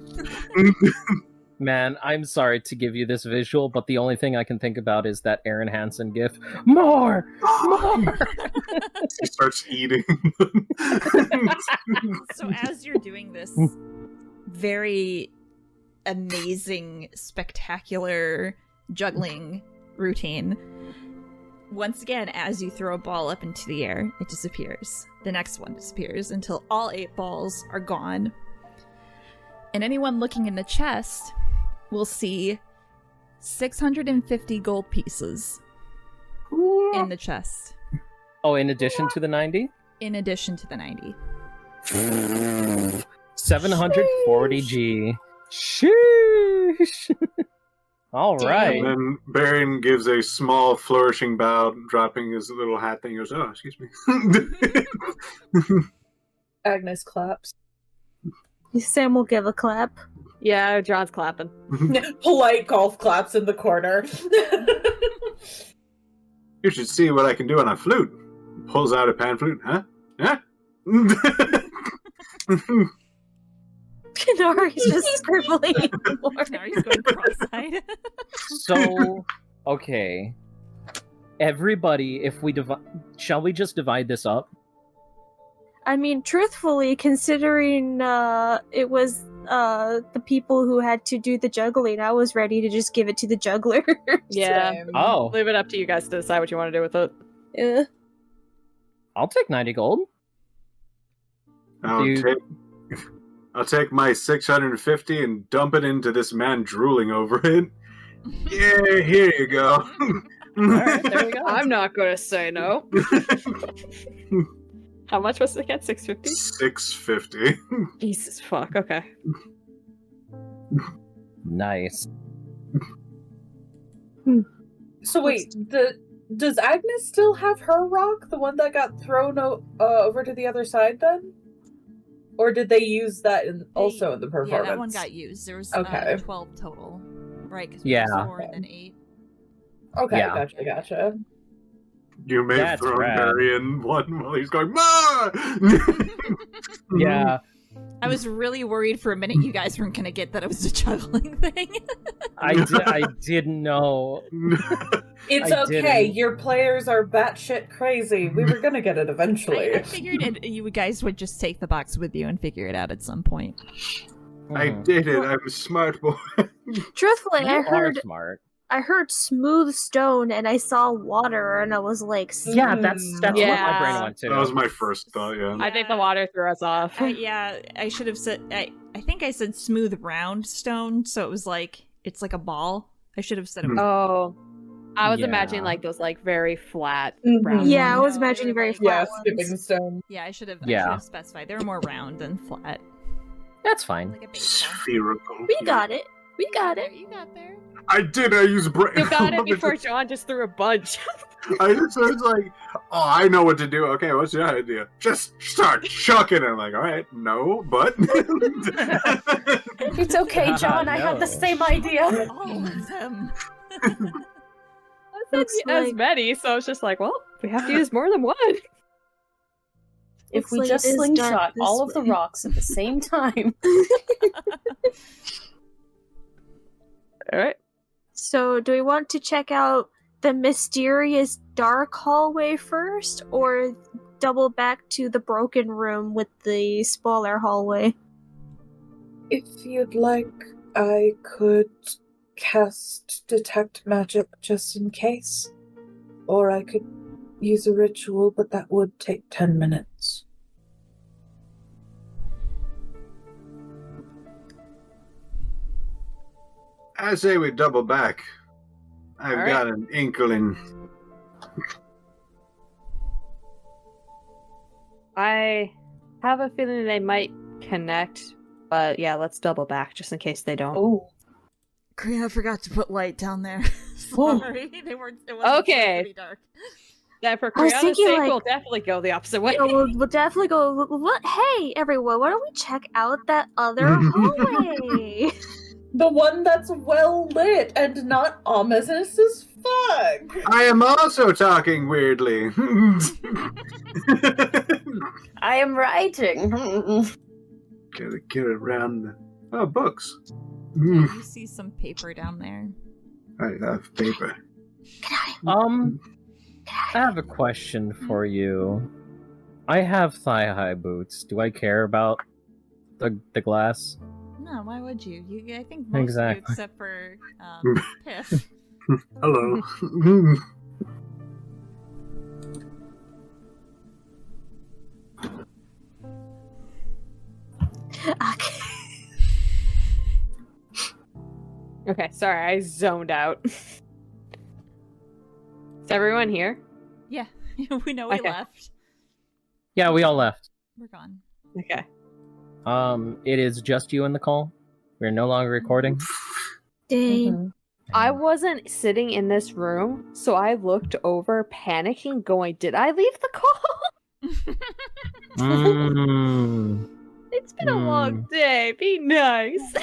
Man, I'm sorry to give you this visual, but the only thing I can think about is that Aaron Hansen gif. More! More! He starts eating. So as you're doing this very amazing, spectacular juggling routine, once again, as you throw a ball up into the air, it disappears. The next one disappears until all 8 balls are gone. And anyone looking in the chest will see 650 gold pieces in the chest. Oh, in addition to the 90? In addition to the 90. 740G. Sheesh! Alright. And then Baron gives a small flourishing bow, dropping his little hat thing. He goes, oh, excuse me. Agnes claps. Sam will give a clap. Yeah, John's clapping. Polite golf claps in the corner. You should see what I can do on a flute. Pulls out a pan flute. Huh? Huh? Nari's just scribbling. Nari's going cross-eyed. So, okay. Everybody, if we shall we just divide this up? I mean, truthfully, considering it was the people who had to do the juggling, I was ready to just give it to the juggler. Yeah. Same. Oh. Leave it up to you guys to decide what you want to do with it. Yeah. I'll take 90 gold. I'll take my 650 and dump it into this man drooling over it. Yeah, here you go. Alright, there we go. I'm not going to say no. How much was it again? 650? 650. Jesus fuck, okay. Nice. So wait, does Agnes still have her rock? The one that got thrown over to the other side then? Or did they use that also in the performance? Yeah, that one got used. There was 12 total. Right, because we used 4 and then 8. Okay, Yeah. gotcha. You may have That's thrown rad. Barry in one while he's going, Ma! Yeah, I was really worried for a minute you guys weren't going to get that it was a juggling thing. I didn't know. It's I okay, didn't. your players are batshit crazy. We were gonna get it eventually. I figured you guys would just take the box with you and figure it out at some point. I did it. I'm a smart boy. Truthfully, You are smart. I heard smooth stone and I saw water and I was like, Yeah, that's what my Yeah. brain went to. That was my first thought, yeah. I think the water threw us off. I should have said. I think I said smooth round stone, so it was like it's like a ball. I should have said it was. Oh. I was Yeah. imagining like those like very flat Mhm. round. yeah, I was No, imagining they're very like- Yeah, flat skipping ones. stone. Yeah, I should have specified. They were more round than flat, That's fine. like a baseball. Spherical. We got it. We got There, it. you got there. I did. I used brain. You got it before John just threw a bunch. I was like, oh, I know what to do. Okay, what's your idea? Just start chucking it. I'm like, all right, no, but. It's okay, John. I had the No. same idea. All of them. That's Looks as like- many, so it's just like, well, we have to use more than one. If Looks we like just it is slingshot dark this all of the way. rocks at the same time. Alright. So, do we want to check out the mysterious dark hallway first, or double back to the broken room with the smaller hallway? If you'd like, I could cast Detect Magic just in case. Or I could use a ritual, but that would take 10 minutes. I say we double back. I've All right. got an inkling. I have a feeling they might connect, but yeah, let's double back just in case they don't. Oh. Kriana forgot to put light down there. Oh. Sorry, they weren't. It wasn't Okay. pretty dark. Then for I was Kriana's thinking, sake, like- we'll definitely go the opposite way. Yeah, we'll definitely go. What? Hey, everyone! Why don't we check out that other hallway? The one that's well lit and not ominous as fuck. I am also talking weirdly. I am writing. Gotta get around the... Oh, books. You see some paper down there. I have paper. I have a question for you. I have thigh-high boots. Do I care about the glass? No, why would you? I think most Exactly. do, except for Piph. Hello. Okay. Okay, sorry, I zoned out. Is everyone here? Yeah, we know we Okay. left. Yeah, we all left. We're gone. Okay. It is just you in the call. We're no longer recording. Dang. I wasn't sitting in this room, so I looked over, panicking, going, did I leave the call? It's been a long day. Be nice.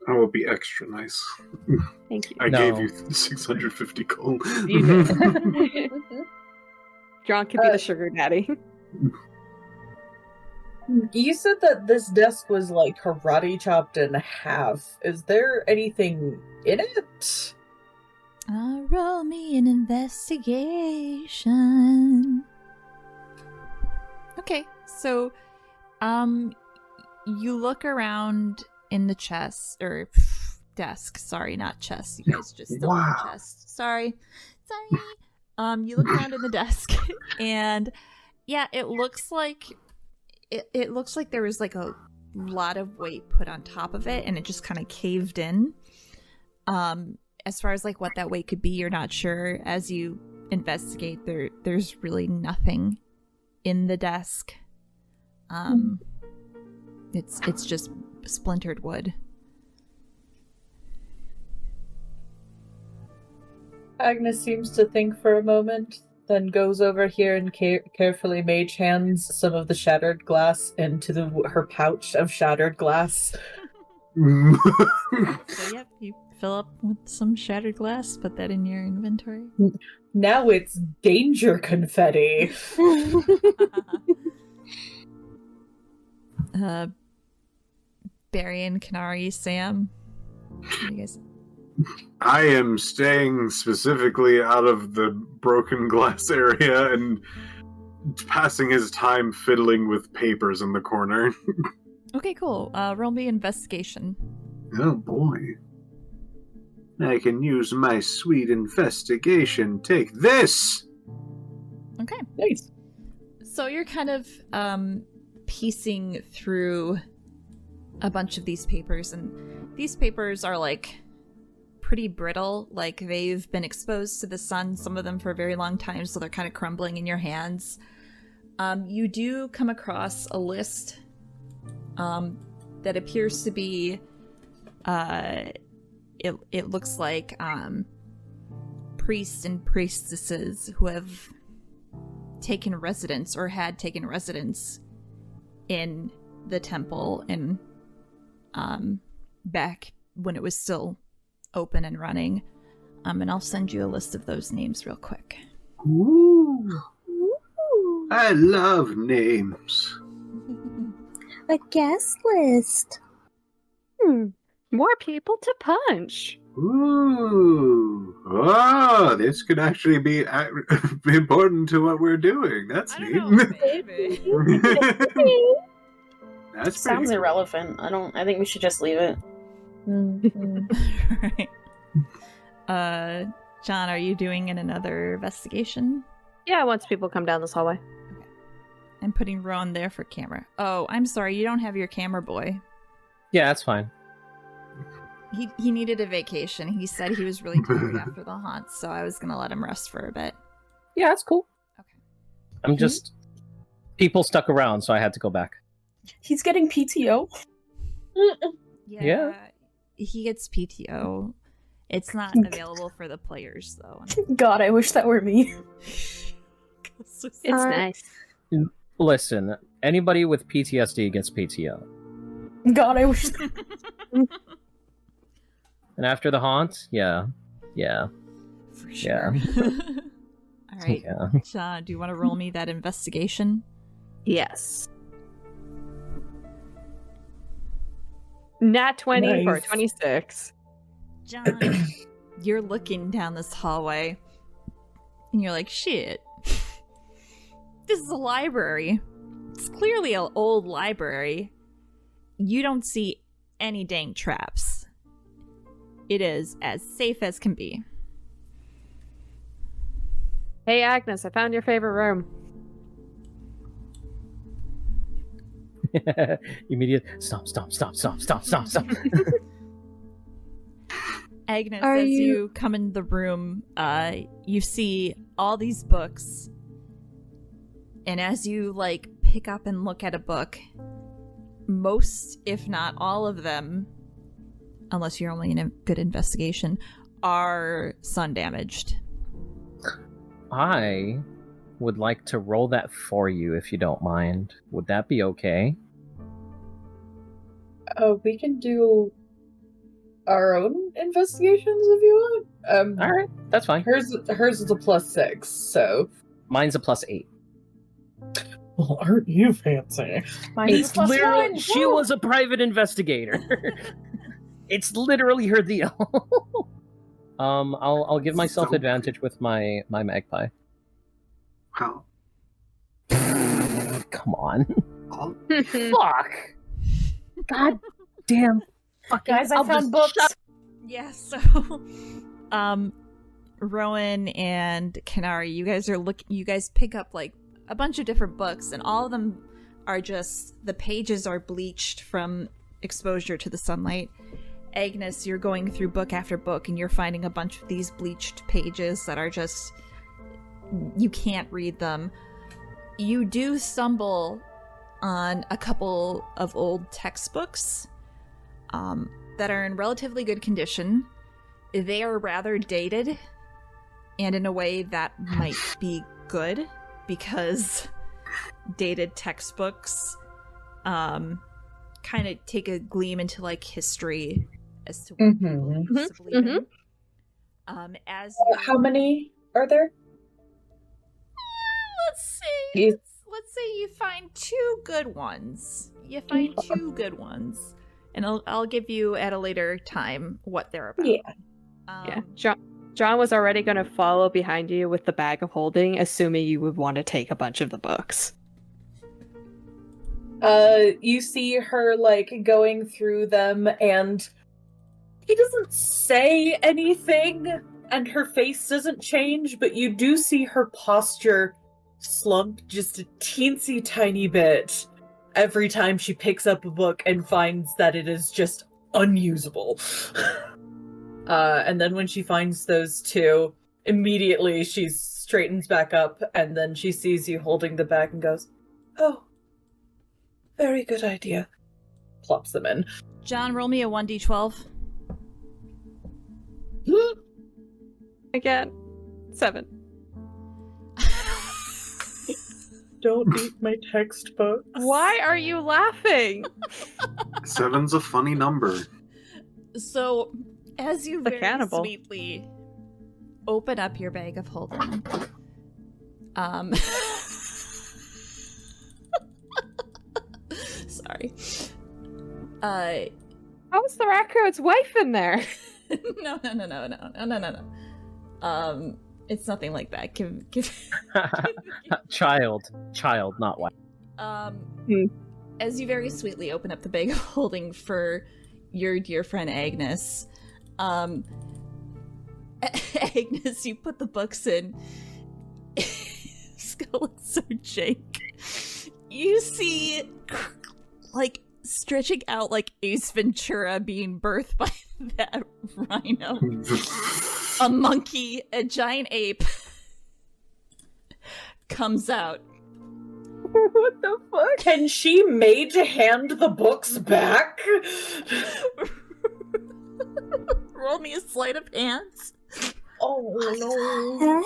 I will be extra nice. Thank you. I No. gave you 650 gold. You did. John could be the sugar daddy. You said that this desk was like karate chopped in half. Is there anything in it? Roll me an investigation. Okay, so, you look around in the chest, or desk, sorry, not chest, you guys just still Wow. in the chest. Sorry. You look around in the desk, and yeah, it looks like it looks like there was like a lot of weight put on top of it, and it just kind of caved in. As far as like what that weight could be, you're not sure. As you investigate, there's really nothing in the desk. It's just splintered wood. Agnes seems to think for a moment, then goes over here and carefully mage hands some of the shattered glass into her pouch of shattered glass. So yep, you fill up with some shattered glass, put that in your inventory. Now it's danger confetti. Barry and Canary, Sam. What do you guys? I am staying specifically out of the broken glass area and passing his time fiddling with papers in the corner. Okay, cool. Roll me investigation. Oh boy. I can use my sweet investigation. Take this! Okay. Nice. So you're kind of piecing through a bunch of these papers, and these papers are like pretty brittle, like they've been exposed to the sun, some of them for a very long time, so they're kind of crumbling in your hands. You do come across a list that appears to be it looks like priests and priestesses who have taken residence or had taken residence in the temple and back when it was still open and running. And I'll send you a list of those names real quick. Ooh. I love names. A guest list. More people to punch. Ooh. Oh, this could actually be important to what we're doing. That's neat. Maybe. That's Sounds pretty cool. irrelevant. I think we should just leave it. Right. John, are you doing another investigation? Yeah, once people come down this hallway. I'm putting Rowan there for camera. Oh, I'm sorry, you don't have your camera boy. Yeah, that's fine. He needed a vacation. He said he was really tired after the haunt, so I was gonna let him rest for a bit. Yeah, that's cool. Okay. I'm just... People stuck around, so I had to go back. He's getting PTO. Yeah. He gets PTO. It's not available for the players, though. God, I wish that were me. It's nice. Listen, anybody with PTSD gets PTO. God, I wish. And after the haunt, yeah. For sure. Yeah. All right, Yeah. John, do you want to roll me that investigation? Yes. Nat 20 for Nice. 26. John, you're looking down this hallway, and you're like, shit. This is a library. It's clearly an old library. You don't see any dang traps. It is as safe as can be. Hey, Agnes, I found your favorite room. Immediate. Stop. Agnes, Are as you- you come in the room, you see all these books. And as you, like, pick up and look at a book, most, if not all of them, unless you're only in a good investigation, are sun damaged. I would like to roll that for you if you don't mind. Would that be okay? We can do our own investigations if you want. All right, that's fine. Hers is a +6, so. Mine's a +8. Well, aren't you fancy? It's literally she was a private investigator. It's literally her deal. I'll give myself So- advantage with my magpie. How? Come on. Oh, Fuck. God damn. Fucking Guys, I I'll found just books. shut- Yeah, so Rowan and Kanari, you guys pick up like a bunch of different books, and all of them are just, the pages are bleached from exposure to the sunlight. Agnes, you're going through book after book, and you're finding a bunch of these bleached pages that are just, you can't read them. You do stumble on a couple of old textbooks that are in relatively good condition. They are rather dated, and in a way that might be good, because dated textbooks kind of take a gleam into like history as to what people used to believe in. As How many are there? let's say you find two good ones. You find two good ones, and I'll give you at a later time what they're about. Yeah. Yeah. John was already going to follow behind you with the bag of holding, assuming you would want to take a bunch of the books. You see her like going through them, and he doesn't say anything, and her face doesn't change, but you do see her posture slump just a teensy tiny bit every time she picks up a book and finds that it is just unusable. And then when she finds those two, immediately she straightens back up, and then she sees you holding the bag and goes, Oh, very good idea. plops them in. John, roll me a 1d12. Again, 7. Don't eat my textbook. Why are you laughing? 7's a funny number. So, as you The very cannibal. sweetly open up your bag of holding, sorry. How was the raccoon's wife in there? No. It's nothing like that. Give Child, not wife. As you very sweetly open up the bag of holding for your dear friend Agnes, Agnes, you put the books in. Skull looks so jank. You see, like, stretching out like Ace Ventura being birthed by that rhino. A monkey, a giant ape, comes out. What the fuck? Can she mage hand the books back? Roll me a sleight of hands. Oh no.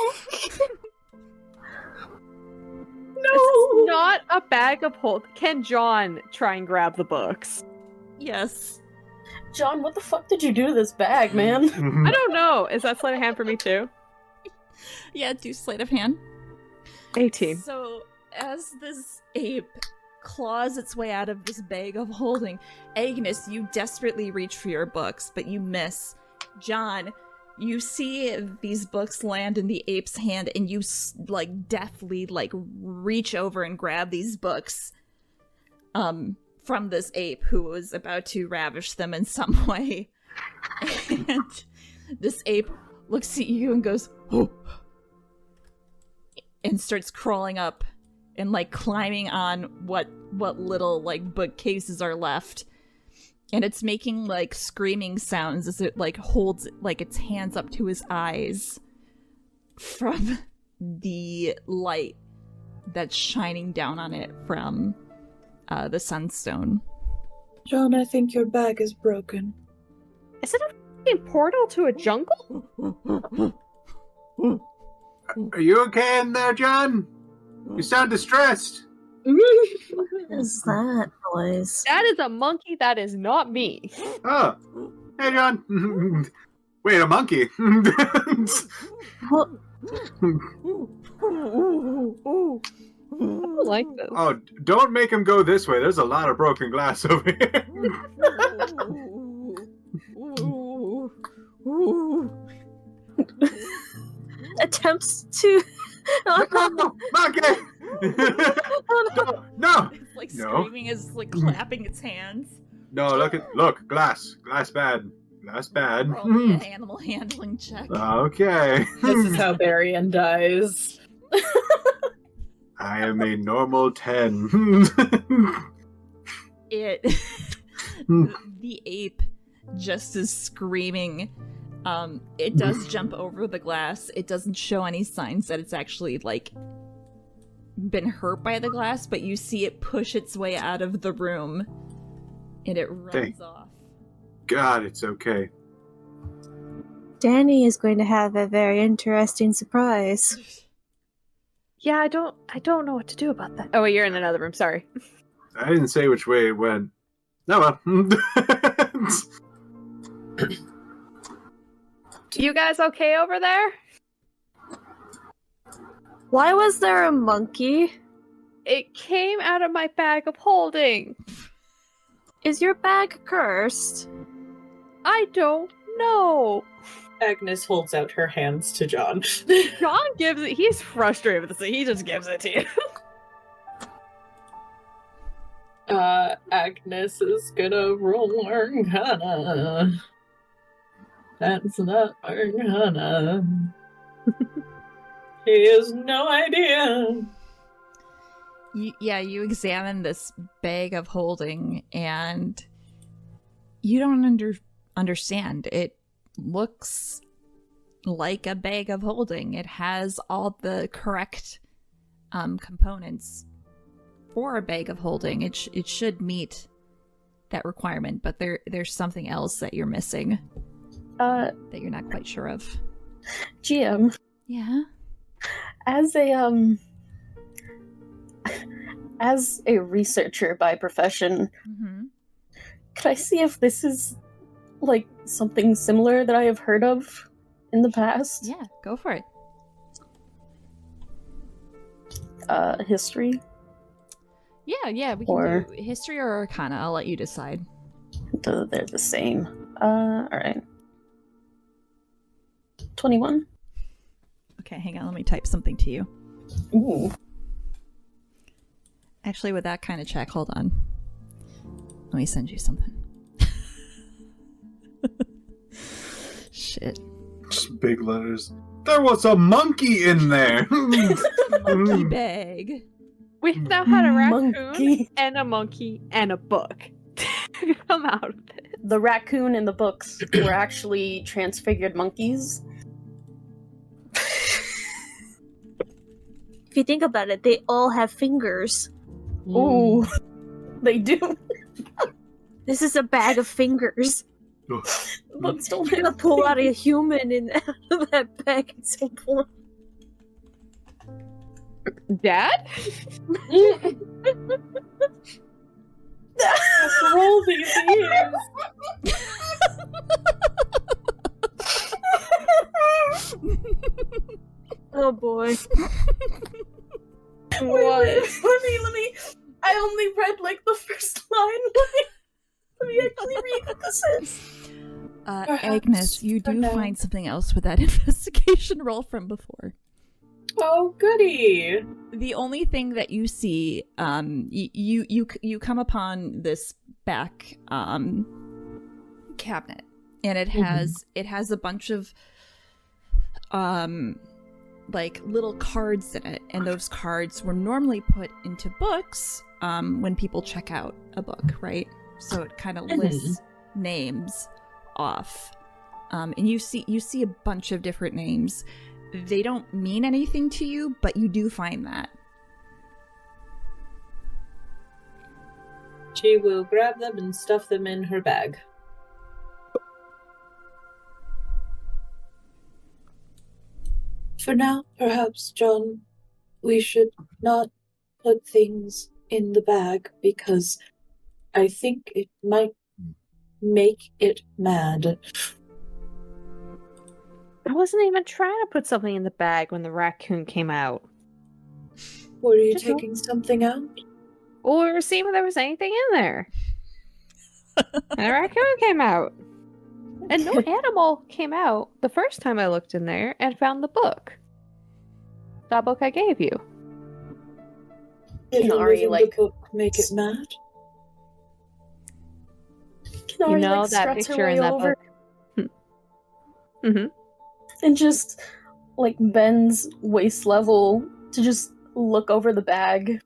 This is not a bag of hold. Can John try and grab the books? Yes. John, what the fuck did you do to this bag, man? I don't know. Is that sleight of hand for me too? Yeah, do sleight of hand. 18. So, as this ape claws its way out of this bag of holding, Agnes, you desperately reach for your books, but you miss. John, you see these books land in the ape's hand, and you, deftly, reach over and grab these books, from this ape who was about to ravish them in some way. And this ape looks at you and goes, oh, and starts crawling up and climbing on what little bookcases are left, and it's making screaming sounds as it holds its hands up to his eyes from the light that's shining down on it from the sunstone. John, I think your bag is broken. Is it a f***ing portal to a jungle? Are you okay in there, John? You sound distressed. What is that noise? That is a monkey. That is not me. Oh, hey, John. Wait, a monkey? What? I don't like this. Oh, don't make him go this way. There's a lot of broken glass over here. Attempts to. No, monkey! No! It's No. screaming as clapping its hands. No, look, glass bad. Glass bad. Roll me an animal handling check. Okay. This is how Barian dies. I am a normal 10. The ape just is screaming. It does jump over the glass. It doesn't show any signs that it's actually been hurt by the glass, but you see it push its way out of the room and it runs off. God, it's okay. Danny is going to have a very interesting surprise. Yeah, I don't know what to do about that. Oh, wait, you're in another room. Sorry. I didn't say which way it went. No, well. You guys okay over there? Why was there a monkey? It came out of my bag of holding. Is your bag cursed? I don't know. Agnes holds out her hands to John. John gives it. He's frustrated with this. He just gives it to you. Agnes is gonna roll Arcana. That's not Arcana. He has no idea. You examine this bag of holding, and you don't understand. It looks like a bag of holding. It has all the correct components for a bag of holding. It should meet that requirement, but there's something else that you're missing that you're not quite sure of. GM. Yeah. As a researcher by profession, could I see if this is something similar that I have heard of in the past? Yeah, go for it. History? Yeah, we can do history or arcana. I'll let you decide. They're the same. Alright. 21. Okay, hang on, let me type something to you. Ooh. Actually, with that kind of check, hold on. Let me send you something. Shit. Just big letters. There was a monkey in there! Monkey bag. We now had a raccoon Monkey. and a monkey and a book. Come out of it. The raccoon and the books were actually transfigured monkeys. If you think about it, they all have fingers. Ooh. They do. This is a bag of fingers. Books don't You're gonna pull out a human out of that bag at some point. Dad? Let's roll these ears. Oh boy. What? Let me. I only read like the first line. Let me actually read what this is. Agnes, you do now. find something else with that investigation roll from before. Oh, goody. The only thing that you see, you come upon this back cabinet, and it has a bunch of like little cards in it, and those cards were normally put into books when people check out a book, right? So it kind of lists names off, and you see a bunch of different names. They don't mean anything to you, but you do find that. She will grab them and stuff them in her bag. For now, perhaps, John, we should not put things in the bag because I think it might make it mad. I wasn't even trying to put something in the bag when the raccoon came out. Were you Just taking something out? Or seeing if there was anything in there. And the raccoon came out. And no animal came out the first time I looked in there and found the book. That book I gave you. Did Kinari, removing like- the book make it mad? Kinari, You know like, that struts her picture way in that over book? Mm-hmm. and just like bends waist level to just look over the bag.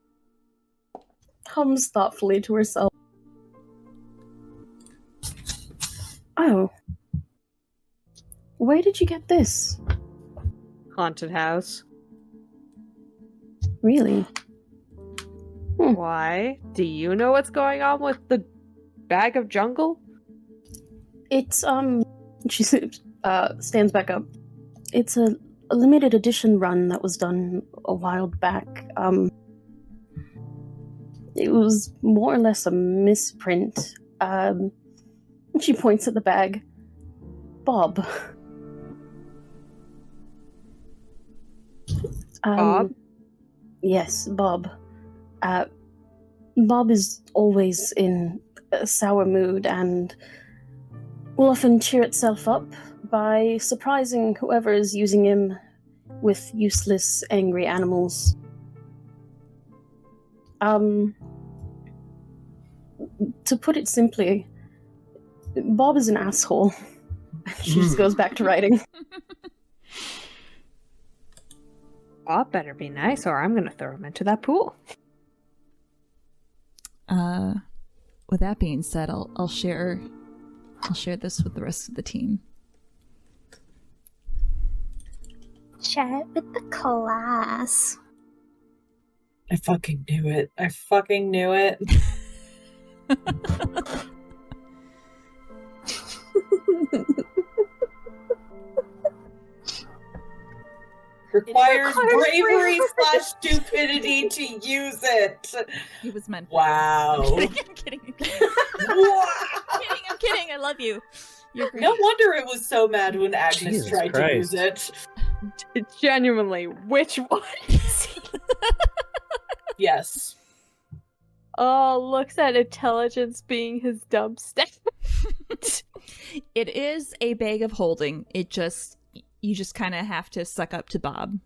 Hums thoughtfully to herself. Oh. Where did you get this? Haunted house. Really? Why? Do you know what's going on with the bag of jungle? It's she stands back up. It's a limited edition run that was done a while back. It was more or less a misprint. She points at the bag. Bob. Bob? Yes, Bob. Bob is always in a sour mood and will often cheer itself up by surprising whoever is using him with useless, angry animals. To put it simply, Bob is an asshole. She just goes back to writing. Bob better be nice or I'm gonna throw him into that pool. With that being said, I'll share this with the rest of the team. Share it with the class. I fucking knew it. I fucking knew it. Requires bravery / stupidity to use it. It was meant for Wow. I'm kidding. I'm kidding. I love you. You're great. No wonder it was so mad when Agnes Jesus tried Christ. to use it. Genuinely, which one? Yes. Oh, looks at intelligence being his dumb step. It is a bag of holding. You just kind of have to suck up to Bob.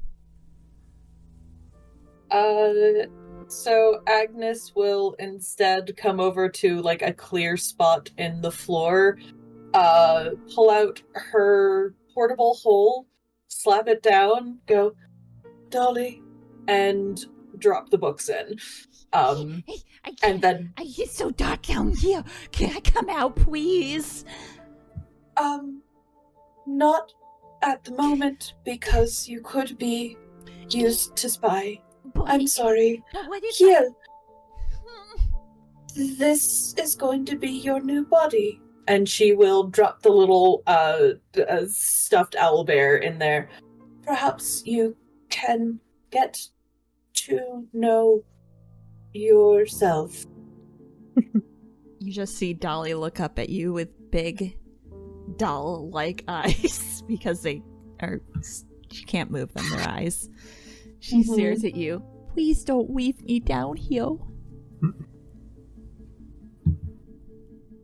So Agnes will instead come over to like a clear spot in the floor, pull out her portable hole, slap it down, go, Dolly, and drop the books in. And then It's so dark down here. Can I come out, please? Not at the moment, because you could be used to spy. I'm sorry. But what if Here. This is going to be your new body. and she will drop the little stuffed owlbear in there. Perhaps you can get to know yourself. You just see Dolly look up at you with big, doll-like eyes because they are She can't move them, their eyes. She stares at you. Please don't leave me down here.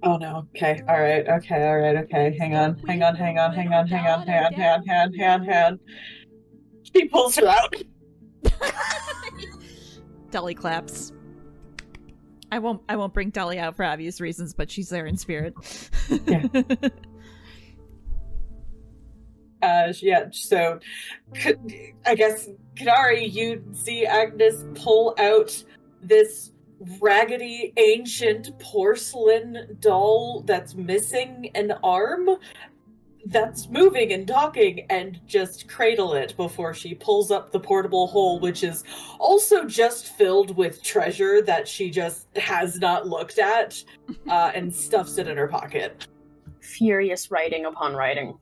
Oh no. Okay. All right. Okay. Hang on. She pulls her out. Dolly claps. I won't bring Dolly out for obvious reasons, but she's there in spirit. Yeah. So I guess, Kadari, you see Agnes pull out this raggedy ancient porcelain doll that's missing an arm that's moving and talking, and just cradle it before she pulls up the portable hole, which is also just filled with treasure that she just has not looked at, and stuffs it in her pocket. Furious writing upon writing.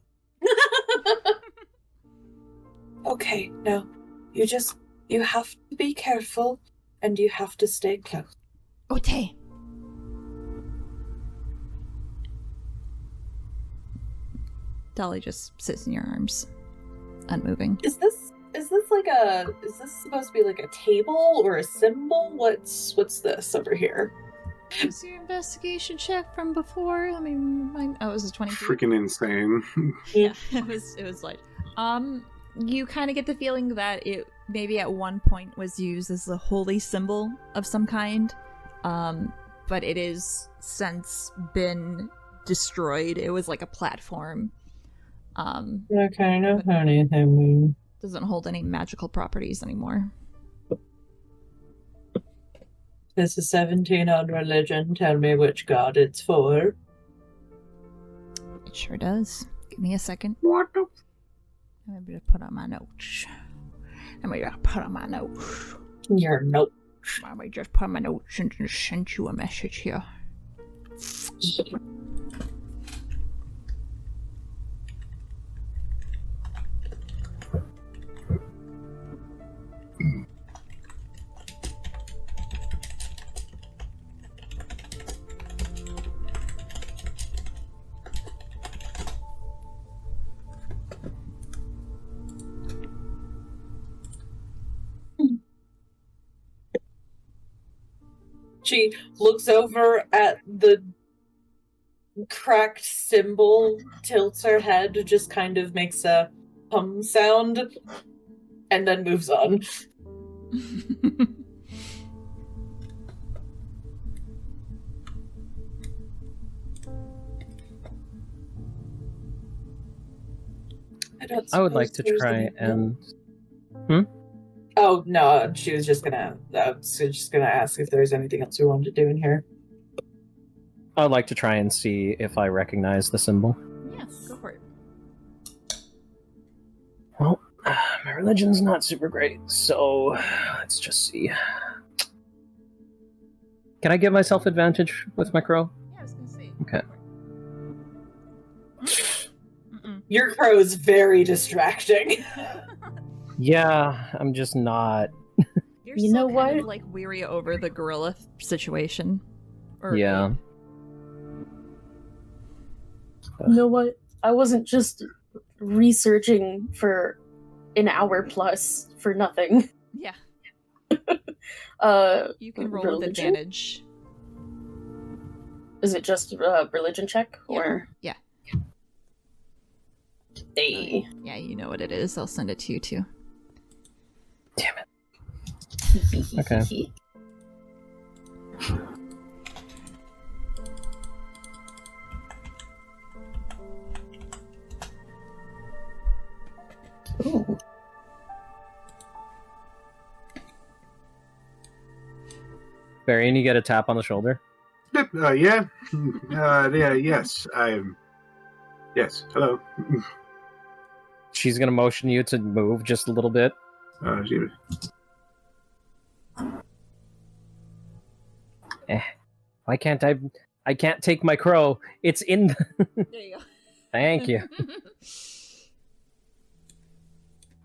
Okay, no. You have to be careful, and you have to stay close. Okay. Dolly just sits in your arms, unmoving. Is this supposed to be like a table or a symbol? What's this over here? Was your investigation check from before? I mean, it was a 23. Freaking insane. Yeah, it was like, you kind of get the feeling that it maybe at one point was used as a holy symbol of some kind, but it is since been destroyed. It was like a platform. Okay, no anything. Doesn't hold any magical properties anymore. This is 17 on religion. Tell me which god it's for. It sure does. Give me a second. What the? Let me just put on my notes. Your note. Let me just put on my notes and just send you a message here. She looks over at the cracked symbol, tilts her head, just kind of makes a hum sound, and then moves on. I would like to try and... Oh, no, she was just gonna ask if there's anything else we wanted to do in here. I would like to try and see if I recognize the symbol. Yes, go for it. Well, my religion's not super great, so let's just see. Can I give myself advantage with my crow? Yeah, I was gonna say. Okay. Your crow's very distracting. Yeah, I'm just not. You're You still know kind what? of, like, weary over the gorilla situation. Yeah. You know what? I wasn't just researching for an hour plus for nothing. Yeah. You can roll with religion? advantage. Is it just a religion check? Yeah. Or Yeah. Hey. Yeah, you know what it is. I'll send it to you too. Damn it. Okay. Ooh. Barry, and you get a tap on the shoulder. Yeah. Yes. Yes. Hello. She's gonna motion you to move just a little bit. Why can't I can't take my crow. It's in the... There you go. Thank you.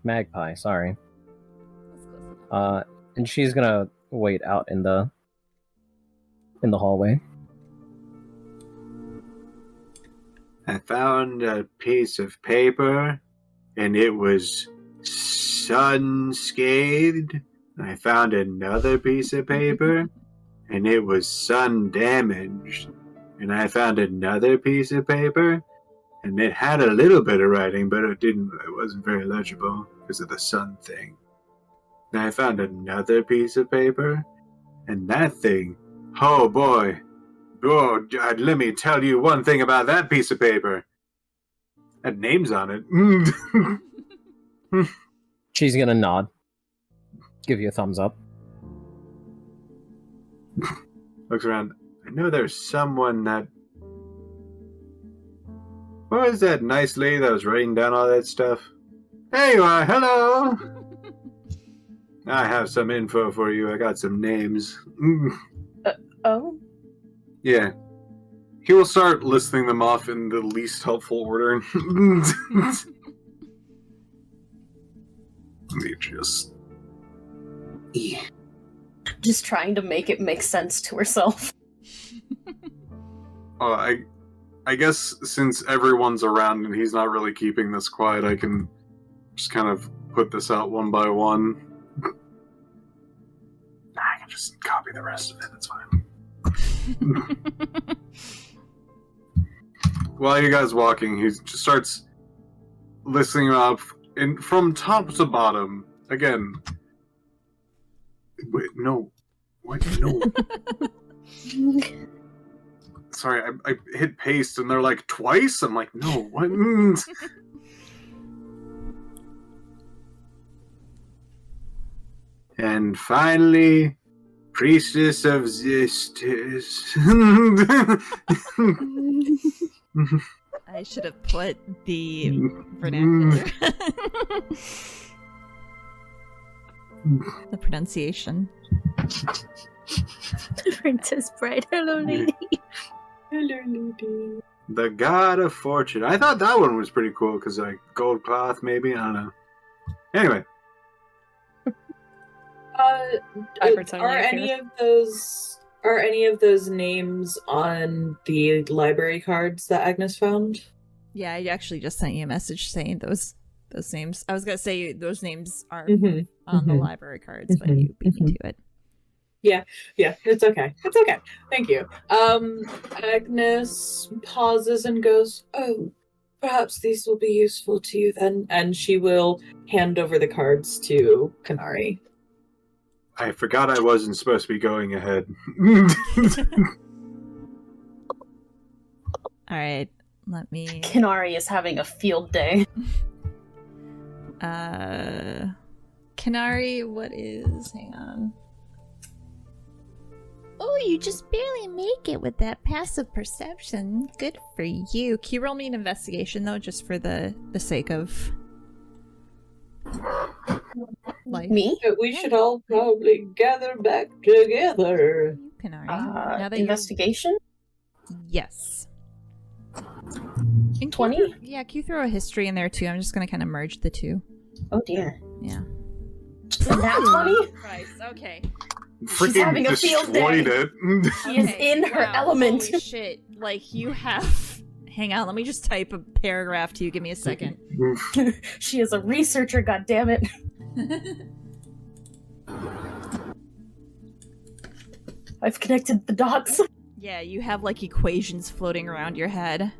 Magpie, sorry. And she's gonna wait out in the hallway. I found a piece of paper, and it was sun-scathed. I found another piece of paper, and it was sun-damaged. And I found another piece of paper, and it had a little bit of writing, but it wasn't very legible because of the sun thing. Then I found another piece of paper, and that thing, oh boy. Oh, let me tell you one thing about that piece of paper. Had names on it. She's gonna nod. Give you a thumbs up. Looks around. I know there's someone that... What was that nice lady that was writing down all that stuff? There you are, hello! I have some info for you. I got some names. Oh? Yeah. He will start listing them off in the least helpful order. He just... Just trying to make it make sense to herself. I guess since everyone's around and he's not really keeping this quiet, I can just kind of put this out one by one. I can just copy the rest of it, it's fine. While you guys walking, he just starts listing up from top to bottom. Again. Wait, no. What? No. Sorry, I hit paste and they're like, twice? I'm like, no, what? And finally, Priestess of Zistis. I should have put the vernacular. The pronunciation. Princess Bride. Hello, lady. Hello, lady. The God of Fortune. I thought that one was pretty cool because like gold cloth, maybe. I don't know. Anyway, Are any of those names on the library cards that Agnes found? Yeah, I actually just sent you a message saying those names. I was gonna say those names are on the library cards, but you beat me to it. Yeah, it's okay. It's okay. Thank you. Agnes pauses and goes, "Oh, perhaps these will be useful to you then." And she will hand over the cards to Kanari. I forgot I wasn't supposed to be going ahead. All right, let me. Kanari is having a field day. Kanari, what is? Hang on. Oh, you just barely make it with that passive perception. Good for you. Can you roll me an investigation though, just for the sake of life? Me? We should all probably gather back together. Kanari. Now that investigation? Yes. 20? Yeah, can you throw a history in there too? I'm just gonna kind of merge the two. Oh dear. Yeah. That 20? Christ, okay. She's having a field day. She is in her element. Holy shit. Like, you have... Hang on, let me just type a paragraph to you. Give me a second. She is a researcher, goddammit. I've connected the dots. Yeah, you have, like, equations floating around your head.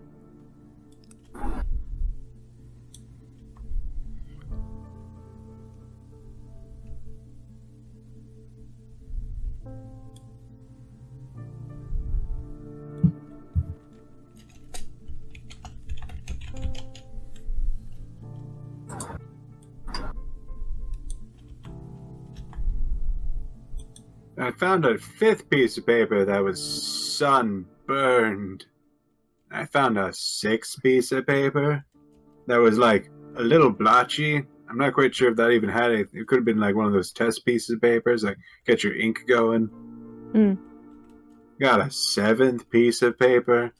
I found a fifth piece of paper that was sunburned. I found a sixth piece of paper that was like a little blotchy. I'm not quite sure if that even had it. It could have been like one of those test pieces of papers, like get your ink going. Got a seventh piece of paper.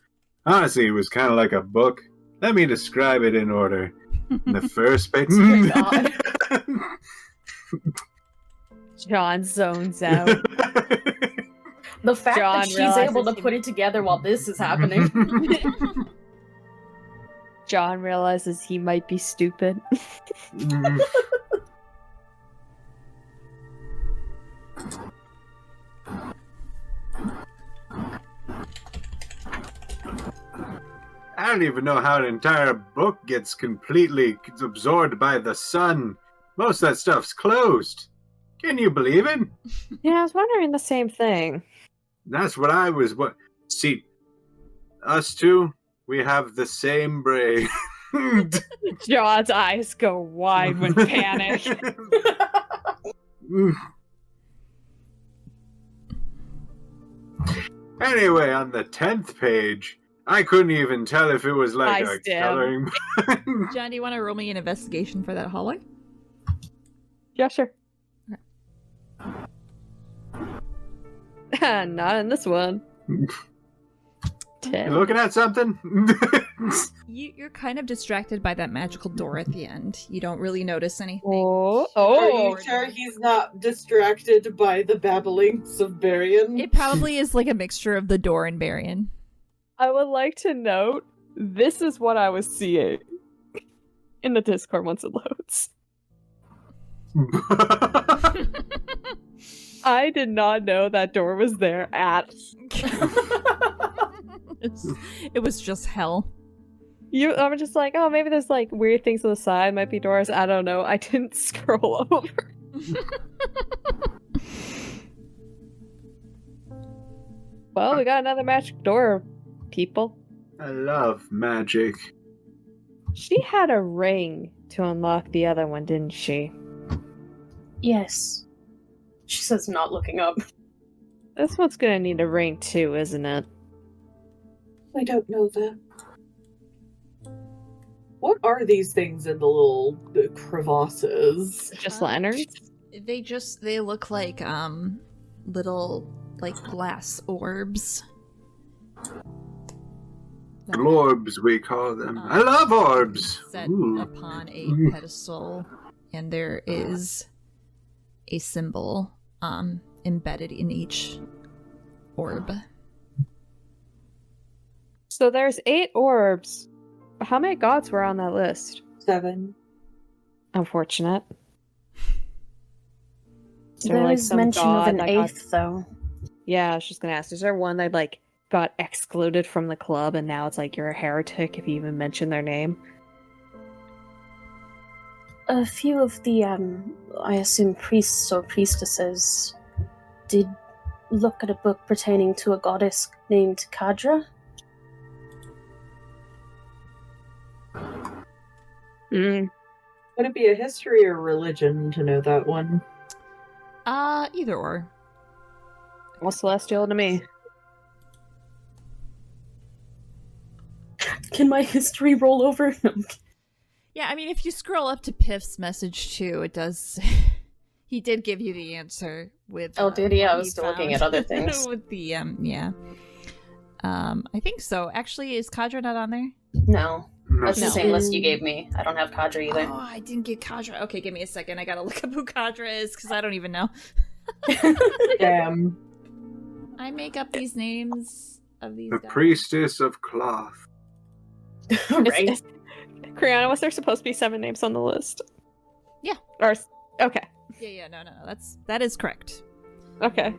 Honestly, it was kind of like a book. Let me describe it in order. The first page. John zones out. The fact that she's able to put it together while this is happening. John realizes he might be stupid. don't even know how an entire book gets completely absorbed by the sun. Most of that stuff's closed. Can you believe it? Yeah, I was wondering the same thing. That's what I was. See, us two, we have the same brain. John's eyes go wide with panic. Anyway, on the 10th page, I couldn't even tell if it was like a coloring. John, do you want to roll me an investigation for that hallway? Yeah, sure. Okay. Not in this one. 10. You looking at something? You're kind of distracted by that magical door at the end. You don't really notice anything. Oh, Are you sure he's not distracted by the babblings of Barian? It probably is like a mixture of the door and Barian. I would like to note, this is what I was seeing in the Discord once it loads. I did not know that door was there at. It was just hell. I'm just like, oh, maybe there's like weird things on the side, might be doors. I don't know. I didn't scroll over. Well, we got another magic door, people. I love magic. She had a ring to unlock the other one, didn't she? Yes. She says, not looking up. This one's gonna need a ring too, isn't it? I don't know that. What are these things in the little crevasses? Just lanterns? They look like little like glass orbs. Glorbs, we call them. I love orbs! Set Ooh. upon a pedestal, and there is a symbol embedded in each orb. So there's 8 orbs. How many gods were on that list? 7. Unfortunate. Is there, There's some mention of god an that got- eighth, though. Yeah, I was just gonna ask. Is there one that like got excluded from the club and now it's like you're a heretic if you even mention their name? A few of the, I assume priests or priestesses did look at a book pertaining to a goddess named Kadra. Would it be a history or religion to know that one? Either or. Well, celestial to me. Can my history roll over? No. Yeah, I mean, if you scroll up to Piff's message too, it does. He did give you the answer with. Oh, did he? I what was he still looking found at other things. with the yeah. I think so. Actually, is Kadra not on there? No. That's No. the same list you gave me. I don't have Kadra either. Oh, I didn't get Kadra. Okay, give me a second. I gotta look up who Kadra is because I don't even know. Damn. I make up these names of these. The guys. priestess of cloth. Right. Criana, was there supposed to be 7 names on the list? Yeah. Or okay. Yeah, no. That is correct. Okay.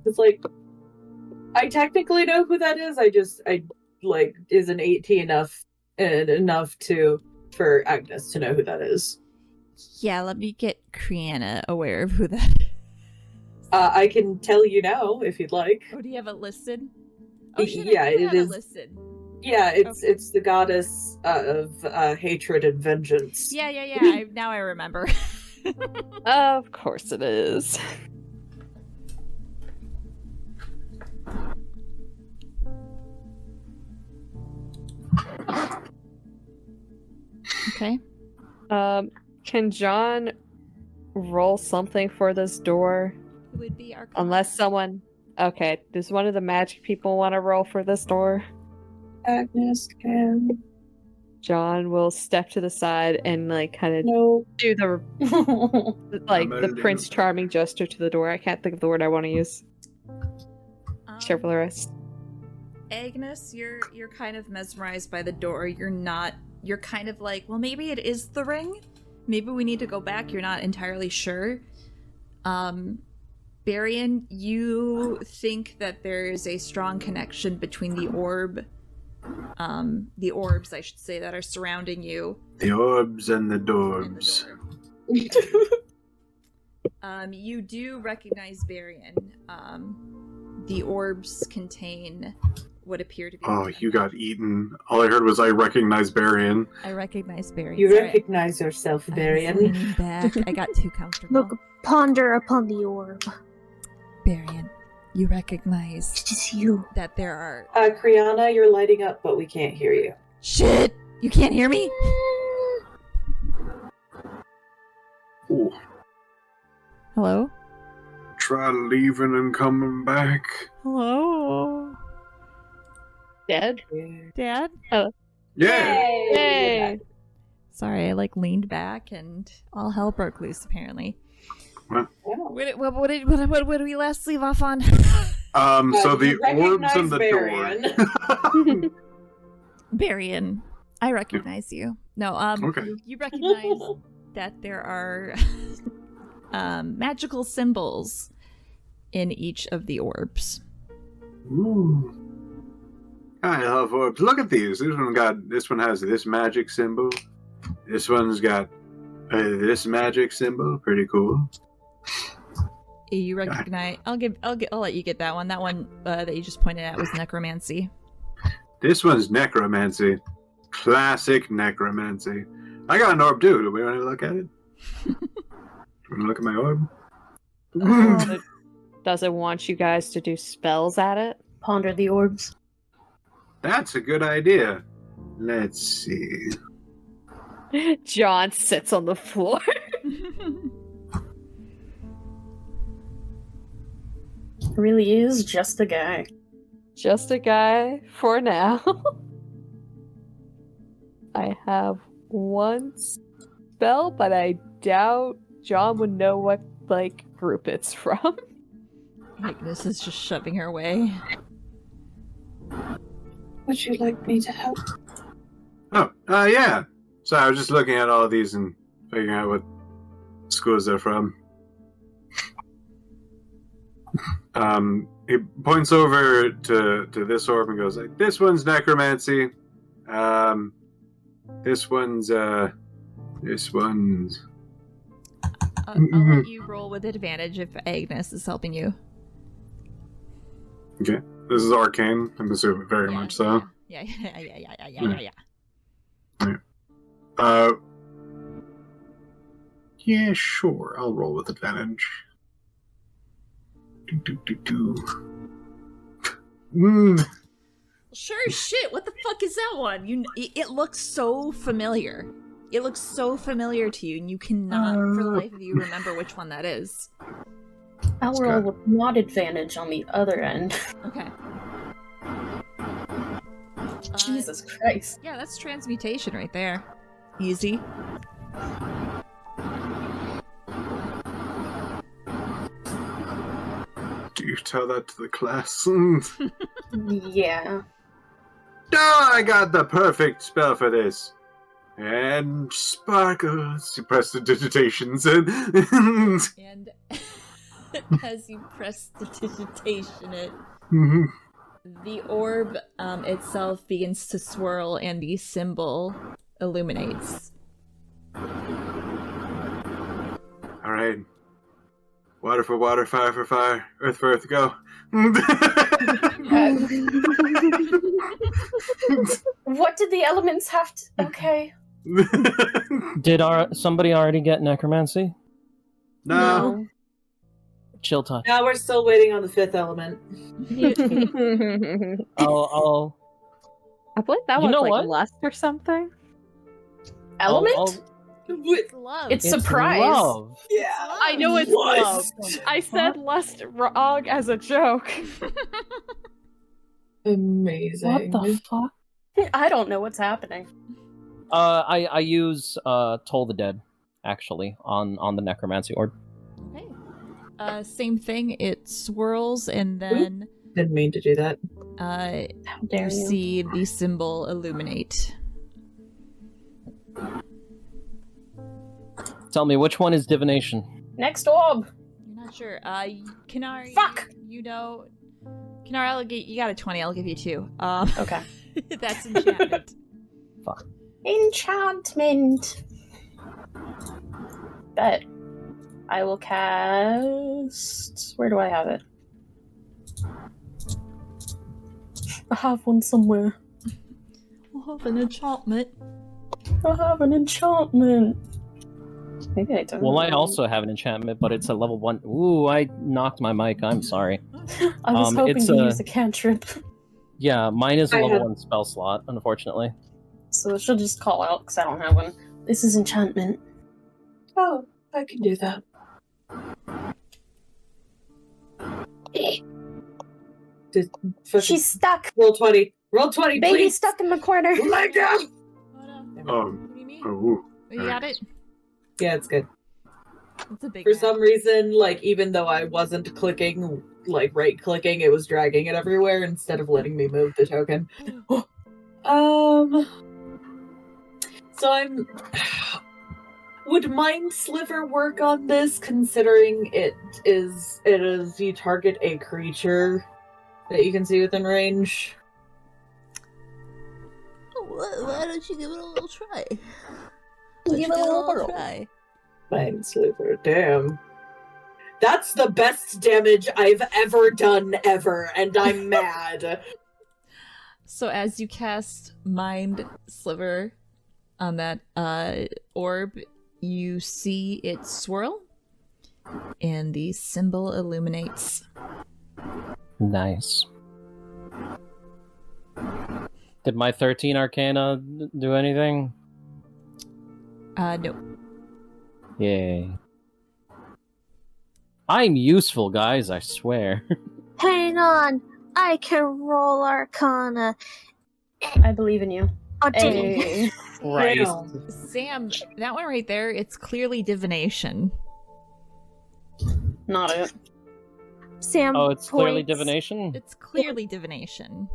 It's like, I technically know who that is. I like, isn't 18 enough for Agnes to know who that is. Yeah, let me get Criana aware of who that is. I can tell you now if you'd like. Oh, do you have it listed? Oh, shit, Yeah, I do it have is. listed. Yeah, Okay. it's the goddess of hatred and vengeance. Yeah. Now I remember. Of course it is. Okay. Can John roll something for this door? It would be our. Unless someone... Okay, does one of the magic people want to roll for this door? Agnes can. John will step to the side and like kind of No. do the like the I'm Prince Charming gesture to the door. I can't think of the word I want to use. Share for the rest. Agnes, you're kind of mesmerized by the door. You're kind of like, well, maybe it is the ring. Maybe we need to go back. You're not entirely sure. Barian, you think that there is a strong connection between the orbs, I should say, that are surrounding you. The orbs and the dorbs. You do recognize Barian. The orbs contain what appear to be... Oh, you got eaten. All I heard was I recognize Barian. I recognize Barian. You Sorry. recognize yourself, I was Barian. leaning back. I got too comfortable. Look, ponder upon the orb. Barian, you recognize It is you. that there are... Criana, you're lighting up, but we can't hear you. Shit! You can't hear me? Ooh. Hello? Try leaving and coming back. Hello? Dead? Dad? Yeah! Yay! Sorry, I leaned back and all hell broke loose, apparently. What? What did we last leave off on? So the you orbs and the recognize door. Barian, I recognize you. No, Okay. you recognize that there are magical symbols in each of the orbs. Ooh. I love orbs. Look at these. This one has this magic symbol. This one's got this magic symbol. Pretty cool. You recognize? I'll let you get that one. That one that you just pointed at was necromancy. This one's necromancy. Classic necromancy. I got an orb too. Do we want to look at it? Want to look at my orb? Does it want you guys to do spells at it? Ponder the orbs. That's a good idea. Let's see. John sits on the floor. Really is just a guy. Just a guy for now. I have one spell, but I doubt John would know what group it's from. Agnes is just shoving her away. Would you like me to help? Oh, yeah. So I was just looking at all of these and figuring out what schools they're from. He points over to this orb and goes like, "This one's necromancy. This one's I'll let you roll with advantage if Agnes is helping you. Okay. This is arcane, I'm assuming, very much so. Yeah. Yeah, sure. I'll roll with advantage. Sure as shit. What the fuck is that one? It looks so familiar. It looks so familiar to you, and you cannot, for the life of you, remember which one that is. I'll roll with not advantage on the other end. Okay. Jesus Christ. Yeah, that's transmutation right there. Easy. Do you tell that to the class? Yeah. Oh, I got the perfect spell for this. And sparkles. You press the digitations in. And as you press the digitation, the orb itself begins to swirl and the symbol illuminates. Alright. Water for water, fire for fire, earth for earth, go. What did the elements have to... Okay. Did somebody already get necromancy? No. Chill touch. Now we're still waiting on the fifth element. I'll I believe that You was know like what? lust or something. Element? It's love. It's It's surprise. love. Yeah. I know it's love. I said lust wrong as a joke. Amazing. What the fuck? I don't know what's happening. I use Toll the Dead actually on the necromancy orb. Okay. Same thing. It swirls and then Didn't mean to do that. How dare you you? see the symbol illuminate. Tell me, which one is divination? Next orb. You're not Sure. Kinar. Fuck! You know, Kinar, you got a 20. I'll give you 2. Okay. That's enchantment. Fuck. Enchantment. Bet. I will cast. Where do I have it? I have one somewhere. We'll have an enchantment. I have an enchantment. Maybe I don't. Well, I also have an enchantment, but it's a level 1. Ooh, I knocked my mic. I'm sorry. I was hoping it's to a- use a cantrip. Yeah, mine is a I level have- 1 spell slot, unfortunately. So she'll just call out because I don't have one. This is enchantment. Oh, I can do that. She's stuck. Roll 20. Roll 20, Baby please. stuck in the corner. Let go. What do you mean? Oh, You got it? Yeah, it's good. It's a big For map. some reason, like, even though I wasn't clicking, like, right-clicking, it was dragging it everywhere instead of letting me move the token. So I'm... Would Mind Sliver work on this, considering it is you target a creature that you can see within range? Why don't you give it a little try? Give it a little whirl. try. Mind Sliver, damn. That's the best damage I've ever done, ever, and I'm mad. So as you cast Mind Sliver on that orb, you see it swirl, and the symbol illuminates. Nice. Did my 13 Arcana do anything? No. Yay. I'm useful, guys, I swear. Hang on, I can roll Arcana. I believe in you. Oh, dang. Hey. Sam, that one right there, it's clearly divination. Not it. Sam. Oh, it's clearly points. divination? It's clearly divination.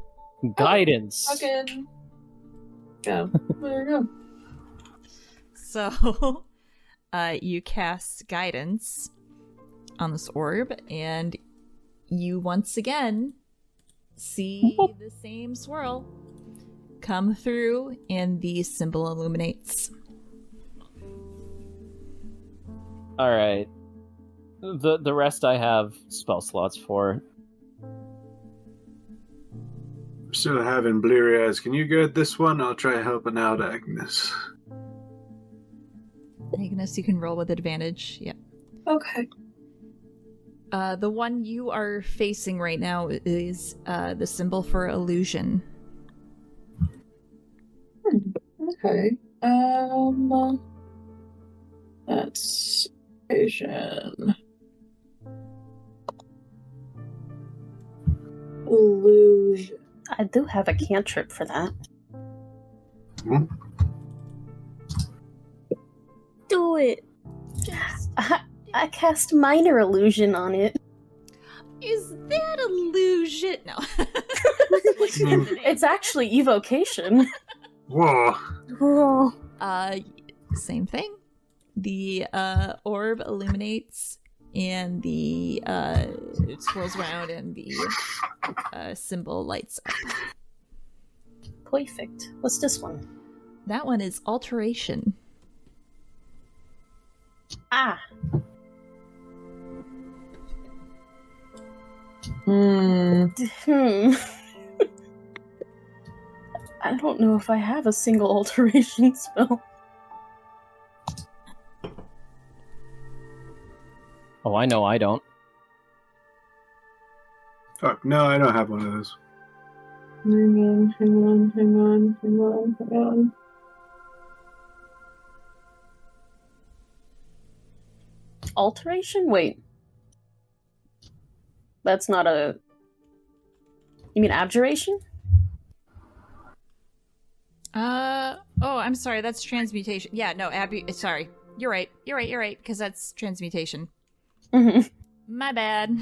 Guidance. Fucking... Go. There you go. So, you cast guidance on this orb, and you once again see the same swirl come through, and the symbol illuminates. Alright. The rest I have spell slots for. I'm still having bleary eyes. Can you get this one? I'll try helping out Agnes. Agnes, you can roll with advantage. Yep. Okay. The one you are facing right now is the symbol for illusion. Okay. That's Asian. Illusion. I do have a cantrip for that. Do it. I cast minor illusion on it. Is that illusion? No. It's actually evocation. Whoa. Oh. Same thing. The orb illuminates, and the it swirls around, and the symbol lights up. Perfect. What's this one? That one is alteration. Ah. Hmm. I don't know if I have a single alteration spell. Oh, I know I don't. Fuck, no, I don't have one of those. Hang on. Alteration? Wait. That's not a... You mean abjuration? Oh, I'm sorry, that's transmutation. Yeah, no, sorry. You're right, because that's transmutation. Mm-hmm. My bad.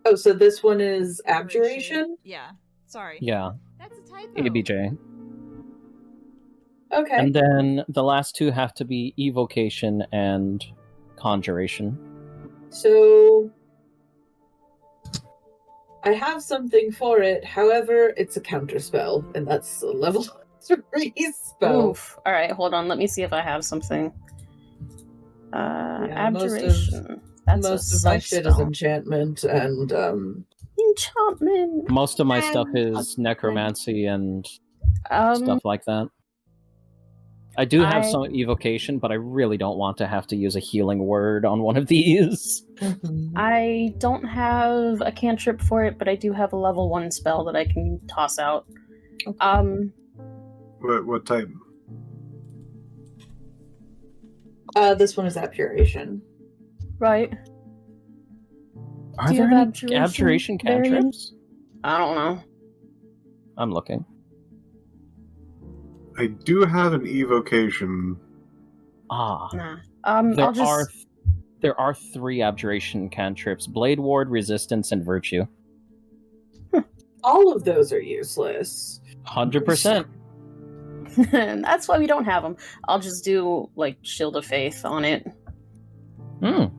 Oh, so this one is abjuration? Yeah, sorry. Yeah, That's a typo. ABJ. Okay. And then the last two have to be evocation and conjuration. So I have something for it. However, it's a counterspell, and that's a level 3 spell. Oof. All right, hold on. Let me see if I have something. Yeah, Abjuration. Most of my shit is enchantment and enchantment. Most of my stuff is necromancy and stuff like that. I do have some evocation, but I really don't want to have to use a healing word on one of these. I don't have a cantrip for it, but I do have a level 1 spell that I can toss out. Okay. What type? This one is Abjuration. Right. Are there any abjuration cantrips? I don't know. I'm looking. I do have an evocation. Nah. I'll there are 3 abjuration cantrips: Blade Ward, Resistance, and Virtue. All of those are useless. 100%. That's why we don't have them. I'll just do, like, Shield of Faith on it. Okay.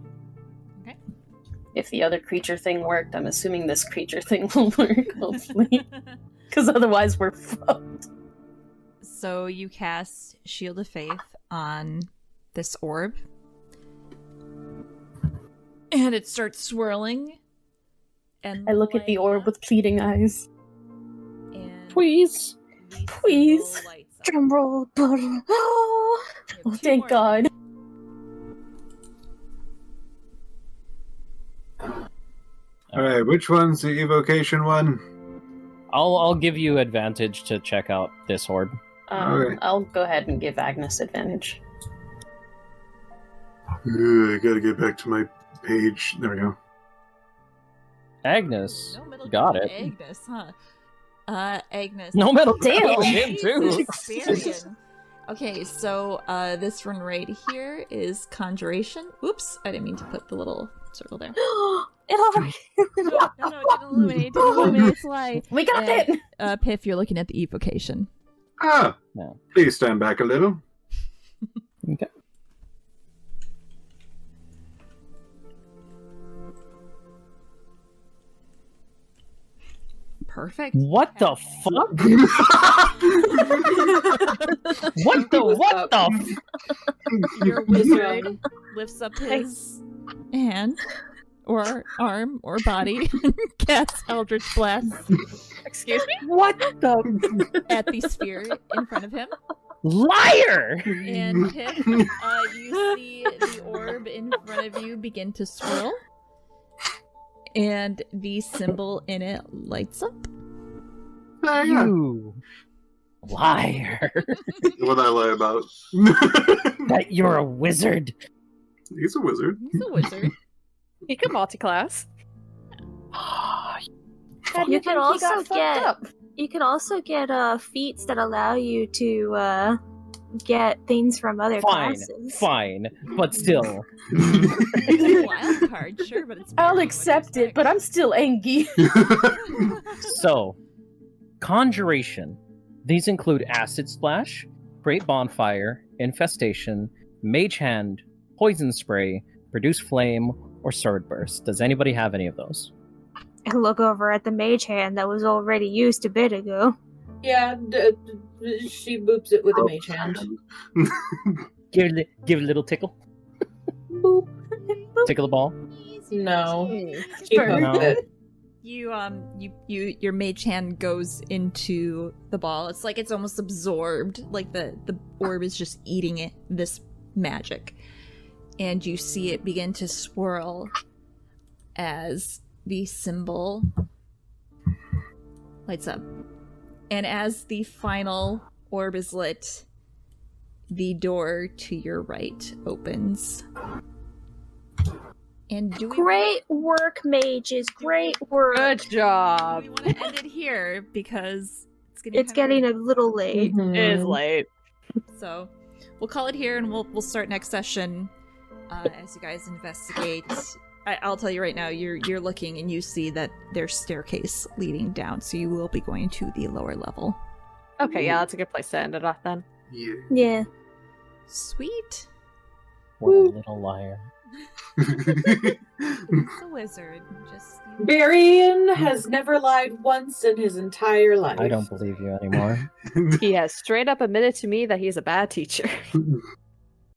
If the other creature thing worked, I'm assuming this creature thing will work, hopefully. Because otherwise we're fucked. So you cast Shield of Faith on this orb. And it starts swirling. And I look at the orb with pleading eyes. And please. Please. Drumroll. Oh, thank God. Alright, which one's the evocation one? I'll give you advantage to check out this orb. Alright. I'll go ahead and give Agnes advantage. I gotta get back to my page. There we go. Agnes, got it. Agnes, huh? Agnes. No middle. Damn. Him too. Experience. Okay, so this one right here is Conjuration. Oops, I didn't mean to put the little circle there. it already. No, it didn't illuminate. It didn't illuminate. It's light. We got it. Piph, you're looking at the evocation. No. Please stand back a little. Okay. Perfect. What the fuck? What the? Your wizard lifts up his hand, or arm, or body, and casts Eldritch Blast. Excuse me? What the? At the sphere in front of him. Liar! And Piph, you see the orb in front of you begin to swirl. And the symbol in it lights up. You liar! What I lie about? That you're a wizard. He's a wizard. He's a wizard. He can multi-class. You can also get feats that allow you to get things from other classes. Fine, but still. Wild card, sure, but it's I'll accept it, but I'm still angry. So, conjuration. These include Acid Splash, Great Bonfire, Infestation, Mage Hand, Poison Spray, Produce Flame, or Sword Burst. Does anybody have any of those? And look over at the mage hand that was already used a bit ago. Yeah, she boops it with a mage hand. Give it a little tickle. Boop. Tickle the ball. No. She boops it. Your mage hand goes into the ball. It's like it's almost absorbed. Like the orb is just eating it, this magic. And you see it begin to swirl as the symbol lights up. And as the final orb is lit, the door to your right opens. And Great work, mages. Great work. Good job. We want to end it here because it's getting a little late. Mm-hmm. It is late. So we'll call it here, and we'll start next session as you guys investigate. I'll tell you right now, you're looking and you see that there's staircase leading down, so you will be going to the lower level. Okay, yeah, that's a good place to end it off then. Yeah. Yeah. Sweet. What a little liar. It's a wizard. Just Barian has never lied once in his entire life. I don't believe you anymore. He has straight up admitted to me that he's a bad teacher.